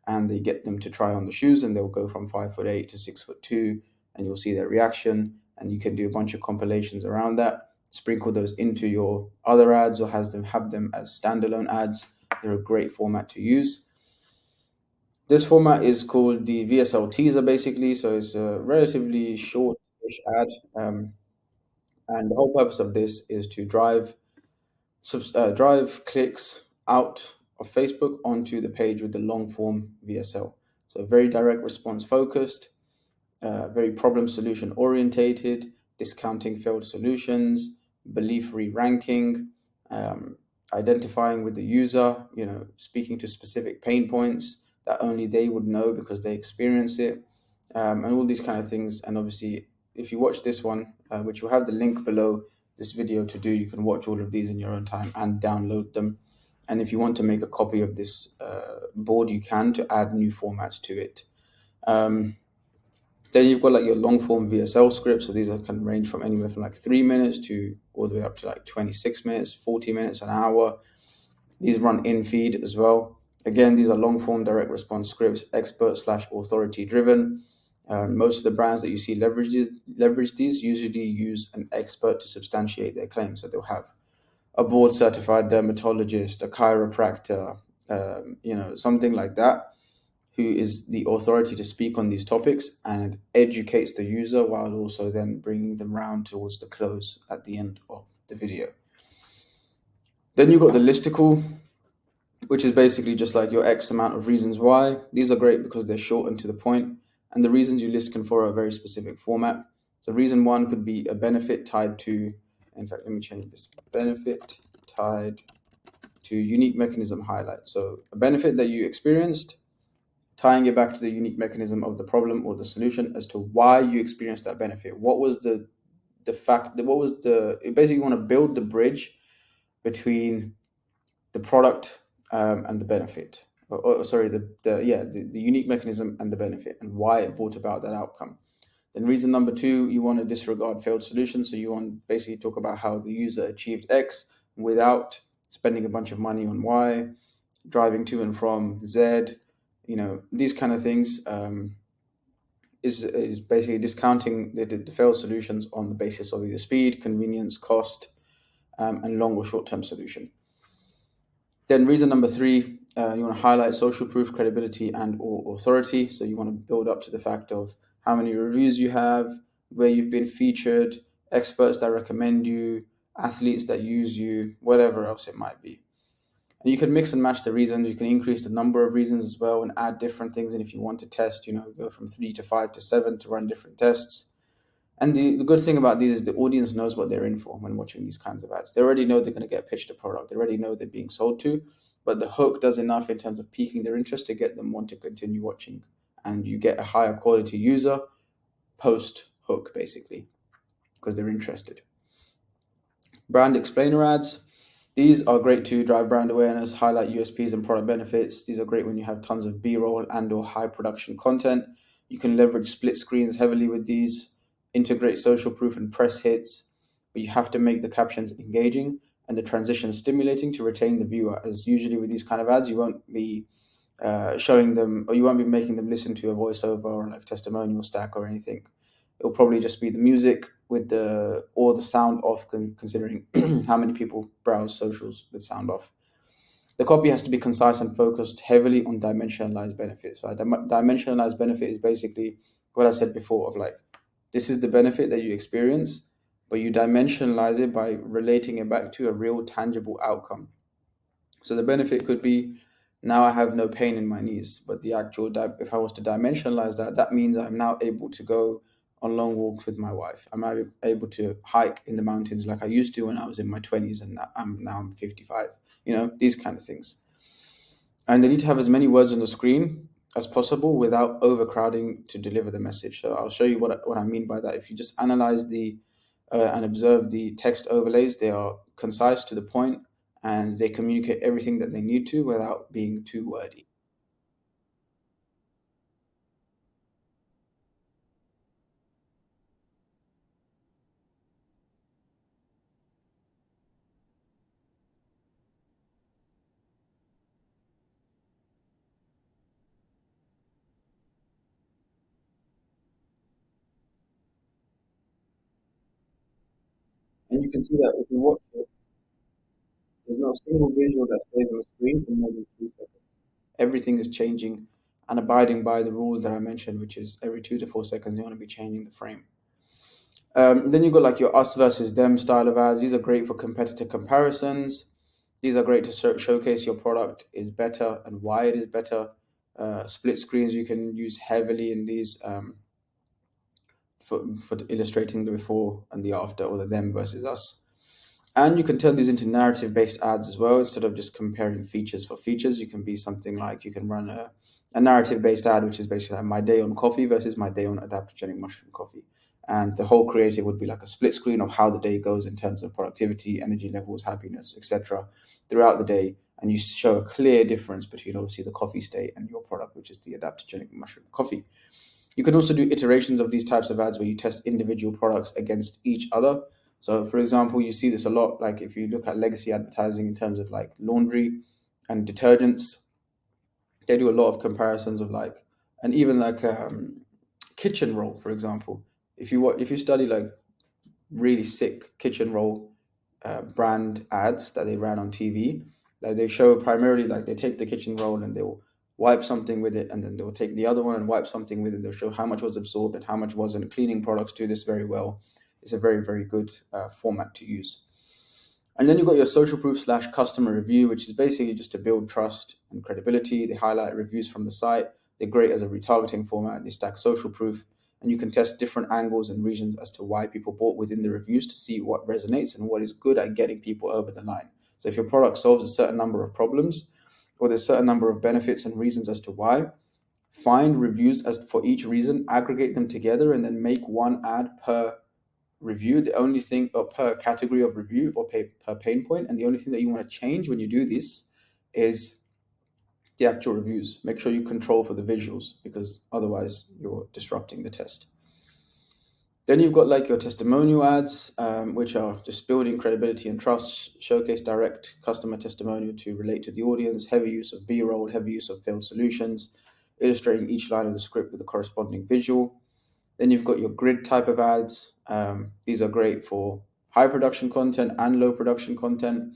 and they get them to try on the shoes, and they'll go from 5'8" to 6'2", and you'll see their reaction. And you can do a bunch of compilations around that, sprinkle those into your other ads or have them as standalone ads. They're a great format to use. This format is called the VSL teaser, basically. So it's a relatively short-ish ad. And the whole purpose of this is to drive clicks out of Facebook onto the page with the long form VSL. So very direct response focused, very problem solution orientated, discounting failed solutions, belief re-ranking, identifying with the user, speaking to specific pain points that only they would know because they experience it, and all these kind of things. And obviously, if you watch this one, which will have the link below this video to do, you can watch all of these in your own time and download them. And if you want to make a copy of this board, you can, to add new formats to it. Then you've got like your long form VSL scripts. So these can range from anywhere from like 3 minutes to all the way up to like 26 minutes, 40 minutes, an hour. These run in feed as well. Again, these are long form direct response scripts, expert / authority driven. Most of the brands that you see leverage these usually use an expert to substantiate their claims. So they'll have a board certified dermatologist, a chiropractor, something like that, who is the authority to speak on these topics and educates the user while also then bringing them round towards the close at the end of the video. Then you've got the listicle, which is basically just like your X amount of reasons why. These are great because they're short and to the point, and the reasons you list can follow a very specific format. So reason one could be a benefit tied to, in fact, let me change this, benefit tied to unique mechanism highlight. So a benefit that you experienced, tying it back to the unique mechanism of the problem or the solution as to why you experienced that benefit. What was the fact, basically you want to build the bridge between the product and the benefit, the unique mechanism and the benefit and why it brought about that outcome. Then reason number two, you want to disregard failed solutions. So you want to basically talk about how the user achieved X without spending a bunch of money on Y, driving to and from Z, these kind of things, is basically discounting the failed solutions on the basis of either speed, convenience, cost, and long or short-term solution. Then reason number three, you want to highlight social proof, credibility, and or authority. So you want to build up to the fact of how many reviews you have, where you've been featured, experts that recommend you, athletes that use you, whatever else it might be. And you can mix and match the reasons. You can increase the number of reasons as well and add different things. And if you want to test, go from 3 to 5 to 7 to run different tests. And the good thing about these is the audience knows what they're in for when watching these kinds of ads. They already know they're going to get pitched a product. They already know they're being sold to, but the hook does enough in terms of piquing their interest to get them want to continue watching. And you get a higher quality user post hook, basically, because they're interested. Brand explainer ads. These are great to drive brand awareness, highlight USPs and product benefits. These are great when you have tons of B-roll and or high production content. You can leverage split screens heavily with these, integrate social proof and press hits, but you have to make the captions engaging and the transition stimulating to retain the viewer, as usually with these kind of ads, you won't be showing them, or you won't be making them listen to a voiceover or like testimonial stack or anything. It'll probably just be the music with the sound off, considering how many people browse socials with sound off. The copy has to be concise and focused heavily on dimensionalized benefits. So dimensionalized benefit is basically what I said before of like, this is the benefit that you experience, but you dimensionalize it by relating it back to a real tangible outcome. So the benefit could be, now I have no pain in my knees, but the actual, if I was to dimensionalize that, that means I'm now able to go on long walks with my wife. I'm able to hike in the mountains like I used to when I was in my 20s, and I'm 55. These kind of things. And they need to have as many words on the screen as possible without overcrowding to deliver the message. So I'll show you what I mean by that. If you just analyze and observe the text overlays, they are concise, to the point, and they communicate everything that they need to without being too wordy. And you can see that if you watch it, there's not a single visual that stays on the screen for more than 3 seconds. Everything is changing and abiding by the rule that I mentioned, which is every 2 to 4 seconds you want to be changing the frame. Then you've got like your us versus them style of ads. These are great for competitor comparisons. These are great to showcase your product is better and why it is better. Split screens you can use heavily in these for illustrating the before and the after, or the them versus us. And you can turn these into narrative-based ads as well. Instead of just comparing features for features, you can be something like, you can run a narrative-based ad, which is basically like my day on coffee versus my day on adaptogenic mushroom coffee. And the whole creative would be like a split screen of how the day goes in terms of productivity, energy levels, happiness, etc. throughout the day. And you show a clear difference between obviously the coffee state and your product, which is the adaptogenic mushroom coffee. You can also do iterations of these types of ads where you test individual products against each other. So for example, you see this a lot, like if you look at legacy advertising in terms of like laundry and detergents, they do a lot of comparisons of like, and even like kitchen roll, for example. If you study like really sick kitchen roll brand ads that they ran on TV, like they show primarily like they take the kitchen roll and they'll wipe something with it, and then they'll take the other one and wipe something with it. They'll show how much was absorbed and how much wasn't. Cleaning products do this very well. It's a very, very good format to use. And then you've got your social proof / customer review, which is basically just to build trust and credibility. They highlight reviews from the site. They're great as a retargeting format. They stack social proof, and you can test different angles and reasons as to why people bought within the reviews to see what resonates and what is good at getting people over the line. So if your product solves a certain number of problems, or there's a certain number of benefits and reasons as to why, find reviews as for each reason, aggregate them together, and then make one ad per review. The only thing, or per category of review, or per pain point, and the only thing that you want to change when you do this is the actual reviews. Make sure you control for the visuals, because otherwise you're disrupting the test. Then you've got like your testimonial ads, which are just building credibility and trust, showcase direct customer testimonial to relate to the audience, heavy use of B-roll, heavy use of failed solutions, illustrating each line of the script with a corresponding visual. Then you've got your grid type of ads. These are great for high production content and low production content.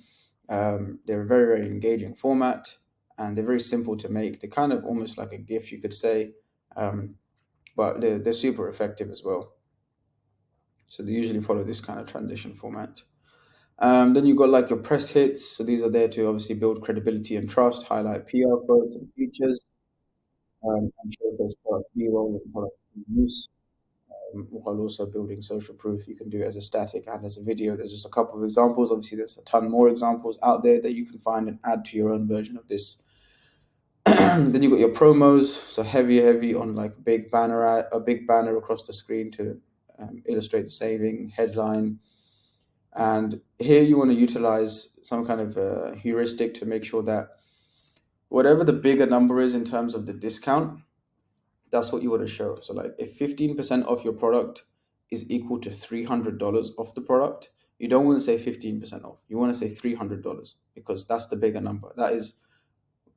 They're a very, very engaging format, and they're very simple to make. They're kind of almost like a GIF, you could say, but they're super effective as well. So they usually follow this kind of transition format. Then you've got like your press hits. So these are there to obviously build credibility and trust, highlight PR quotes and features, and showcase product B-roll and product use, while also building social proof. You can do it as a static and as a video. There's just a couple of examples. Obviously, there's a ton more examples out there that you can find and add to your own version of this. Then you've got your promos. So heavy on like a big banner across the screen to illustrate the saving headline. And here you want to utilize some kind of heuristic to make sure that whatever the bigger number is in terms of the discount, that's what you want to show. So like if 15% off your product is equal to $300 off the product, you don't want to say 15% off. You want to say $300, because that's the bigger number. That is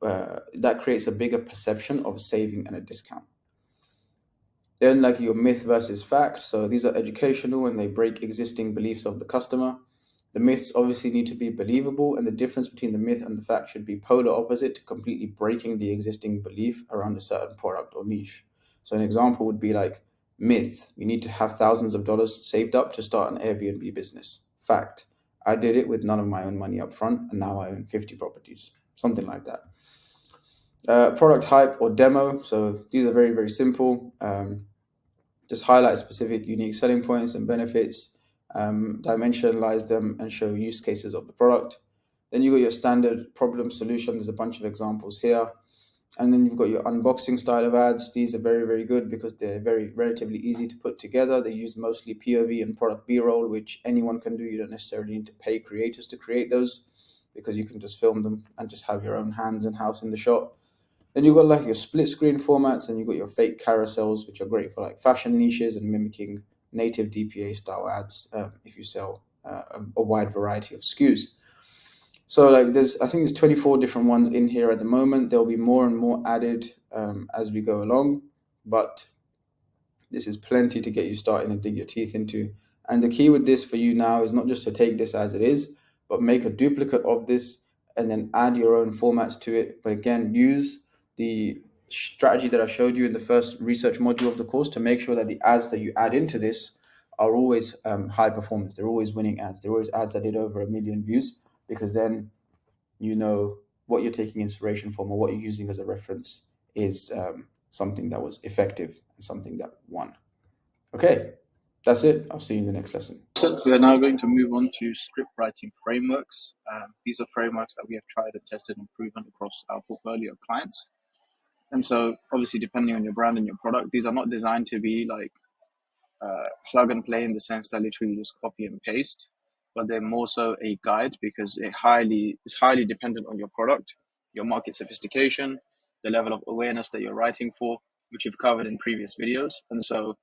that creates a bigger perception of a saving and a discount. Then like your myth versus fact. So these are educational and they break existing beliefs of the customer. The myths obviously need to be believable, and the difference between the myth and the fact should be polar opposite to completely breaking the existing belief around a certain product or niche. So an example would be like myth, you need to have thousands of dollars saved up to start an Airbnb business. Fact, I did it with none of my own money up front and now I own 50 properties. Something like that. Product hype or demo. So these are very, very simple. Just highlight specific unique selling points and benefits, dimensionalize them and show use cases of the product. Then you got your standard problem solution. There's a bunch of examples here. And then you've got your unboxing style of ads. These are very, very good because they're very relatively easy to put together. They use mostly POV and product B-roll, which anyone can do. You don't necessarily need to pay creators to create those because you can just film them and just have your own hands and house in the shot. Then you've got like your split screen formats, and you've got your fake carousels, which are great for like fashion niches and mimicking native DPA style ads if you sell a wide variety of SKUs. So like I think there's 24 different ones in here at the moment. There'll be more and more added as we go along, but this is plenty to get you started and dig your teeth into. And the key with this for you now is not just to take this as it is, but make a duplicate of this and then add your own formats to it. But again, use the strategy that I showed you in the first research module of the course to make sure that the ads that you add into this are always high performance. They're always winning ads. They're always ads that did over 1 million views, because then you know what you're taking inspiration from or what you're using as a reference is something that was effective and something that won. Okay, that's it. I'll see you in the next lesson. So we are now going to move on to script writing frameworks. These are frameworks that we have tried and tested and proven across our portfolio of clients. And so obviously, depending on your brand and your product, these are not designed to be like plug and play in the sense that literally just copy and paste, but they're more so a guide because it's highly dependent on your product, your market sophistication, the level of awareness that you're writing for, which you've covered in previous videos. And so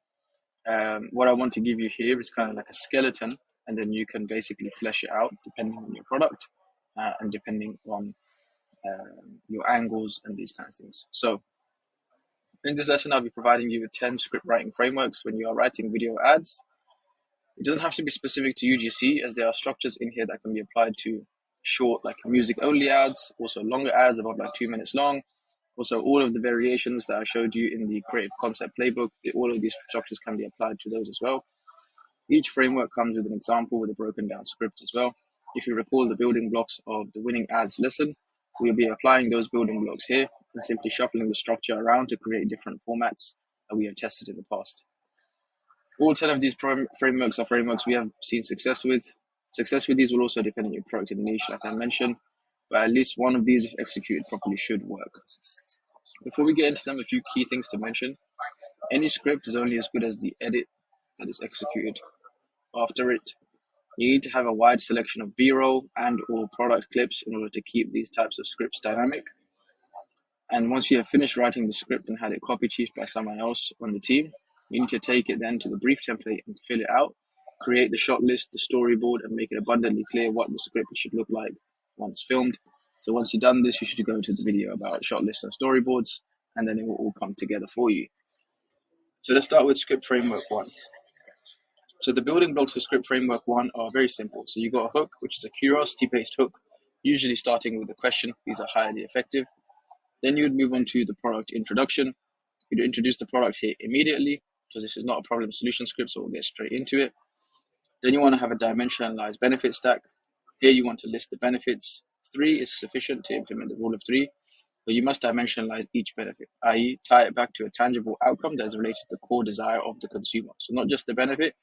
what I want to give you here is kind of like a skeleton, and then you can basically flesh it out depending on your product and depending on your angles and these kind of things. So in this lesson, I'll be providing you with 10 script writing frameworks when you are writing video ads. It doesn't have to be specific to UGC, as there are structures in here that can be applied to short, like music only ads, also longer ads about like 2 minutes long. Also, all of the variations that I showed you in the Creative Concept Playbook, all of these structures can be applied to those as well. Each framework comes with an example with a broken down script as well. If you recall the building blocks of the winning ads lesson, we'll be applying those building blocks here and simply shuffling the structure around to create different formats that we have tested in the past. All 10 of these frameworks are frameworks we have seen success with. Success with these will also depend on your product and niche, like I mentioned, but at least one of these, if executed properly, should work. Before we get into them, a few key things to mention. Any script is only as good as the edit that is executed after it. You need to have a wide selection of B-roll and or product clips in order to keep these types of scripts dynamic. And once you have finished writing the script and had it copy chiefed by someone else on the team, you need to take it then to the brief template and fill it out, create the shot list, the storyboard, and make it abundantly clear what the script should look like once filmed. So once you've done this, you should go to the video about shot lists and storyboards, and then it will all come together for you. So let's start with script framework 1. So the building blocks of script framework 1 are very simple. So you got a hook, which is a curiosity-based hook, usually starting with a question. These are highly effective. Then you'd move on to the product introduction. You'd introduce the product here immediately, because this is not a problem solution script, so we'll get straight into it. Then you want to have a dimensionalized benefit stack. Here you want to list the benefits. 3 is sufficient to implement the rule of 3, but you must dimensionalize each benefit, i.e. tie it back to a tangible outcome that is related to the core desire of the consumer. So not just the benefit,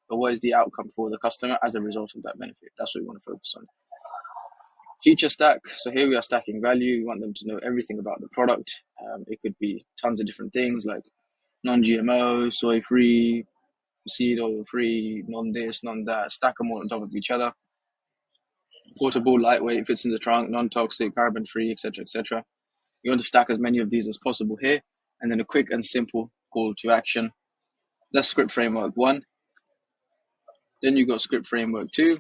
but what is the outcome for the customer as a result of that benefit. That's what we want to focus on. Feature stack. So here we are stacking value. You want them to know everything about the product. It could be tons of different things like non-GMO, soy-free, seed oil-free, non-this, non-that. Stack them all on top of each other. Portable, lightweight, fits in the trunk, non-toxic, paraben-free, etc., etc. You want to stack as many of these as possible here. And then a quick and simple call to action. That's script framework 1. Then you got script framework 2,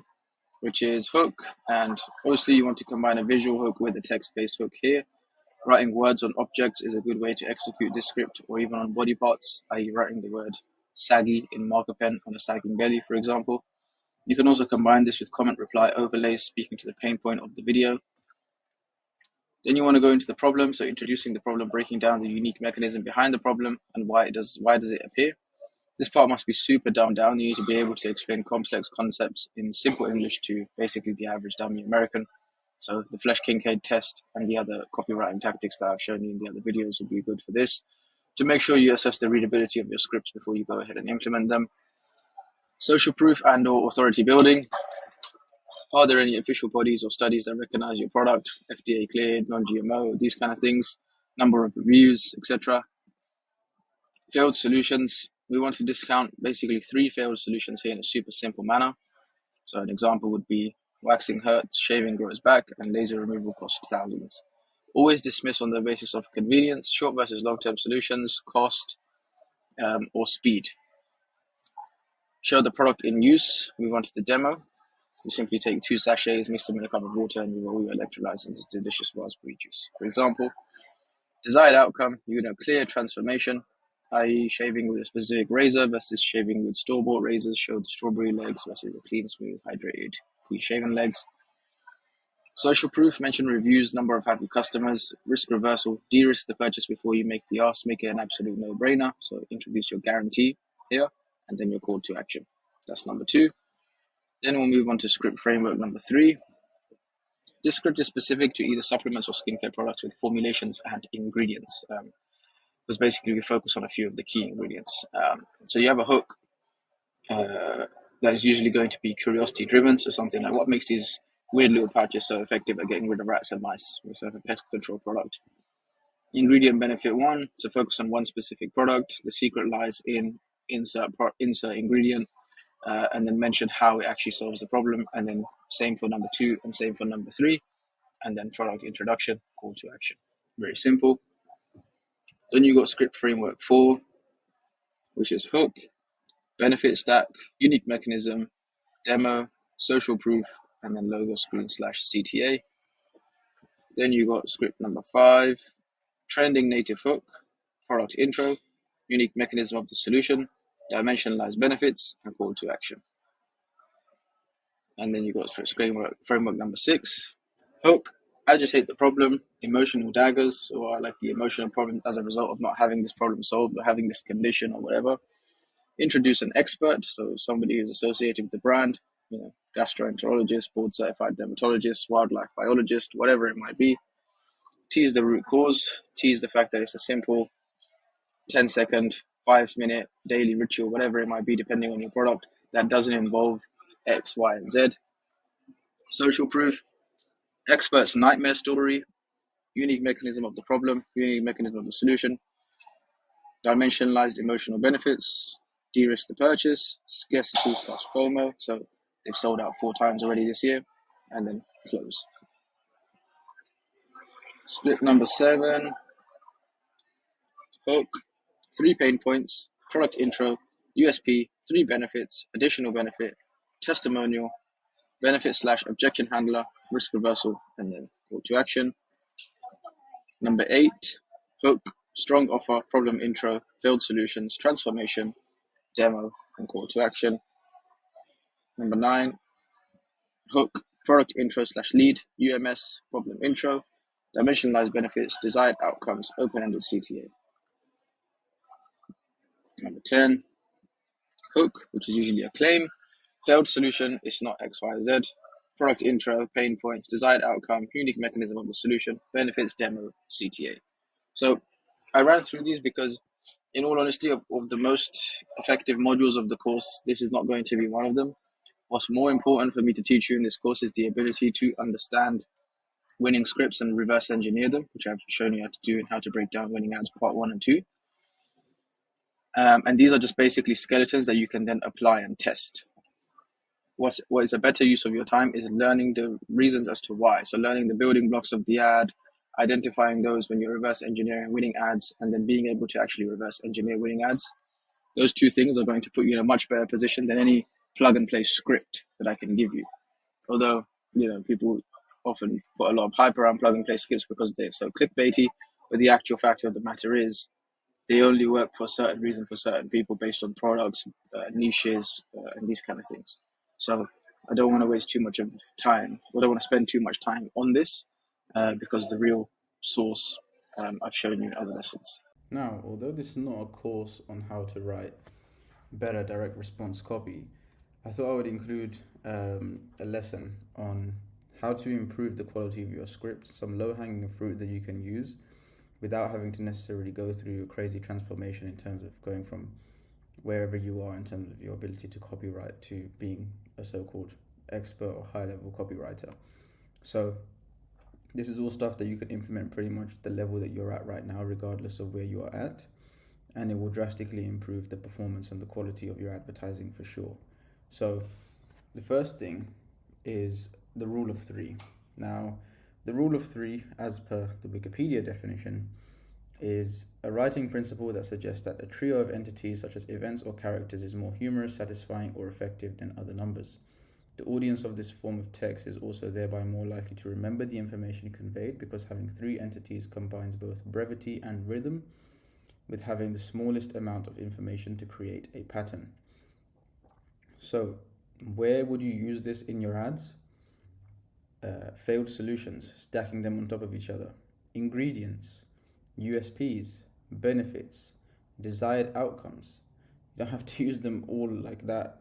which is hook. And obviously you want to combine a visual hook with a text-based hook here. Writing words on objects is a good way to execute this script, or even on body parts, i.e. writing the word saggy in marker pen on a sagging belly, for example. You can also combine this with comment reply overlays speaking to the pain point of the video. Then you want to go into the problem, so introducing the problem, breaking down the unique mechanism behind the problem and why does it appear. This part must be super dumbed down. You need to be able to explain complex concepts in simple English to basically the average dummy American. So the Flesch-Kincaid test and the other copywriting tactics that I've shown you in the other videos will be good for this. To make sure you assess the readability of your scripts before you go ahead and implement them. Social proof and or authority building. Are there any official bodies or studies that recognize your product, FDA cleared, non-GMO, these kind of things, number of reviews, etc. Failed solutions. We want to discount basically 3 failed solutions here in a super simple manner. So an example would be waxing hurts, shaving grows back, and laser removal costs thousands. Always dismiss on the basis of convenience, short versus long-term solutions, cost, or speed. Show the product in use. We want the demo. You simply take 2 sachets, mix them in a cup of water, and you roll your electrolytes into delicious raspberry juice. For example, desired outcome, you get a clear transformation, i.e. shaving with a specific razor versus shaving with store-bought razors. Show the strawberry legs versus the clean, smooth, hydrated, clean-shaven legs. Social proof, mention reviews, number of happy customers. Risk reversal, de-risk the purchase before you make the ask, make it an absolute no-brainer. So introduce your guarantee here, and then your call to action. That's number 2. Then we'll move on to script framework number 3. This script is specific to either supplements or skincare products with formulations and ingredients. Because basically we focus on a few of the key ingredients. So you have a hook that is usually going to be curiosity driven. So something like, what makes these weird little patches so effective at getting rid of rats and mice? We have a pest control product. Ingredient benefit 1, so focus on one specific product. The secret lies in insert ingredient. And then mention how it actually solves the problem, and then same for number 2 and same for number 3, and then product introduction, call to action. Very simple. Then you got script framework 4, which is hook, benefit stack, unique mechanism, demo, social proof, and then logo screen / CTA. Then you got script number 5, trending native hook, product intro, unique mechanism of the solution, dimensionalized benefits, and call to action. And then you got framework number 6, hook, agitate the problem, emotional daggers, or like the emotional problem as a result of not having this problem solved or having this condition or whatever. Introduce an expert, so somebody who's associated with the brand, gastroenterologist, board certified dermatologist, wildlife biologist, whatever it might be. Tease the root cause, tease the fact that it's a simple 10-second, 5-minute daily ritual, whatever it might be, depending on your product, that doesn't involve X, Y, and Z. Social proof, expert's nightmare story, unique mechanism of the problem, unique mechanism of the solution, dimensionalized emotional benefits, de-risk the purchase, scarcity / FOMO, so they've sold out 4 times already this year, and then close. Script number 7, hook, 3 pain points, product intro, USP, 3 benefits, additional benefit, testimonial, benefit / objection handler, risk reversal, and then call to action. Number 8, hook, strong offer, problem intro, failed solutions, transformation, demo, and call to action. Number 9, hook, product intro / lead, UMS, problem intro, dimensionalized benefits, desired outcomes, open-ended CTA. Number 10, hook, which is usually a claim, failed solution, it's not X, Y, Z, product intro, pain points, desired outcome, unique mechanism of the solution, benefits, demo, CTA. So I ran through these because, in all honesty, of the most effective modules of the course, this is not going to be one of them. What's more important for me to teach you in this course is the ability to understand winning scripts and reverse engineer them, which I've shown you how to do and how to break down winning ads part 1 and 2. And these are just basically skeletons that you can then apply and test. What is a better use of your time is learning the reasons as to why. So learning the building blocks of the ad, identifying those when you're reverse engineering winning ads, and then being able to actually reverse engineer winning ads. Those 2 things are going to put you in a much better position than any plug and play script that I can give you. Although, people often put a lot of hype around plug and play skips because they're so clickbaity. But the actual fact of the matter is, they only work for a certain reason for certain people based on products, niches, and these kind of things. So I don't want to waste too much of time. I don't want to spend too much time on this because the real source I've shown you in other lessons. Now, although this is not a course on how to write better direct response copy, I thought I would include a lesson on how to improve the quality of your script, some low-hanging fruit that you can use without having to necessarily go through a crazy transformation in terms of going from wherever you are in terms of your ability to copyright to being a so-called expert or high-level copywriter. So this is all stuff that you can implement pretty much the level that you're at right now, regardless of where you are at, and it will drastically improve the performance and the quality of your advertising for sure. So the first thing is the rule of three. Now, the rule of three, as per the Wikipedia definition, is a writing principle that suggests that a trio of entities such as events or characters is more humorous, satisfying, or effective than other numbers. The audience of this form of text is also thereby more likely to remember the information conveyed because having three entities combines both brevity and rhythm with having the smallest amount of information to create a pattern. So, where would you use this in your ads? Failed solutions, stacking them on top of each other. Ingredients, USPs, benefits, desired outcomes. You don't have to use them all like that,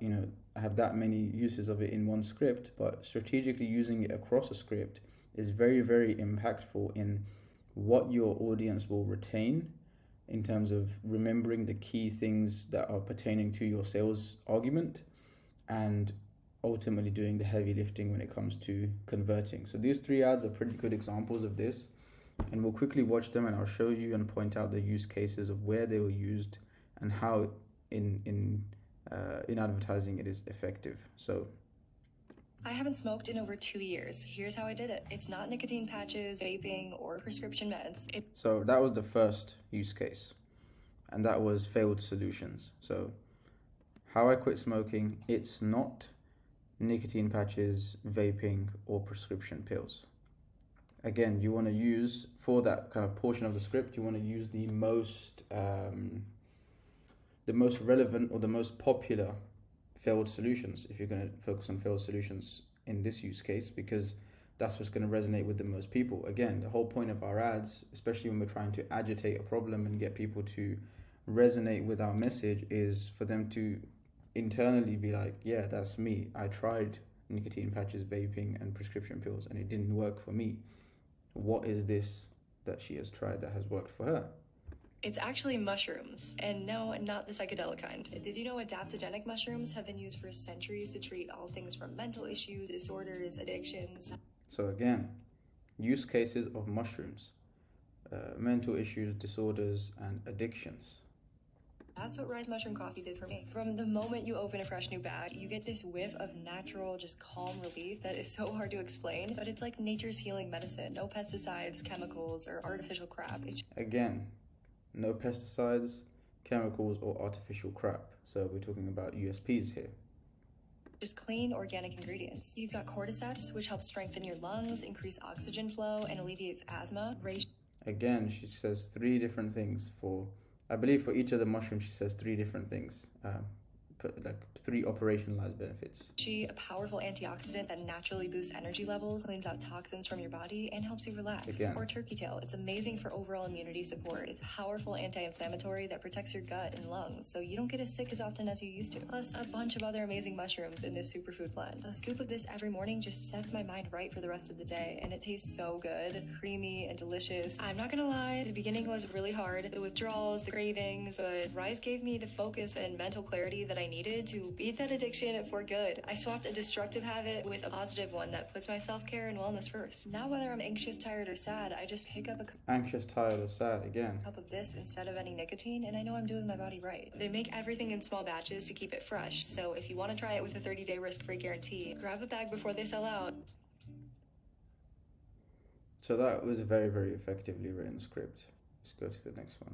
have that many uses of it in one script, but strategically using it across a script is very, very impactful in what your audience will retain in terms of remembering the key things that are pertaining to your sales argument and ultimately doing the heavy lifting when it comes to converting. So these three ads are pretty good examples of this, and we'll quickly watch them and I'll show you and point out the use cases of where they were used and how in advertising it is effective. So I haven't smoked in over 2 years. Here's how I did it. It's not nicotine patches, vaping, or prescription meds. So that was the first use case, and that was failed solutions. So how I quit smoking, it's not nicotine patches, vaping, or prescription pills. Again, you want to use, for that kind of portion of the script, you want to use the most relevant or the most popular failed solutions if you're going to focus on failed solutions in this use case, because that's what's going to resonate with the most people. Again, the whole point of our ads, especially when we're trying to agitate a problem and get people to resonate with our message, is for them to internally be like, yeah, that's me. I tried nicotine patches, vaping, and prescription pills, and it didn't work for me. What is this that she has tried that has worked for her? It's actually mushrooms, and no, not the psychedelic kind. Did you know adaptogenic mushrooms have been used for centuries to treat all things from mental issues, disorders, addictions? So again, use cases of mushrooms, mental issues, disorders, and addictions. That's what Rise Mushroom Coffee did for me. From the moment you open a fresh new bag, you get this whiff of natural, just calm relief that is so hard to explain, but it's like nature's healing medicine. No pesticides, chemicals, or artificial crap. Again, no pesticides, chemicals, or artificial crap. So we're talking about USPs here. Just clean, organic ingredients. You've got cordyceps, which helps strengthen your lungs, increase oxygen flow, and alleviates asthma. Again, she says three different things I believe for each of the mushrooms, she says three different things. Like three operationalized benefits. A powerful antioxidant that naturally boosts energy levels, cleans out toxins from your body, and helps you relax. Again. Or turkey tail. It's amazing for overall immunity support. It's a powerful anti-inflammatory that protects your gut and lungs, so you don't get as sick as often as you used to. Plus, a bunch of other amazing mushrooms in this superfood blend. A scoop of this every morning just sets my mind right for the rest of the day, and it tastes so good, creamy and delicious. I'm not gonna lie, the beginning was really hard. The withdrawals, the cravings, but Rise gave me the focus and mental clarity that I needed to beat that addiction for good. I swapped a destructive habit with a positive one that puts my self-care and wellness first. Now, whether I'm anxious, tired, or sad, I just pick up a Anxious, tired, or sad, again. cup of this instead of any nicotine, and I know I'm doing my body right. They make everything in small batches to keep it fresh, so if you want to try it with a 30-day risk-free guarantee, grab a bag before they sell out. So that was a very, very effectively written script. Let's go to the next one.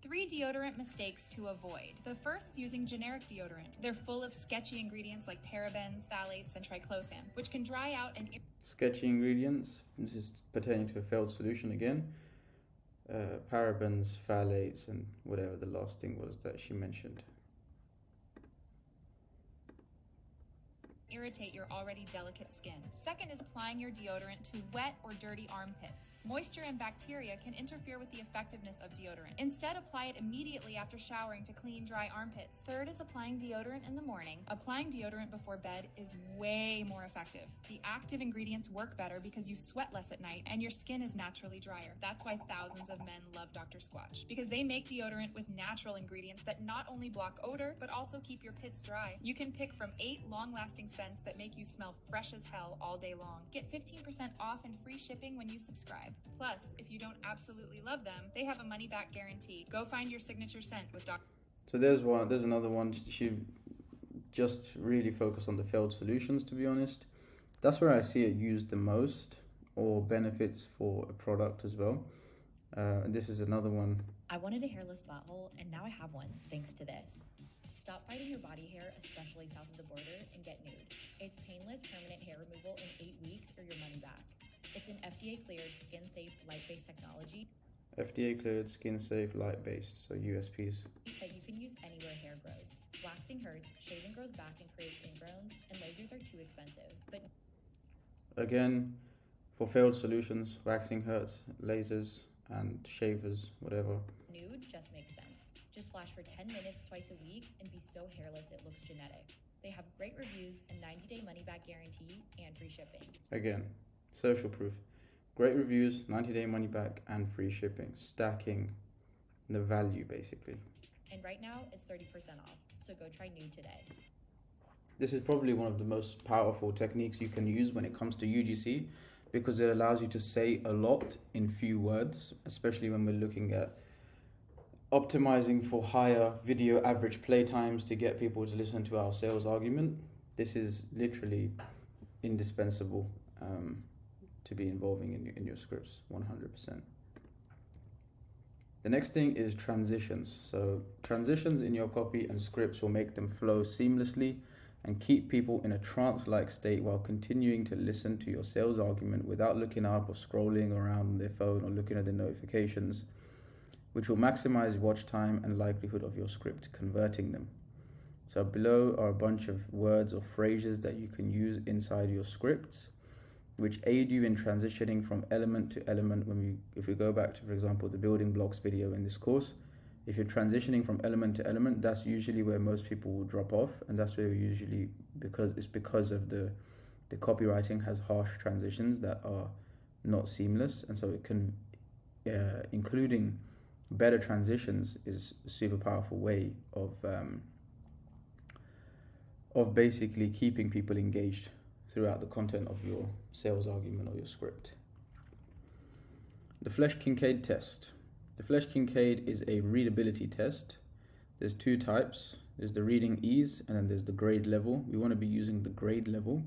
3 deodorant mistakes to avoid. The first is using generic deodorant. They're full of sketchy ingredients like parabens, phthalates, and triclosan, which can dry out and Sketchy ingredients. This is pertaining to a failed solution again. Parabens, phthalates, and whatever the last thing was that she mentioned. irritate your already delicate skin. Second is applying your deodorant to wet or dirty armpits. Moisture and bacteria can interfere with the effectiveness of deodorant. Instead, apply it immediately after showering to clean dry armpits. Third is applying deodorant in the morning. Applying deodorant before bed is way more effective. The active ingredients work better because you sweat less at night and your skin is naturally drier. That's why thousands of men love Dr. Squatch, because they make deodorant with natural ingredients that not only block odor, but also keep your pits dry. You can pick from 8 long-lasting scents that make you smell fresh as hell all day long. Get 15% off and free shipping when you subscribe. Plus, if you don't absolutely love them, they have a money-back guarantee. Go find your signature scent with Dr. So there's another one. She just really focused on the failed solutions, to be honest. That's where I see it used the most, or benefits for a product as well. And this is another one. I wanted a hairless butthole, and now I have one thanks to this. Stop biting your body hair, especially south of the border, and get nude. It's painless, permanent hair removal in 8 weeks or your money back. It's an FDA-cleared, skin-safe, light-based technology FDA-cleared, skin-safe, light-based, so USPs. that you can use anywhere hair grows. Waxing hurts, shaving grows back and creates ingrowns, and lasers are too expensive. But Again, for failed solutions, waxing hurts, lasers, and shavers, whatever. nude just makes sense. Just flash for 10 minutes twice a week and be so hairless it looks genetic. They have great reviews, a 90-day money-back guarantee, and free shipping. Again, social proof. Great reviews, 90-day money back, and free shipping. Stacking the value, basically. And right now, it's 30% off, so go try nude today. This is probably one of the most powerful techniques you can use when it comes to UGC, because it allows you to say a lot in few words, especially when we're looking at optimizing for higher video average play times to get people to listen to our sales argument. This is literally indispensable to be involving in your scripts, 100%. The next thing is transitions. So transitions in your copy and scripts will make them flow seamlessly and keep people in a trance-like state while continuing to listen to your sales argument without looking up or scrolling around on their phone or looking at the notifications, which will maximize watch time and likelihood of your script converting them. So below are a bunch of words or phrases that you can use inside your scripts, which aid you in transitioning from element to element. If we go back to, for example, the building blocks video in this course, if you're transitioning from element to element, that's usually where most people will drop off, and that's where usually because of the copywriting has harsh transitions that are not seamless, and so it can including better transitions is a super powerful way of basically keeping people engaged throughout the content of your sales argument or your script. The Flesch-Kincaid test. The Flesch-Kincaid is a readability test. There's 2 types. There's the reading ease and then there's the grade level. We want to be using the grade level,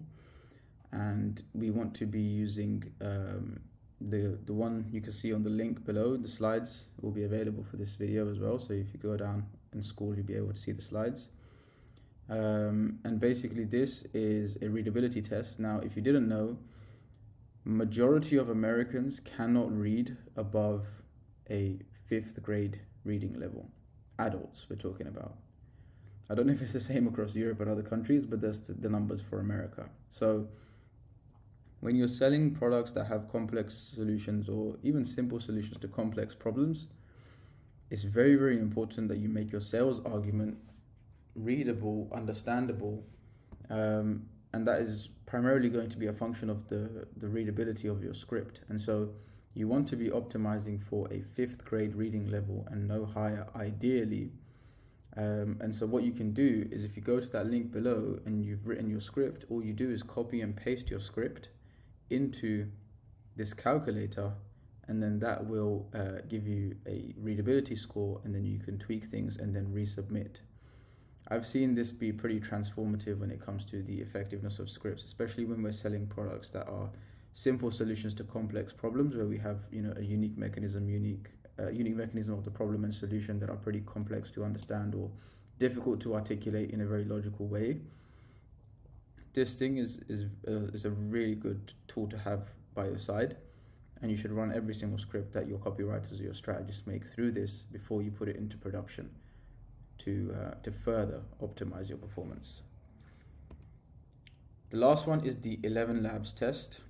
and we want to be using the one you can see on the link below. The slides will be available for this video as well, so if you go down in school you'll be able to see the slides. And basically this is a readability test. Now, if you didn't know, majority of Americans cannot read above a 5th grade reading level. Adults we're talking about. I don't know if it's the same across Europe and other countries, but that's the numbers for America. So when you're selling products that have complex solutions or even simple solutions to complex problems, it's very, very important that you make your sales argument readable, understandable, and that is primarily going to be a function of the readability of your script. And so you want to be optimizing for a 5th grade reading level and no higher, ideally. And so what you can do is, if you go to that link below and you've written your script, all you do is copy and paste your script into this calculator, and then that will give you a readability score, and then you can tweak things and then resubmit. I've seen this be pretty transformative when it comes to the effectiveness of scripts, especially when we're selling products that are simple solutions to complex problems, where we have a unique mechanism, unique unique mechanism of the problem and solution that are pretty complex to understand or difficult to articulate in a very logical way. This thing is a really good tool to have by your side, and you should run every single script that your copywriters or your strategists make through this before you put it into production to further optimize your performance. The last one is the 11 Labs test.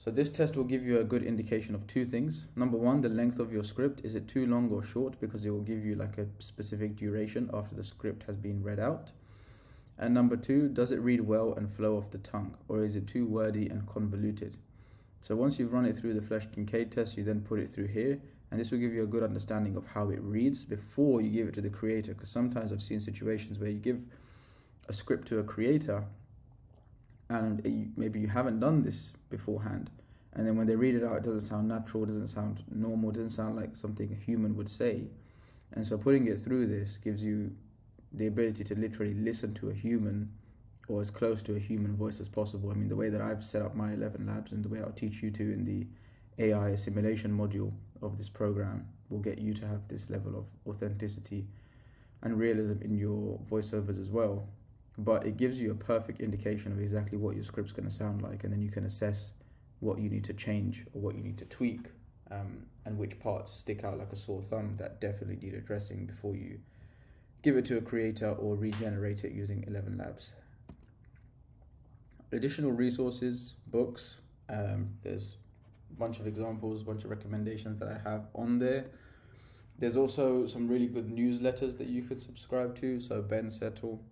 So this test will give you a good indication of two things. Number one, the length of your script. Is it too long or short? Because it will give you like a specific duration after the script has been read out. And number two, does it read well and flow off the tongue, or is it too wordy and convoluted? So once you've run it through the Flesch-Kincaid test, you then put it through here, and this will give you a good understanding of how it reads before you give it to the creator, because sometimes I've seen situations where you give a script to a creator and maybe you haven't done this beforehand, and then when they read it out, it doesn't sound natural, doesn't sound normal, doesn't sound like something a human would say. And so putting it through this gives you the ability to literally listen to a human, or as close to a human voice as possible. I mean, the way that I've set up my 11 Labs and the way I'll teach you to in the AI simulation module of this program will get you to have this level of authenticity and realism in your voiceovers as well. But it gives you a perfect indication of exactly what your script's going to sound like, and then you can assess what you need to change or what you need to tweak, and which parts stick out like a sore thumb that definitely need addressing before you give it to a creator or regenerate it using 11 Labs. Additional resources, books, there's a bunch of examples, a bunch of recommendations that I have on there. There's also some really good newsletters that you could subscribe to. So Ben Settle,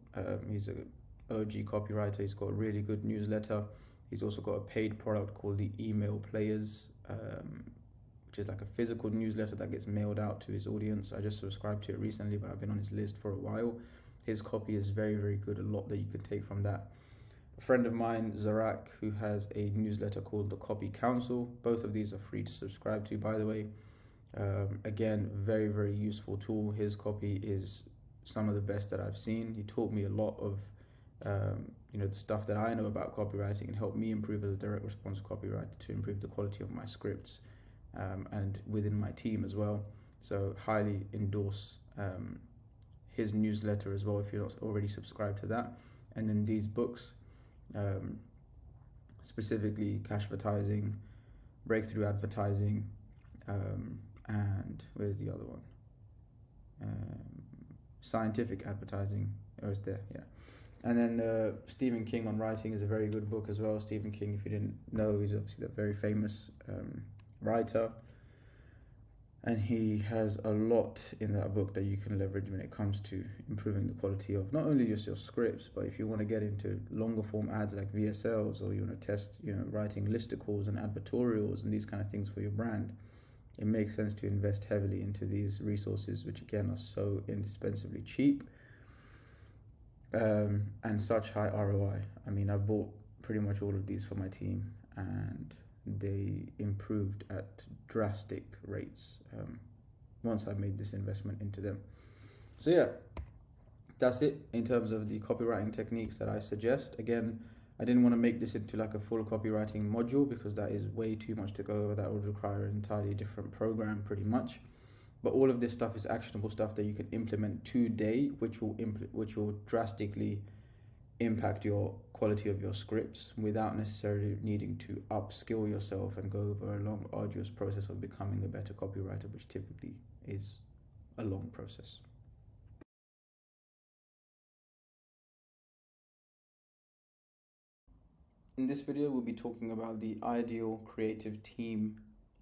he's an OG copywriter. He's got a really good newsletter. He's also got a paid product called the Email Players, which is like a physical newsletter that gets mailed out to his audience. I just subscribed to it recently, but I've been on his list for a while. His copy is very, very good. A lot that you can take from that. A friend of mine, Zarak, who has a newsletter called the Copy Council. Both of these are free to subscribe to, by the way. Again, very, very useful tool. His copy is some of the best that I've seen. He taught me a lot of the stuff that I know about copywriting and helped me improve as a direct response copywriter to improve the quality of my scripts and within my team as well. So highly endorse his newsletter as well if you're not already subscribed to that. And then these books, specifically Cash Advertising, Breakthrough Advertising, and where's the other one? Scientific Advertising. Oh, it's there, yeah. And then Stephen King on Writing is a very good book as well. Stephen King, if you didn't know, he's obviously a very famous writer. And he has a lot in that book that you can leverage when it comes to improving the quality of not only just your scripts, but if you want to get into longer form ads like VSLs, or you want to test, writing listicles and advertorials and these kind of things for your brand, it makes sense to invest heavily into these resources, which again are so indispensably cheap and such high ROI. I mean, I bought pretty much all of these for my team, and they improved at drastic rates once I made this investment into them. So yeah, that's it in terms of the copywriting techniques that I suggest. Again, I didn't want to make this into like a full copywriting module because that is way too much to go over. That would require an entirely different program pretty much. But all of this stuff is actionable stuff that you can implement today, which will drastically impact your quality of your scripts without necessarily needing to upskill yourself and go over a long, arduous process of becoming a better copywriter, which typically is a long process. In this video, we'll be talking about the ideal creative team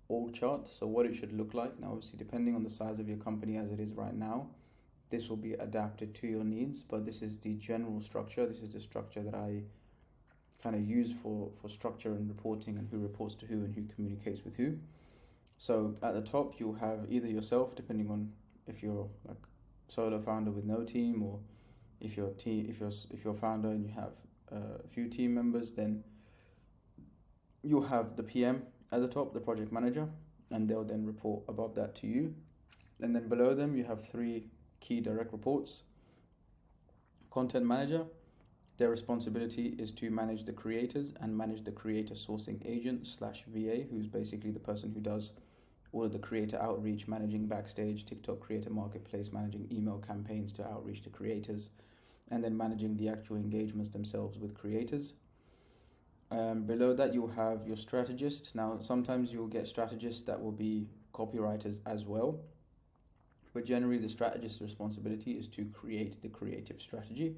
org chart, so what it should look like. Now, obviously, depending on the size of your company as it is right now, this will be adapted to your needs, but this is the general structure. This is the structure that I kind of use for structure and reporting, and who reports to who and who communicates with who. So at the top, you'll have either yourself, depending on if you're like solo founder with no team, or if you're founder and you have a few team members, then you'll have the PM at the top, the project manager, and they'll then report above that to you. And then below them, you have 3 key direct reports. Content manager, their responsibility is to manage the creators and manage the creator sourcing agent /VA, who's basically the person who does all of the creator outreach, managing Backstage, TikTok Creator Marketplace, managing email campaigns to outreach to creators, and then managing the actual engagements themselves with creators. Below that, you'll have your strategist. Now, sometimes you'll get strategists that will be copywriters as well, but generally the strategist's responsibility is to create the creative strategy,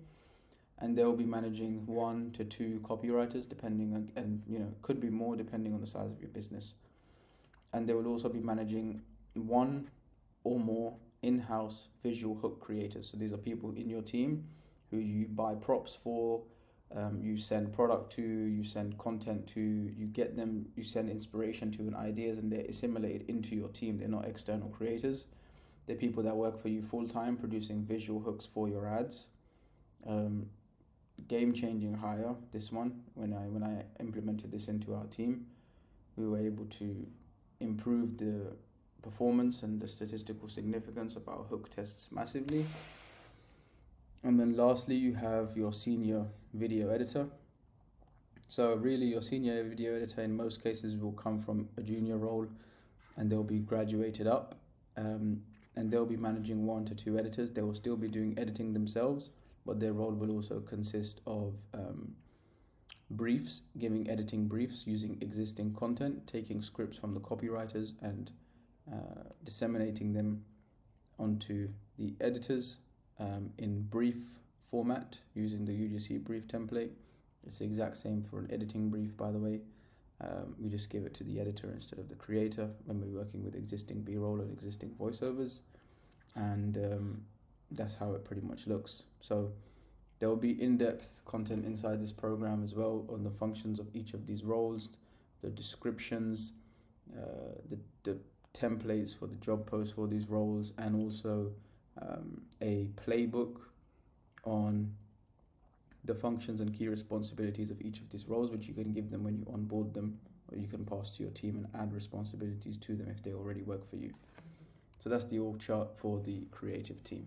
and they'll be managing 1 to 2 copywriters depending on, and could be more depending on the size of your business. And they will also be managing 1 or more in-house visual hook creators. So these are people in your team who you buy props for, you send product to, you send content to, you get them, you send inspiration to and ideas, and they're assimilated into your team. They're not external creators. They're people that work for you full-time, producing visual hooks for your ads. Game-changing hire, this one. When I implemented this into our team, we were able to improve the performance and the statistical significance of our hook tests massively. And then lastly, you have your senior video editor. So really, your senior video editor in most cases will come from a junior role, and they'll be graduated up, and they'll be managing 1 to 2 editors. They will still be doing editing themselves, but their role will also consist of briefs, giving editing briefs using existing content, taking scripts from the copywriters and disseminating them onto the editors in brief format using the UGC brief template. It's the exact same for an editing brief, by the way. We just give it to the editor instead of the creator when we're working with existing B-roll and existing voiceovers, and that's how it pretty much looks. So there will be in-depth content inside this program as well on the functions of each of these roles, the descriptions, the templates for the job posts for these roles, and also a playbook on the functions and key responsibilities of each of these roles, which you can give them when you onboard them, or you can pass to your team and add responsibilities to them if they already work for you. So that's the org chart for the creative team.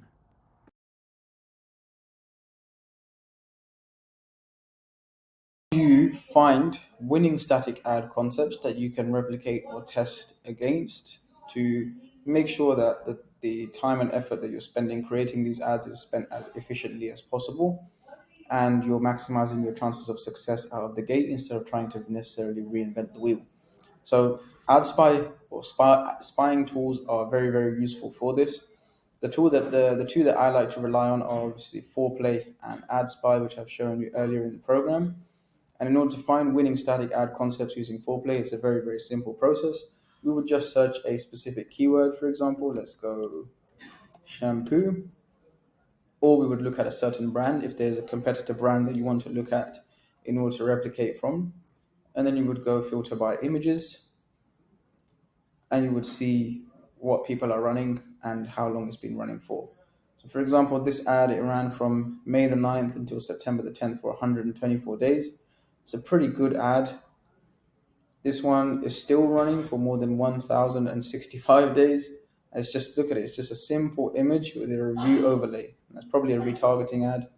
You find winning static ad concepts that you can replicate or test against to make sure that the time and effort that you're spending creating these ads is spent as efficiently as possible, and you're maximizing your chances of success out of the gate instead of trying to necessarily reinvent the wheel. So AdSpy or spying tools are very, very useful for this. The two that I like to rely on are obviously Foreplay and AdSpy, which I've shown you earlier in the program. And in order to find winning static ad concepts using Foreplay, it's a very, very simple process. We would just search a specific keyword, for example. Let's go shampoo. Or we would look at a certain brand if there's a competitor brand that you want to look at in order to replicate from. And then you would go filter by images, and you would see what people are running and how long it's been running for. So for example, this ad, it ran from May the 9th until September the 10th for 124 days. It's a pretty good ad. This one is still running for more than 1,065 days. It's just, look at it, it's just a simple image with a review overlay. That's probably a retargeting ad.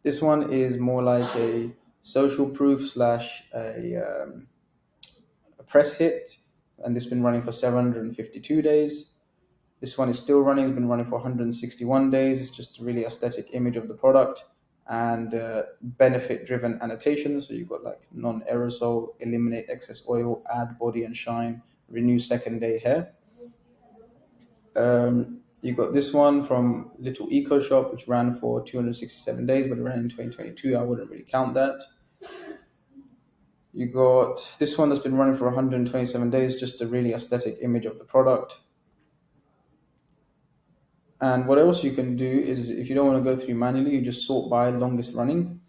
This one is more like a social proof / a press hit, and this has been running for 752 days. This one is still running, it's been running for 161 days. It's just a really aesthetic image of the product and benefit-driven annotations. So you've got like non-aerosol, eliminate excess oil, add body and shine, renew second day hair. You've got this one from Little Eco Shop, which ran for 267 days, but it ran in 2022. I wouldn't really count that. You got this one that's been running for 127 days, just a really aesthetic image of the product. And what else you can do is, if you don't want to go through manually, you just sort by longest running,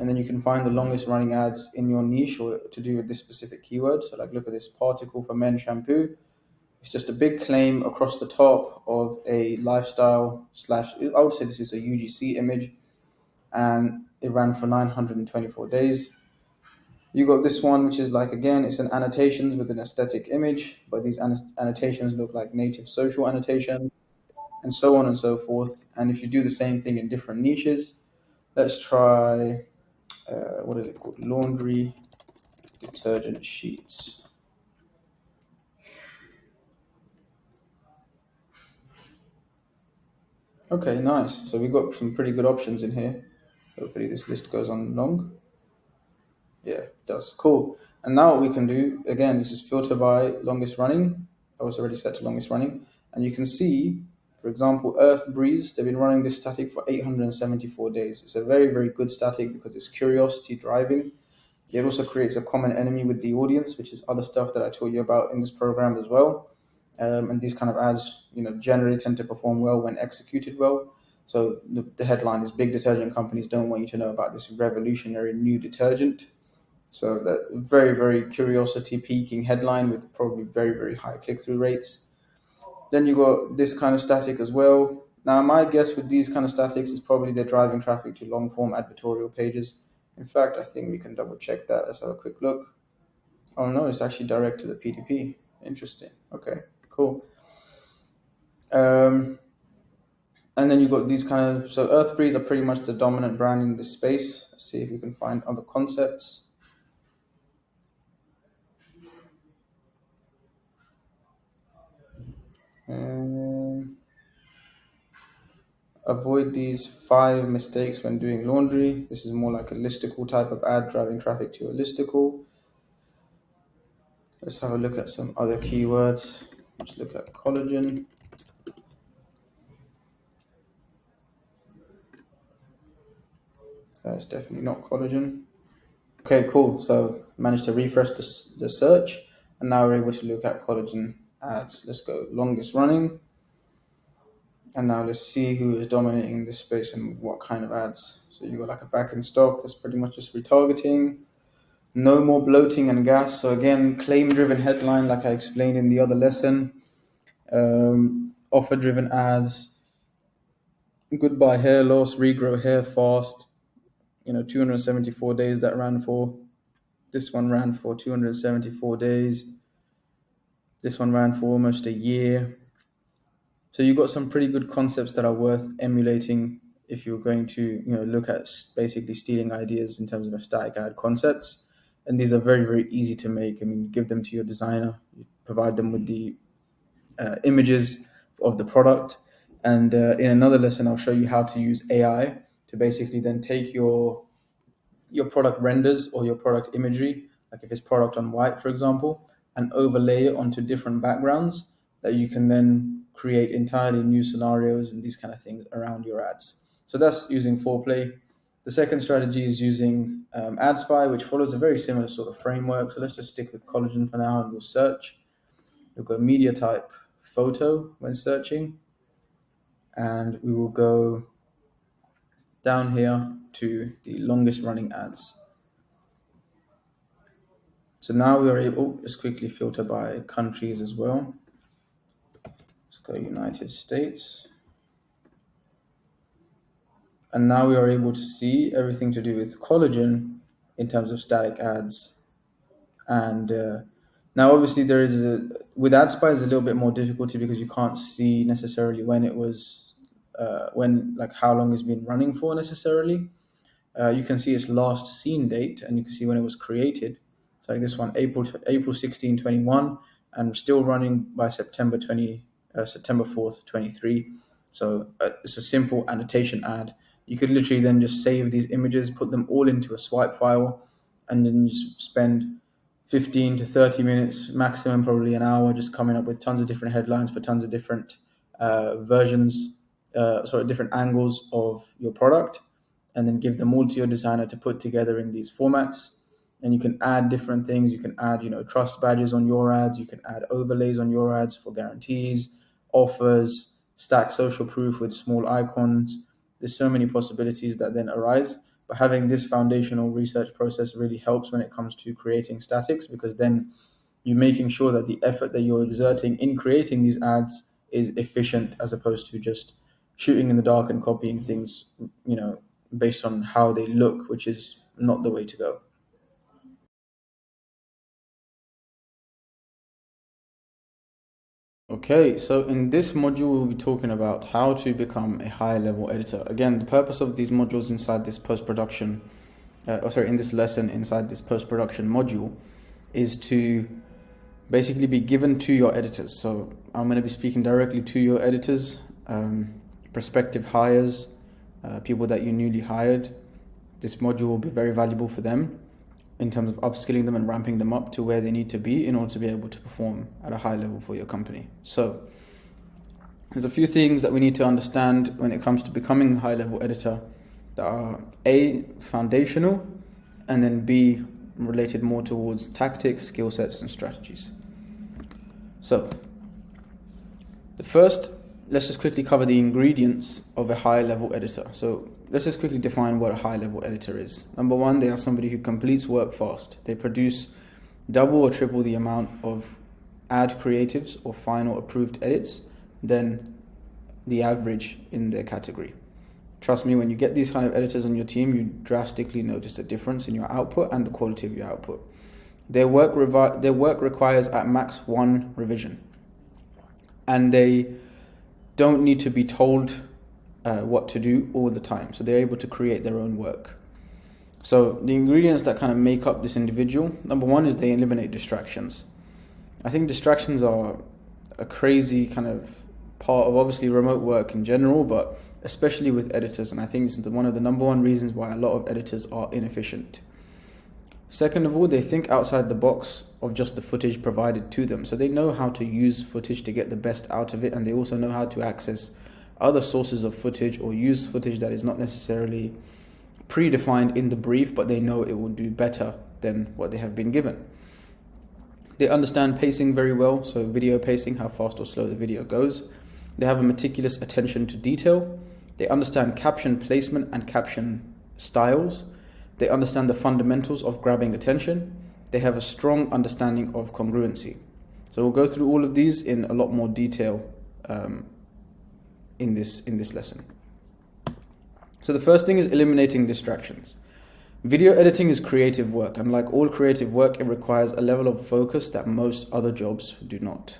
and then you can find the longest running ads in your niche or to do with this specific keyword. So like, look at this Particle for Men shampoo. It's just a big claim across the top of a lifestyle / I would say this is a UGC image, and it ran for 924 days. You got this one, which is like, again, it's an annotations with an aesthetic image, but these annotations look like native social annotations, and so on and so forth. And if you do the same thing in different niches, let's try, what is it called? Laundry detergent sheets. Okay, nice. So we've got some pretty good options in here. Hopefully this list goes on long. Yeah, it does. Cool. And now what we can do, again, is just filter by longest running. I was already set to longest running. And you can see, for example, Earth Breeze, they've been running this static for 874 days. It's a very, very good static because it's curiosity driving. It also creates a common enemy with the audience, which is other stuff that I told you about in this program as well. And these kind of ads, generally tend to perform well when executed well. So the headline is big detergent companies don't want you to know about this revolutionary new detergent. So that very, very curiosity piquing headline with probably very, very high click-through rates. Then you got this kind of static as well. Now, my guess with these kind of statics is probably they're driving traffic to long-form advertorial pages. In fact, I think we can double check that. Let's have a quick look. Oh no, it's actually direct to the PDP. Interesting. Okay, cool. And then you got these kind of, so Earthbreeze are pretty much the dominant brand in this space. Let's see if we can find other concepts. Avoid these 5 mistakes when doing laundry. This is more like a listicle type of ad, driving traffic to a listicle. Let's have a look at some other keywords. Let's look at collagen. That's definitely not collagen. Okay, cool. So managed to refresh the search, and now we're able to look at collagen ads. Let's go longest running. And now let's see who is dominating this space and what kind of ads. So you got like a back in stock, that's pretty much just retargeting. No more bloating and gas. So again, claim-driven headline, like I explained in the other lesson. Offer-driven ads. Goodbye hair loss, regrow hair fast. 274 days that ran for. This one ran for 274 days. This one ran for almost a year. So you've got some pretty good concepts that are worth emulating if you're going to look at basically stealing ideas in terms of static ad concepts. And these are very, very easy to make. I mean, give them to your designer, you provide them with the images of the product. And in another lesson, I'll show you how to use AI to basically then take your product renders or your product imagery, like if it's product on white, for example, and overlay it onto different backgrounds that you can then create entirely new scenarios and these kind of things around your ads. So that's using Foreplay. The second strategy is using AdSpy, which follows a very similar sort of framework. So let's just stick with collagen for now and we'll search. We'll go media type photo when searching. And we will go down here to the longest running ads. So now we are able, just quickly filter by countries as well. Let's go United States. And now we are able to see everything to do with collagen in terms of static ads. And now obviously with AdSpy is a little bit more difficulty because you can't see necessarily when it was, how long it's been running for necessarily. You can see its last seen date and you can see when it was created. So like this one, April 16, 21, and still running by September 4th, 23. So it's a simple annotation ad. You could literally then just save these images, put them all into a swipe file, and then just spend 15 to 30 minutes, maximum probably an hour, just coming up with tons of different headlines for tons of different different angles of your product, and then give them all to your designer to put together in these formats. And you can add different things. You can add, trust badges on your ads. You can add overlays on your ads for guarantees, offers, stack social proof with small icons. There's so many possibilities that then arise. But having this foundational research process really helps when it comes to creating statics, because then you're making sure that the effort that you're exerting in creating these ads is efficient, as opposed to just shooting in the dark and copying things, based on how they look, which is not the way to go. Okay, so in this module, we'll be talking about how to become a high-level editor. Again, the purpose of these modules inside this post-production, in this lesson inside this post-production module, is to basically be given to your editors. So I'm going to be speaking directly to your editors, prospective hires, people that you newly hired, this module will be very valuable for them in terms of upskilling them and ramping them up to where they need to be in order to be able to perform at a high level for your company. So there's a few things that we need to understand when it comes to becoming a high-level editor that are A, foundational, and then B, related more towards tactics, skill sets, and strategies. So the first, let's just quickly cover the ingredients of a high-level editor. So let's just quickly define what a high-level editor is. Number one, they are somebody who completes work fast. They produce double or triple the amount of ad creatives or final approved edits than the average in their category. Trust me, when you get these kind of editors on your team, you drastically notice a difference in your output and the quality of your output. Their work requires at max one revision, and they don't need to be told what to do all the time. So they're able to create their own work. So the ingredients that kind of make up this individual, number one is they eliminate distractions. I think distractions are a crazy kind of part of obviously remote work in general, but especially with editors, and I think it's one of the number one reasons why a lot of editors are inefficient. Second of all, they think outside the box of just the footage provided to them. So they know how to use footage to get the best out of it, and they also know how to access other sources of footage or use footage that is not necessarily predefined in the brief, but they know it will do better than what they have been given. They understand pacing very well, so video pacing, how fast or slow the video goes. They have a meticulous attention to detail. They understand caption placement and caption styles. They understand the fundamentals of grabbing attention. They have a strong understanding of congruency. So we'll go through all of these in a lot more detail in this lesson. So the first thing is eliminating distractions. Video editing is creative work, and like all creative work, it requires a level of focus that most other jobs do not.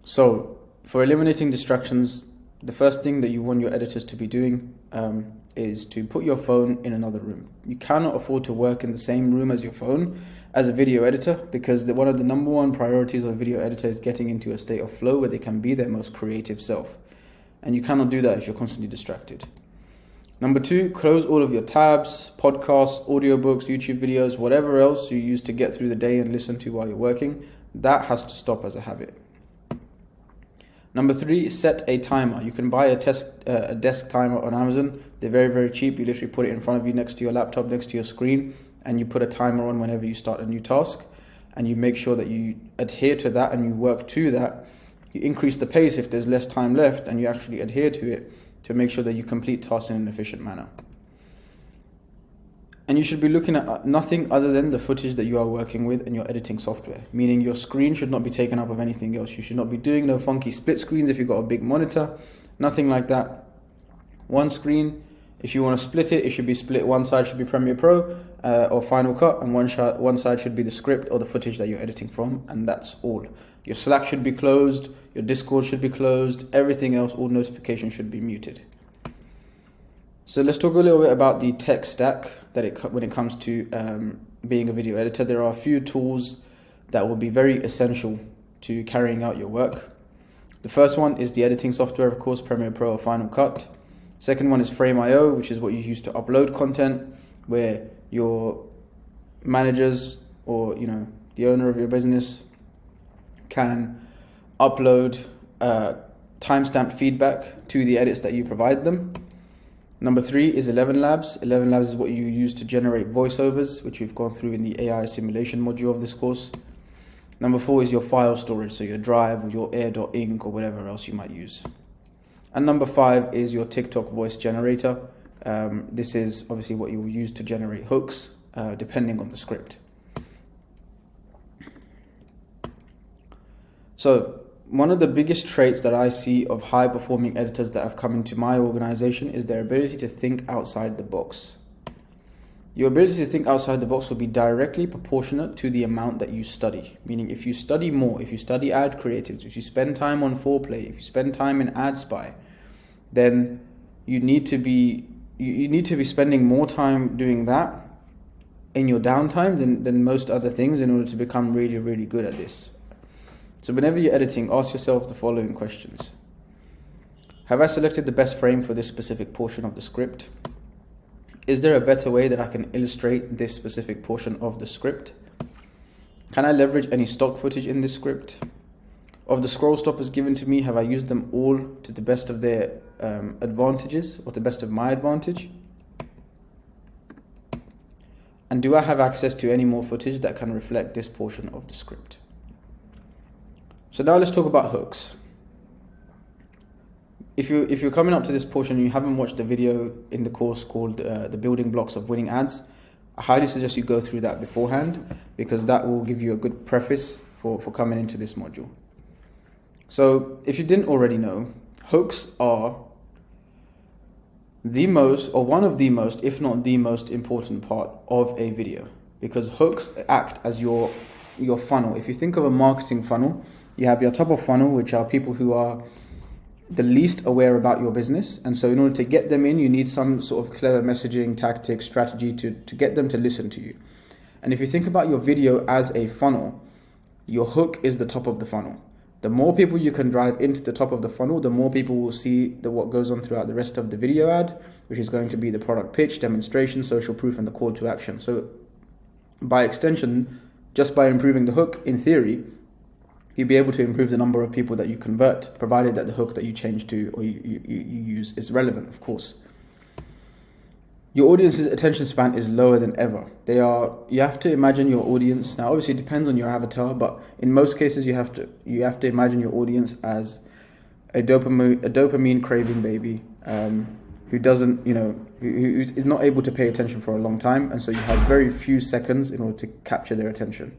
So for eliminating distractions, the first thing that you want your editors to be doing is to put your phone in another room. You cannot afford to work in the same room as your phone as a video editor, because one of the number one priorities of a video editor is getting into a state of flow where they can be their most creative self. And you cannot do that if you're constantly distracted. Number two, close all of your tabs, podcasts, audiobooks, YouTube videos, whatever else you use to get through the day and listen to while you're working. That has to stop as a habit. Number three, set a timer. You can buy a desk timer on Amazon. They're very, very cheap. You literally put it in front of you next to your laptop, next to your screen, and you put a timer on whenever you start a new task, and you make sure that you adhere to that and you work to that. You increase the pace if there's less time left, and you actually adhere to it to make sure that you complete tasks in an efficient manner. And you should be looking at nothing other than the footage that you are working with in your editing software, meaning your screen should not be taken up of anything else. You should not be doing no funky split screens if you've got a big monitor, nothing like that. One screen, if you want to split it, it should be split. One side should be Premiere Pro or Final Cut, and one side should be the script or the footage that you're editing from, and that's all. Your Slack should be closed, your Discord should be closed, everything else, all notifications should be muted. So let's talk a little bit about the tech stack when it comes to being a video editor. There are a few tools that will be very essential to carrying out your work. The first one is the editing software, of course, Premiere Pro or Final Cut. Second one is Frame.io, which is what you use to upload content, where your managers or the owner of your business can upload timestamped feedback to the edits that you provide them. Number three is 11 Labs. 11 Labs is what you use to generate voiceovers, which we've gone through in the AI simulation module of this course. Number four is your file storage, so your Drive or your Air.inc or whatever else you might use. And number five is your TikTok voice generator. This is obviously what you will use to generate hooks, depending on the script. So one of the biggest traits that I see of high-performing editors that have come into my organization is their ability to think outside the box. Your ability to think outside the box will be directly proportionate to the amount that you study. Meaning, if you study more, if you study ad creatives, if you spend time on Foreplay, if you spend time in AdSpy, then you need to be spending more time doing that in your downtime than most other things in order to become really, really good at this. So whenever you're editing, ask yourself the following questions. Have I selected the best frame for this specific portion of the script? Is there a better way that I can illustrate this specific portion of the script? Can I leverage any stock footage in this script? Of the scroll stoppers given to me, have I used them all to the best of their advantages, or to the best of my advantage? And do I have access to any more footage that can reflect this portion of the script? So now let's talk about hooks. If you're coming up to this portion and you haven't watched the video in the course called The Building Blocks of Winning Ads, I highly suggest you go through that beforehand, because that will give you a good preface for coming into this module. So if you didn't already know, hooks are the most, or one of the most, if not the most important part of a video, because hooks act as your funnel. If you think of a marketing funnel, you have your top of funnel, which are people who are the least aware about your business, and so in order to get them in, you need some sort of clever messaging, tactic, strategy to get them to listen to you. And if you think about your video as a funnel, your hook is the top of the funnel. The more people you can drive into the top of the funnel, the more people will see what goes on throughout the rest of the video ad, which is going to be the product pitch, demonstration, social proof, and the call to action. So by extension, just by improving the hook, in theory, you'll be able to improve the number of people that you convert, provided that the hook that you change to or you use is relevant, of course. Your audience's attention span is lower than ever. You have to imagine your audience. Now, obviously, it depends on your avatar, but in most cases, you have to imagine your audience as a dopamine craving baby who doesn't, who is not able to pay attention for a long time, and so you have very few seconds in order to capture their attention.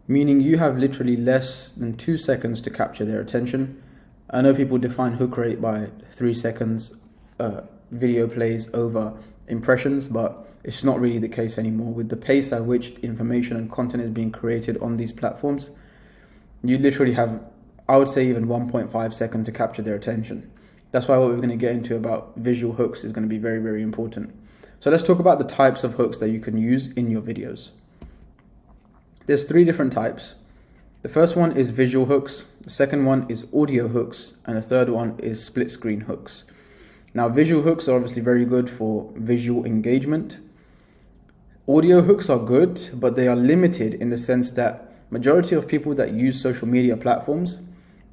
Meaning you have literally less than 2 seconds to capture their attention. I know people define hook rate by 3 seconds video plays over impressions, but it's not really the case anymore. With the pace at which information and content is being created on these platforms, you literally have, I would say, even 1.5 seconds to capture their attention. That's why what we're going to get into about visual hooks is going to be very, very important. So let's talk about the types of hooks that you can use in your videos. There's 3 different types. The first one is visual hooks, the second one is audio hooks, and the third one is split screen hooks. Now, visual hooks are obviously very good for visual engagement. Audio hooks are good, but they are limited in the sense that majority of people that use social media platforms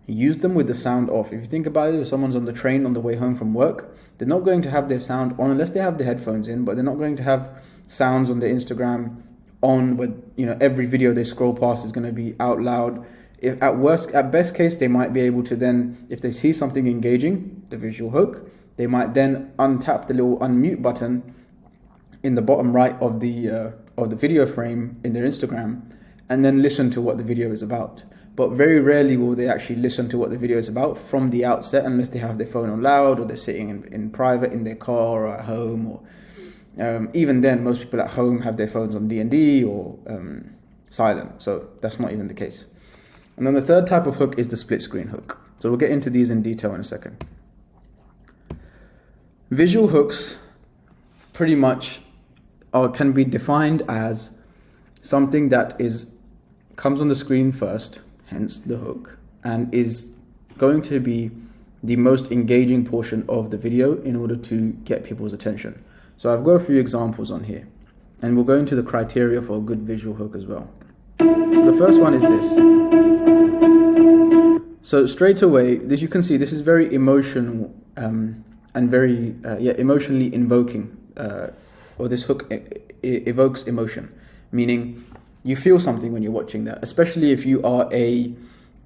use them with the sound off. If you think about it, if someone's on the train on the way home from work, they're not going to have their sound on unless they have the headphones in, but they're not going to have sounds on their Instagram on with, every video they scroll past is going to be out loud. If at best case, they might be able to then, if they see something engaging, the visual hook, they might then untap the little unmute button in the bottom right of the video frame in their Instagram, and then listen to what the video is about. But very rarely will they actually listen to what the video is about from the outset, unless they have their phone on loud, or they're sitting in private in their car or at home, or even then, most people at home have their phones on D&D or silent, so that's not even the case. And then the third type of hook is the split screen hook. So we'll get into these in detail in a second. Visual hooks pretty much can be defined as something that comes on the screen first, hence the hook, and is going to be the most engaging portion of the video in order to get people's attention. So I've got a few examples on here, and we'll go into the criteria for a good visual hook as well. So the first one is this. So straight away, as you can see, this is very emotional and very emotionally invoking, or this hook evokes emotion, meaning you feel something when you're watching that, especially if you are a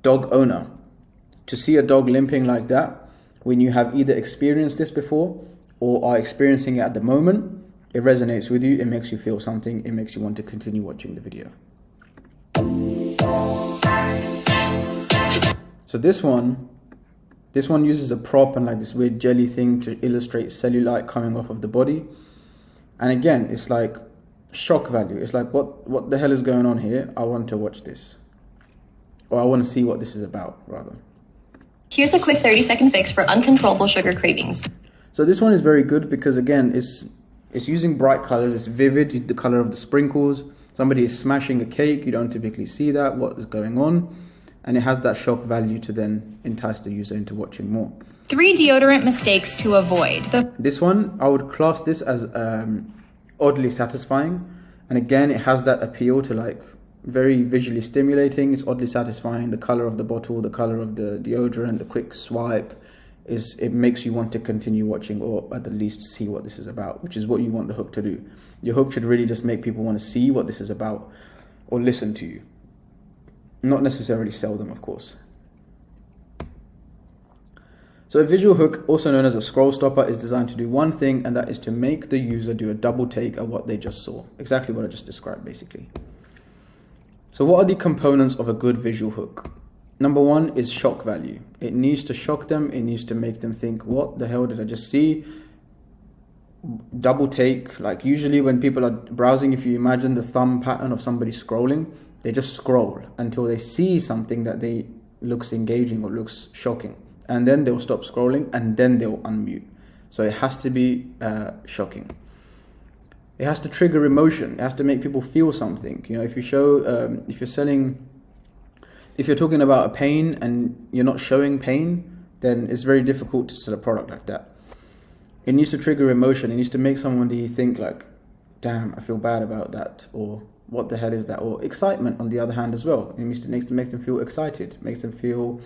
dog owner. To see a dog limping like that, when you have either experienced this before or are experiencing it at the moment, it resonates with you, it makes you feel something, it makes you want to continue watching the video. So this one uses a prop and like this weird jelly thing to illustrate cellulite coming off of the body. And again, it's like shock value. It's like, what the hell is going on here? I want to watch this. Or I want to see what this is about, rather. Here's a quick 30-second fix for uncontrollable sugar cravings. So this one is very good because, again, it's using bright colors. It's vivid, the color of the sprinkles. Somebody is smashing a cake. You don't typically see that. What is going on? and it has that shock value to then entice the user into watching more. 3 deodorant mistakes to avoid. This one, I would class this as oddly satisfying. And again, it has that appeal to like very visually stimulating. It's oddly satisfying. The color of the bottle, the color of the deodorant, the quick swipe, it makes you want to continue watching, or at the least see what this is about, which is what you want the hook to do. Your hook should really just make people want to see what this is about or listen to you. Not necessarily sell them, of course. So a visual hook, also known as a scroll stopper, is designed to do one thing, and that is to make the user do a double take at what they just saw. Exactly what I just described, basically. So what are the components of a good visual hook? Number one is shock value. It needs to shock them. It needs to make them think, what the hell did I just see? Double take, like usually when people are browsing, if you imagine the thumb pattern of somebody scrolling, they just scroll until they see something that looks engaging or looks shocking. And then they'll stop scrolling, and then they'll unmute. So it has to be shocking. It has to trigger emotion. It has to make people feel something. You know, if you're talking about a pain and you're not showing pain, then it's very difficult to sell a product like that. It needs to trigger emotion. It needs to make somebody think like, damn, I feel bad about that, or what the hell is that? Or excitement on the other hand as well. It makes them feel excited, makes them feel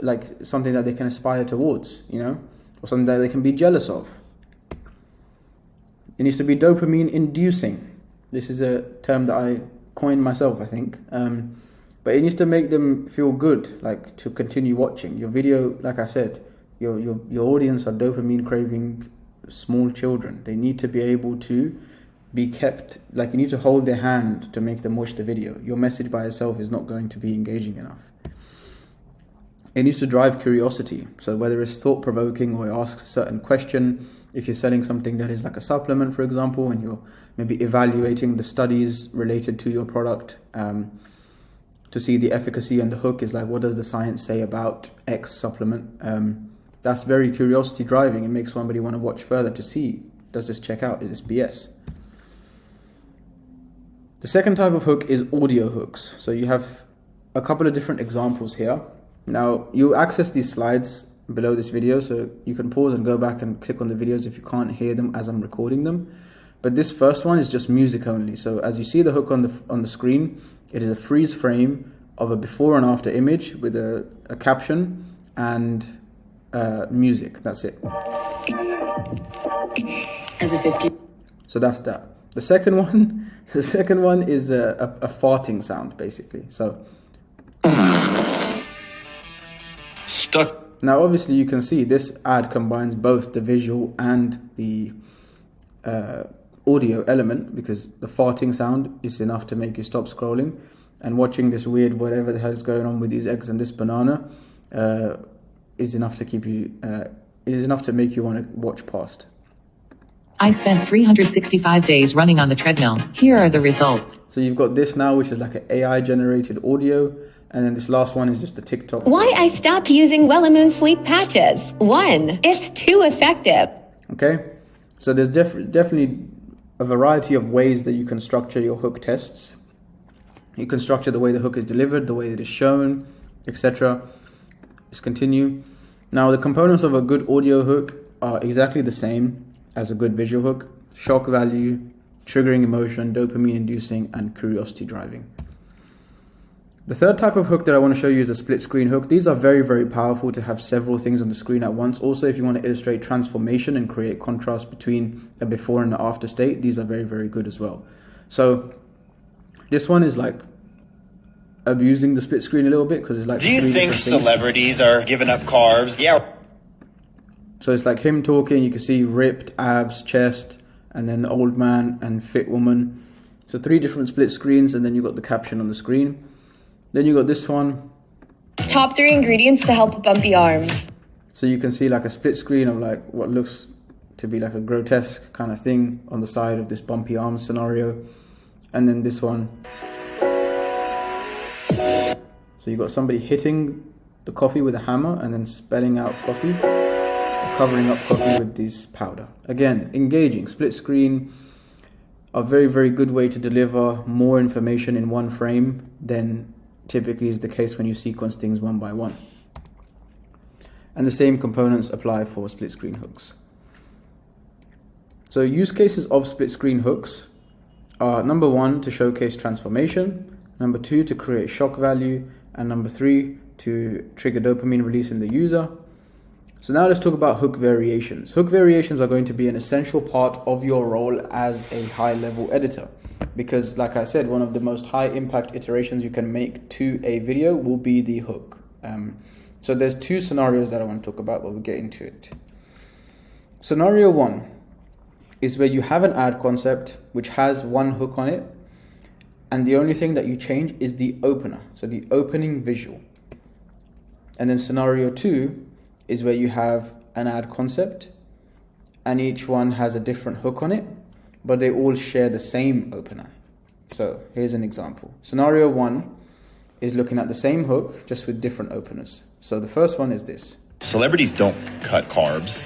like something that they can aspire towards, you know, or something that they can be jealous of. It needs to be dopamine inducing. This is a term that I coined myself, I think. But it needs to make them feel good, like to continue watching. Your video, like I said, your audience are dopamine craving small children. They need to be able to be kept, like you need to hold their hand to make them watch the video. Your message by itself is not going to be engaging enough. It needs to drive curiosity. So whether it's thought-provoking or it asks a certain question, if you're selling something that is like a supplement, for example, and you're maybe evaluating the studies related to your product to see the efficacy, and the hook is like, what does the science say about X supplement? That's very curiosity driving. It makes somebody want to watch further to see, does this check out? Is this BS? The second type of hook is audio hooks. So you have a couple of different examples here. Now, you access these slides below this video, so you can pause and go back and click on the videos if you can't hear them as I'm recording them. But this first one is just music only. So as you see the hook on the screen, it is a freeze frame of a before and after image with a caption and music. That's it. As a 50. So that's that. The second one is a farting sound, basically. So stuck. Now, obviously, you can see this ad combines both the visual and the audio element, because the farting sound is enough to make you stop scrolling, and watching this weird whatever the hell is going on with these eggs and this banana is enough to keep you. Is enough to make you want to watch past. I spent 365 days running on the treadmill. Here are the results. So you've got this now, which is like an AI generated audio. And then this last one is just the TikTok. Why I stopped using Wellimoon sleep patches. 1, it's too effective. Okay, so there's definitely a variety of ways that you can structure your hook tests. You can structure the way the hook is delivered, the way it is shown, etc. Let's continue. Now, the components of a good audio hook are exactly the same as a good visual hook. Shock value, triggering emotion, dopamine inducing, and curiosity driving. The third type of hook that I want to show you is a split screen hook. These are very, very powerful to have several things on the screen at once. Also, if you want to illustrate transformation and create contrast between a before and an after state, these are very, very good as well. So this one is like abusing the split screen a little bit, because it's like, do you think celebrities are giving up carbs? Yeah. So it's like him talking, you can see ripped abs, chest, and then old man and fit woman. So 3 different split screens, and then you got the caption on the screen. Then you got this one. Top 3 ingredients to help bumpy arms. So you can see like a split screen of like what looks to be like a grotesque kind of thing on the side of this bumpy arms scenario. And then this one. So you got somebody hitting the coffee with a hammer and then spelling out coffee, or covering up coffee with this powder. Again, engaging. Split screen, a very, very good way to deliver more information in one frame than typically is the case when you sequence things one by one. And the same components apply for split screen hooks. So use cases of split screen hooks are number 1, to showcase transformation, number 2, to create shock value, and number 3, to trigger dopamine release in the user. So now let's talk about hook variations. Hook variations are going to be an essential part of your role as a high-level editor, because like I said, one of the most high impact iterations you can make to a video will be the hook. So there's 2 scenarios that I want to talk about, but we'll get into it. Scenario 1 is where you have an ad concept which has one hook on it, and the only thing that you change is the opener, so the opening visual. And then scenario 2 is where you have an ad concept and each one has a different hook on it, but they all share the same opener. So here's an example. Scenario 1 is looking at the same hook, just with different openers. So the first one is this. Celebrities don't cut carbs.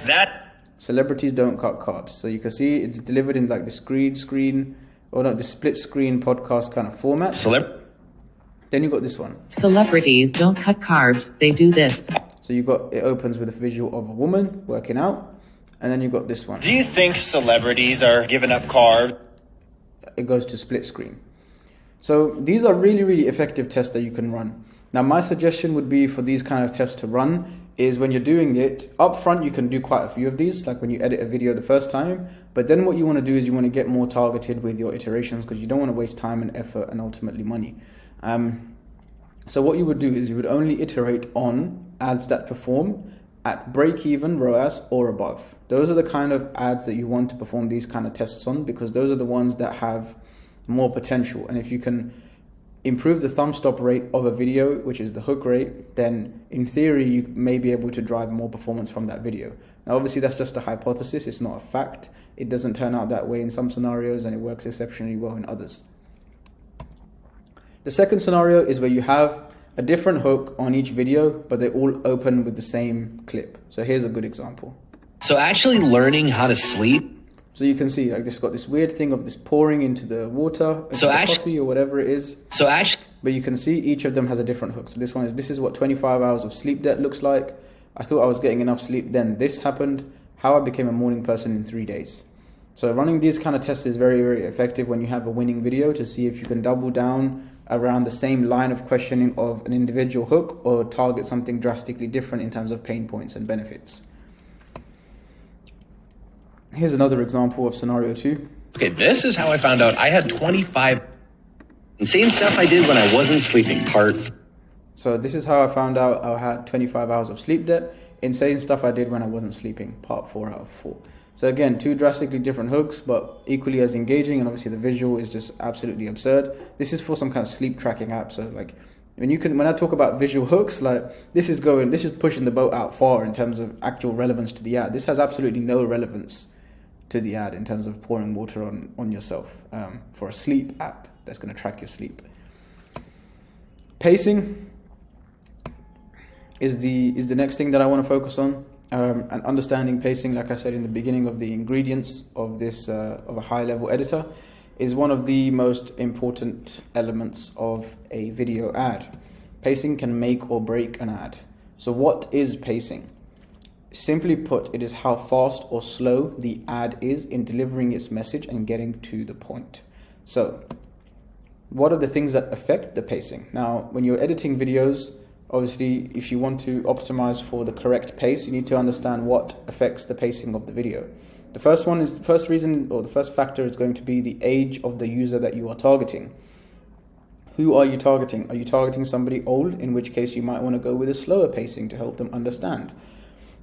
Celebrities don't cut carbs. So you can see it's delivered in like the the split screen podcast kind of format. Then you got this one. Celebrities don't cut carbs, they do this. So it opens with a visual of a woman working out, and then you got this one. Do you think celebrities are giving up carbs? It goes to split screen. So these are really, really effective tests that you can run. Now my suggestion would be for these kind of tests to run is when you're doing it up front, you can do quite a few of these, like when you edit a video the first time, but then what you want to do is you want to get more targeted with your iterations, because you don't want to waste time and effort and ultimately money. So what you would do is you would only iterate on ads that perform at break-even ROAS or above. Those are the kind of ads that you want to perform these kind of tests on, because those are the ones that have more potential. And if you can improve the thumb stop rate of a video, which is the hook rate, then in theory you may be able to drive more performance from that video. Now obviously that's just a hypothesis, it's not a fact. It doesn't turn out that way in some scenarios and it works exceptionally well in others. The second scenario is where you have a different hook on each video, but they all open with the same clip. So here's a good example. So actually learning how to sleep. So you can see like this got this weird thing of this pouring into the water, into the coffee or whatever it is. But you can see each of them has a different hook. So this is what 25 hours of sleep debt looks like. I thought I was getting enough sleep, then this happened. How I became a morning person in 3 days. So running these kind of tests is very, very effective when you have a winning video, to see if you can double down around the same line of questioning of an individual hook or target something drastically different in terms of pain points and benefits. Here's another example of scenario 2. Okay, this is how I found out I had 25 insane stuff I did when I wasn't sleeping. So this is how I found out I had 25 hours of sleep debt. Insane stuff I did when I wasn't sleeping. Part 4 out of 4. So again, 2 drastically different hooks, but equally as engaging, and obviously the visual is just absolutely absurd. This is for some kind of sleep tracking app. So like when I talk about visual hooks, like this is pushing the boat out far in terms of actual relevance to the ad. This has absolutely no relevance to the ad in terms of pouring water on yourself for a sleep app that's going to track your sleep. Pacing is the next thing that I want to focus on. And understanding pacing, like I said in the beginning, of the ingredients of this of a high-level editor, is one of the most important elements of a video ad. Pacing can make or break an ad. So what is pacing? Simply put, it is how fast or slow the ad is in delivering its message and getting to the point. So what are the things that affect the pacing? Now, when you're editing videos, obviously, if you want to optimize for the correct pace, you need to understand what affects the pacing of the video. The first factor is going to be the age of the user that you are targeting. Who are you targeting? Are you targeting somebody old, in which case you might want to go with a slower pacing to help them understand?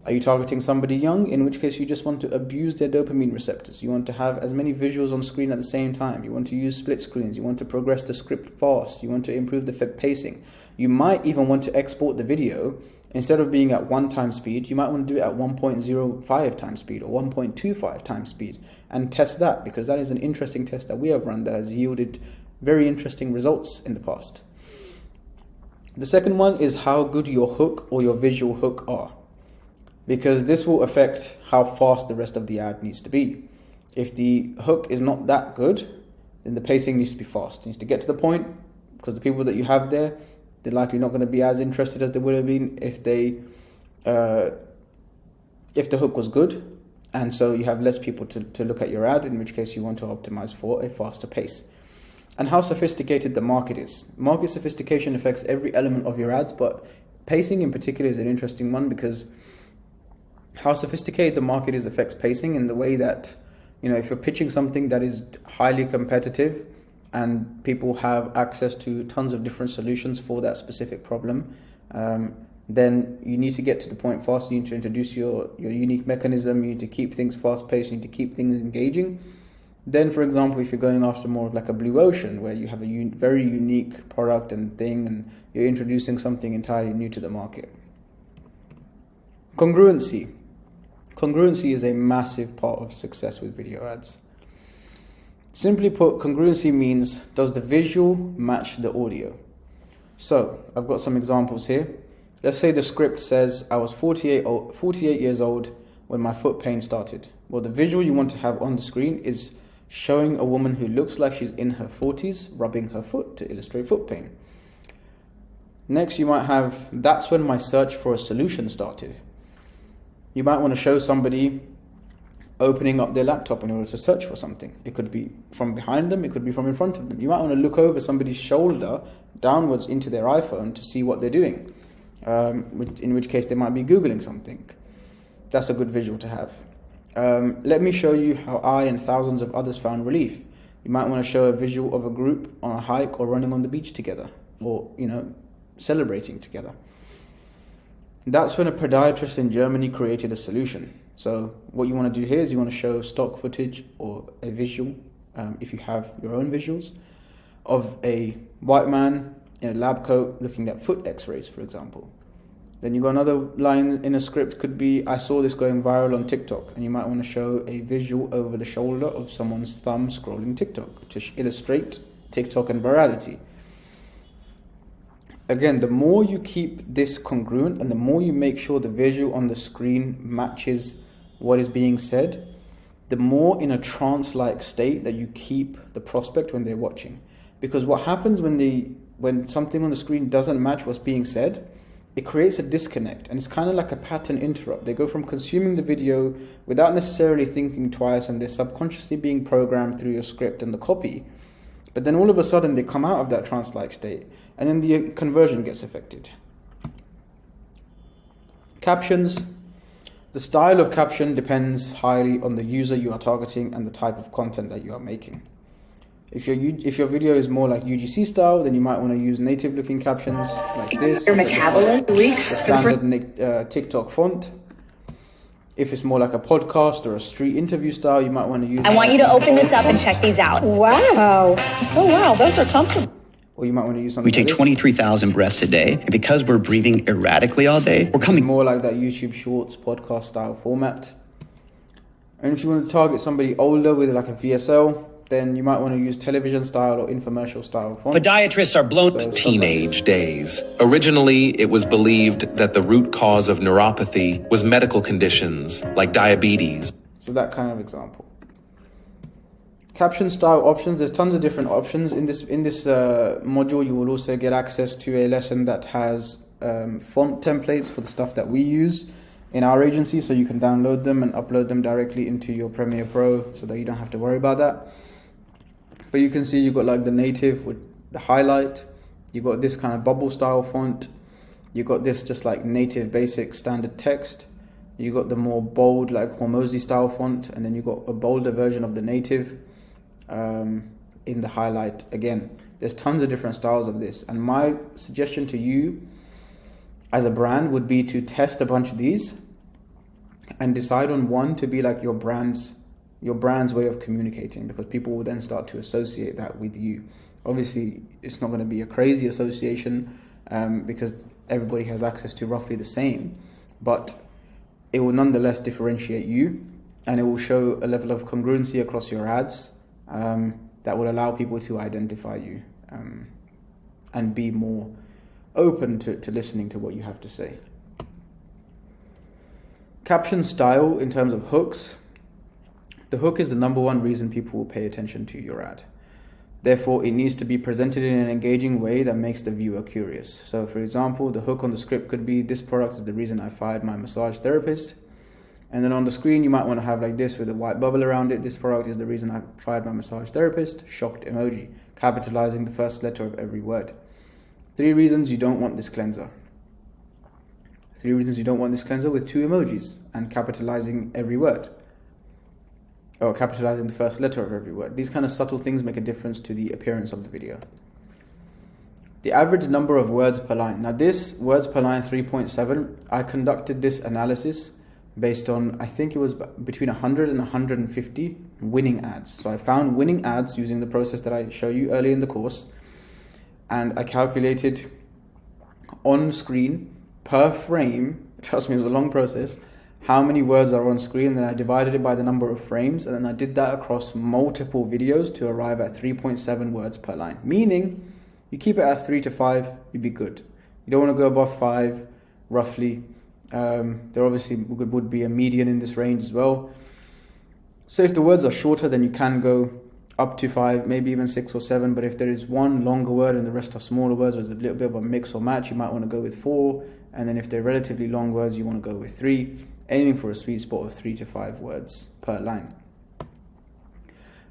Are you targeting somebody young, in which case you just want to abuse their dopamine receptors? You want to have as many visuals on screen at the same time. You want to use split screens. You want to progress the script fast. You want to improve the pacing. You might even want to export the video. Instead of being at 1 times speed, you might want to do it at 1.05 times speed or 1.25 times speed and test that, because that is an interesting test that we have run that has yielded very interesting results in the past. The second one is how good your hook or your visual hook are, because this will affect how fast the rest of the ad needs to be. If the hook is not that good, then the pacing needs to be fast. It needs to get to the point, because the people that you have there, they're likely not going to be as interested as they would have been if the hook was good. And so you have less people to look at your ad, in which case you want to optimize for a faster pace. And how sophisticated the market is. Market sophistication affects every element of your ads, but pacing in particular is an interesting one, because how sophisticated the market is affects pacing in the way that, if you're pitching something that is highly competitive and people have access to tons of different solutions for that specific problem, then you need to get to the point fast. You need to introduce your unique mechanism. You need to keep things fast-paced. You need to keep things engaging. Then, for example, if you're going after more of like a blue ocean, where you have a very unique product and thing, and you're introducing something entirely new to the market. Congruency. Congruency is a massive part of success with video ads. Simply put, congruency means, does the visual match the audio? So, I've got some examples here. Let's say the script says, I was 48 years old when my foot pain started. Well, the visual you want to have on the screen is showing a woman who looks like she's in her 40s rubbing her foot to illustrate foot pain. Next, you might have, that's when my search for a solution started. You might want to show somebody opening up their laptop in order to search for something. It could be from behind them, it could be from in front of them. You might want to look over somebody's shoulder downwards into their iPhone to see what they're doing, in which case they might be Googling something. That's a good visual to have. Let me show you how I and thousands of others found relief. You might want to show a visual of a group on a hike or running on the beach together, or, celebrating together. That's when a podiatrist in Germany created a solution. So what you want to do here is you want to show stock footage or a visual, if you have your own visuals, of a white man in a lab coat looking at foot x-rays, for example. Then you got another line in a script, could be, I saw this going viral on TikTok, and you might want to show a visual over the shoulder of someone's thumb scrolling TikTok to illustrate TikTok and virality. Again, the more you keep this congruent and the more you make sure the visual on the screen matches what is being said, the more in a trance-like state that you keep the prospect when they're watching. Because what happens when something on the screen doesn't match what's being said, it creates a disconnect, and it's kind of like a pattern interrupt. They go from consuming the video without necessarily thinking twice, and they're subconsciously being programmed through your script and the copy. But then all of a sudden they come out of that trance-like state, and then the conversion gets affected. Captions. The style of caption depends highly on the user you are targeting and the type of content that you are making. If your video is more like UGC style, then you might want to use native looking captions like this. Your metabolism leaks. Standard TikTok font. If it's more like a podcast or a street interview style, you might want to use... I want you to open this up and check these out. Wow. Oh wow, those are comfortable. Or you might want to use something We take like 23,000 breaths a day, and because we're breathing erratically all day, we're coming more like that YouTube Shorts podcast style format. And if you want to target somebody older with like a VSL, then you might want to use television style or infomercial style font. Podiatrists are blown. Teenage days. Originally, it was believed that the root cause of neuropathy was medical conditions like diabetes. So that kind of example. Caption style options. There's tons of different options. In this module, you will also get access to a lesson that has font templates for the stuff that we use in our agency, so you can download them and upload them directly into your Premiere Pro so that you don't have to worry about that. But you can see you've got like the native with the highlight, you got this kind of bubble style font, you got this just like native basic standard text, you got the more bold like Hormozy style font, and then you got a bolder version of the native in the highlight. Again, there's tons of different styles of this, and my suggestion to you as a brand would be to test a bunch of these and decide on one to be like your brand's way of communicating, because people will then start to associate that with you. Obviously, it's not going to be a crazy association because everybody has access to roughly the same, but it will nonetheless differentiate you, and it will show a level of congruency across your ads that will allow people to identify you and be more open to listening to what you have to say. Caption style in terms of hooks. The hook is the number one reason people will pay attention to your ad. Therefore, it needs to be presented in an engaging way that makes the viewer curious. So, for example, the hook on the script could be, this product is the reason I fired my massage therapist. And then on the screen, you might want to have like this with a white bubble around it. This product is the reason I fired my massage therapist. Shocked emoji, capitalizing the first letter of every word. 3 reasons you don't want this cleanser. 3 reasons you don't want this cleanser with 2 emojis and capitalizing every word. Or capitalizing the first letter of every word. These kind of subtle things make a difference to the appearance of the video. The average number of words per line. Now this words per line 3.7, I conducted this analysis based on, I think it was between 100 and 150 winning ads. So I found winning ads using the process that I show you earlier in the course. And I calculated on screen per frame, trust me, it was a long process, how many words are on screen, and then I divided it by the number of frames, and then I did that across multiple videos to arrive at 3.7 words per line. Meaning, you keep it at 3 to 5, you'd be good. You don't want to go above 5, roughly. There obviously would be a median in this range as well. So if the words are shorter, then you can go up to 5, maybe even 6 or 7. But if there is one longer word and the rest are smaller words, or there's a little bit of a mix or match, you might want to go with 4. And then if they're relatively long words, you want to go with 3, aiming for a sweet spot of 3 to 5 words per line.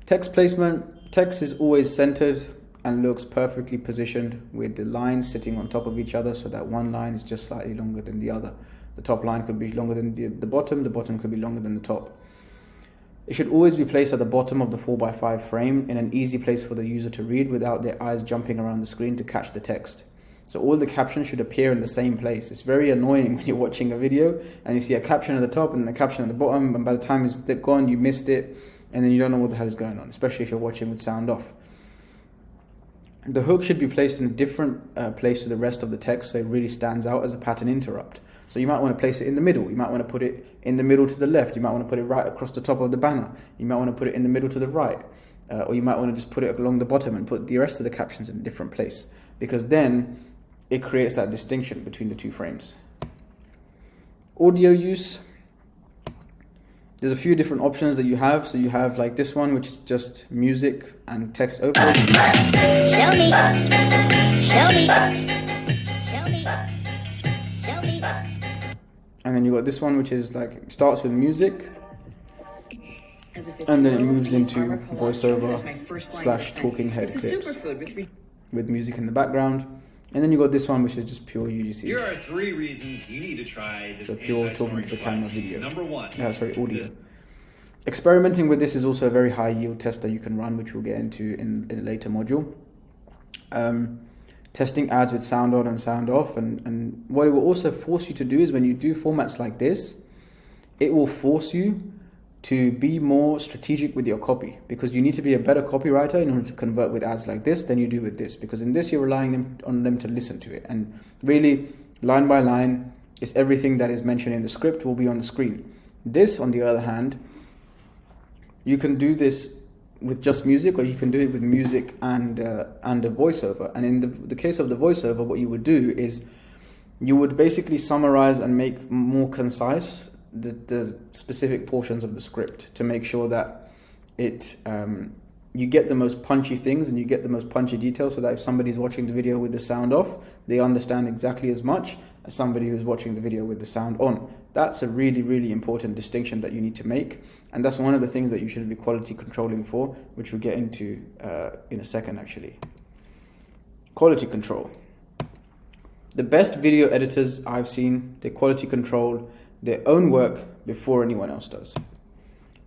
Text placement. Text is always centered and looks perfectly positioned with the lines sitting on top of each other, so that one line is just slightly longer than the other. The top line could be longer than the bottom could be longer than the top. It should always be placed at the bottom of the 4x5 frame in an easy place for the user to read without their eyes jumping around the screen to catch the text. So all the captions should appear in the same place. It's very annoying when you're watching a video and you see a caption at the top and a caption at the bottom, and by the time it's gone, you missed it, and then you don't know what the hell is going on, especially if you're watching with sound off. The hook should be placed in a different place to the rest of the text, so it really stands out as a pattern interrupt. So you might want to place it in the middle. You might want to put it in the middle to the left. You might want to put it right across the top of the banner. You might want to put it in the middle to the right. Or you might want to just put it along the bottom and put the rest of the captions in a different place, because then it creates that distinction between the 2 frames. Audio use. There's a few different options that you have. So you have like this one, which is just music and text overlay. Show me. Show me. Show me. Show me. And then you got this one, which is like, starts with music, and then it moves into voiceover / talking head clips with music in the background. And then you got this one, which is just pure UGC. Here are 3 reasons you need to try this. So pure talking to the camera video. Number 1. Audio. Experimenting with this is also a very high yield test that you can run, which we'll get into in a later module. Testing ads with sound on and sound off, and what it will also force you to do is, when you do formats like this, it will force you to be more strategic with your copy, because you need to be a better copywriter in order to convert with ads like this than you do with this, because in this you're relying on them to listen to it, and really line by line is everything that is mentioned in the script will be on the screen. This, on the other hand, you can do this with just music, or you can do it with music and a voiceover. And in the case of the voiceover, what you would do is you would basically summarize and make more concise the specific portions of the script to make sure that you get the most punchy things and you get the most punchy details, so that if somebody's watching the video with the sound off, they understand exactly as much as somebody who's watching the video with the sound on. That's a really, really important distinction that you need to make, and that's one of the things that you should be quality controlling for, which we'll get into in a second actually. Quality control. The best video editors I've seen, they quality control their own work before anyone else does.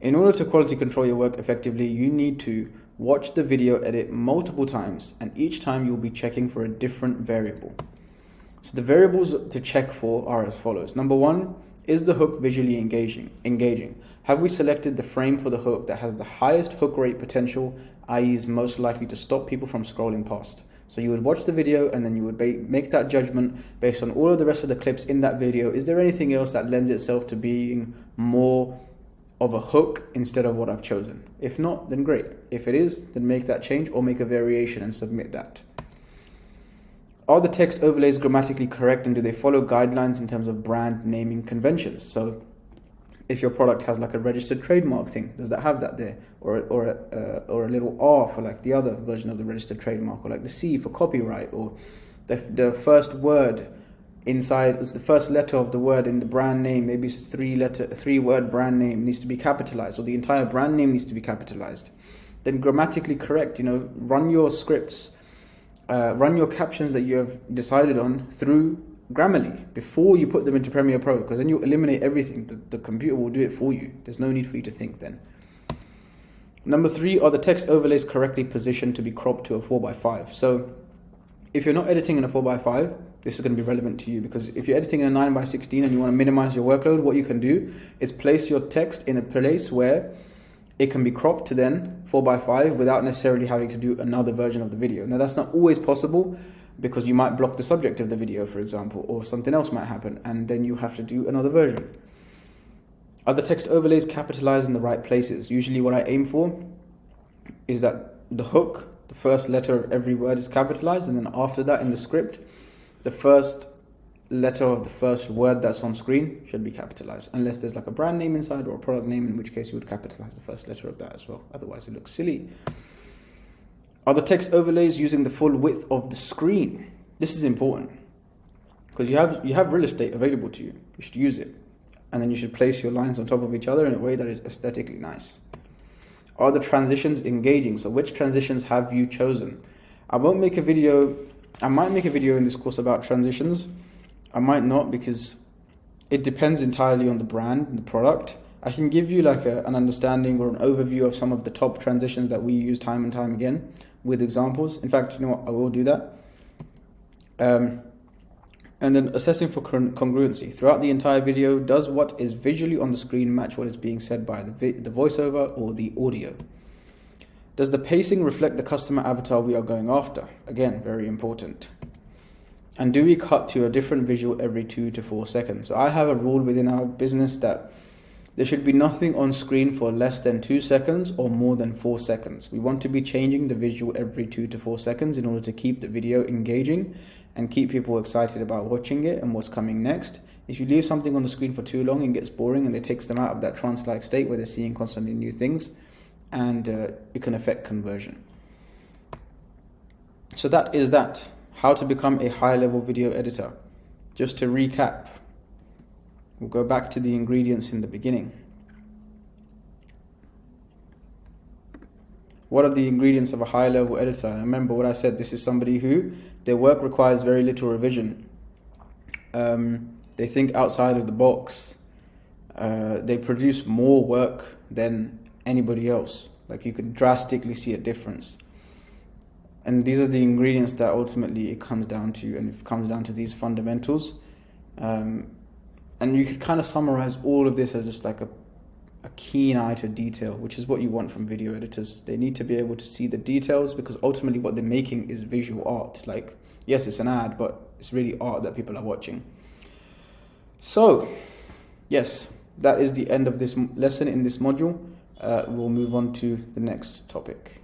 In order to quality control your work effectively, you need to watch the video edit multiple times, and each time you'll be checking for a different variable. So the variables to check for are as follows. Number 1, is the hook visually engaging? Have we selected the frame for the hook that has the highest hook rate potential, i.e. is most likely to stop people from scrolling past? So you would watch the video and then you would make that judgment based on all of the rest of the clips in that video. Is there anything else that lends itself to being more of a hook instead of what I've chosen? If not, then great. If it is, then make that change or make a variation and submit that. Are the text overlays grammatically correct, and do they follow guidelines in terms of brand naming conventions? So if your product has like a registered trademark thing, does that have that there, or a little R for like the other version of the registered trademark, or like the C for copyright, or the first word inside is the first letter of the word in the brand name, maybe it's a 3-word brand name, needs to be capitalized, or the entire brand name needs to be capitalized. Then grammatically correct, run your scripts, run your captions that you have decided on through Grammarly before you put them into Premiere Pro, because then you eliminate everything. The computer will do it for you. There's no need for you to think then. Number 3, are the text overlays correctly positioned to be cropped to a 4:5? So if you're not editing in a 4:5, this is going to be relevant to you, because if you're editing in a 9:16 and you want to minimize your workload, what you can do is place your text in a place where it can be cropped to then 4:5 without necessarily having to do another version of the video. Now that's not always possible, because you might block the subject of the video, for example, or something else might happen, and then you have to do another version. Are the text overlays capitalized in the right places? Usually what I aim for is that the hook, the first letter of every word is capitalized, and then after that in the script, the first letter of the first word that's on screen should be capitalized, unless there's like a brand name inside or a product name, in which case you would capitalize the first letter of that as well. Otherwise it looks silly. Are the text overlays using the full width of the screen? This is important, because you have real estate available to you. You should use it, and then you should place your lines on top of each other in a way that is aesthetically nice. Are the transitions engaging? So which transitions have you chosen? I might make a video in this course about transitions. I might not, because it depends entirely on the brand and the product. I can give you like an understanding or an overview of some of the top transitions that we use time and time again with examples. In fact, you know what, I will do that. And then assessing for congruency. Throughout the entire video, does what is visually on the screen match what is being said by the voiceover or the audio? Does the pacing reflect the customer avatar we are going after? Again, very important. And do we cut to a different visual every 2 to 4 seconds? So I have a rule within our business that there should be nothing on screen for less than 2 seconds or more than 4 seconds. We want to be changing the visual every 2 to 4 seconds in order to keep the video engaging and keep people excited about watching it and what's coming next. If you leave something on the screen for too long, it gets boring, and it takes them out of that trance-like state where they're seeing constantly new things, and it can affect conversion. So that is that. How to become a high-level video editor. Just to recap, we'll go back to the ingredients in the beginning. What are the ingredients of a high-level editor? And remember what I said, this is somebody who, their work requires very little revision. They think outside of the box. They produce more work than anybody else. Like, you can drastically see a difference. And these are the ingredients that ultimately it comes down to, and it comes down to these fundamentals. And you could kind of summarize all of this as just like a keen eye to detail, which is what you want from video editors. They need to be able to see the details, because ultimately what they're making is visual art. Like, yes, it's an ad, but it's really art that people are watching. So, yes, that is the end of this lesson in this module. We'll move on to the next topic.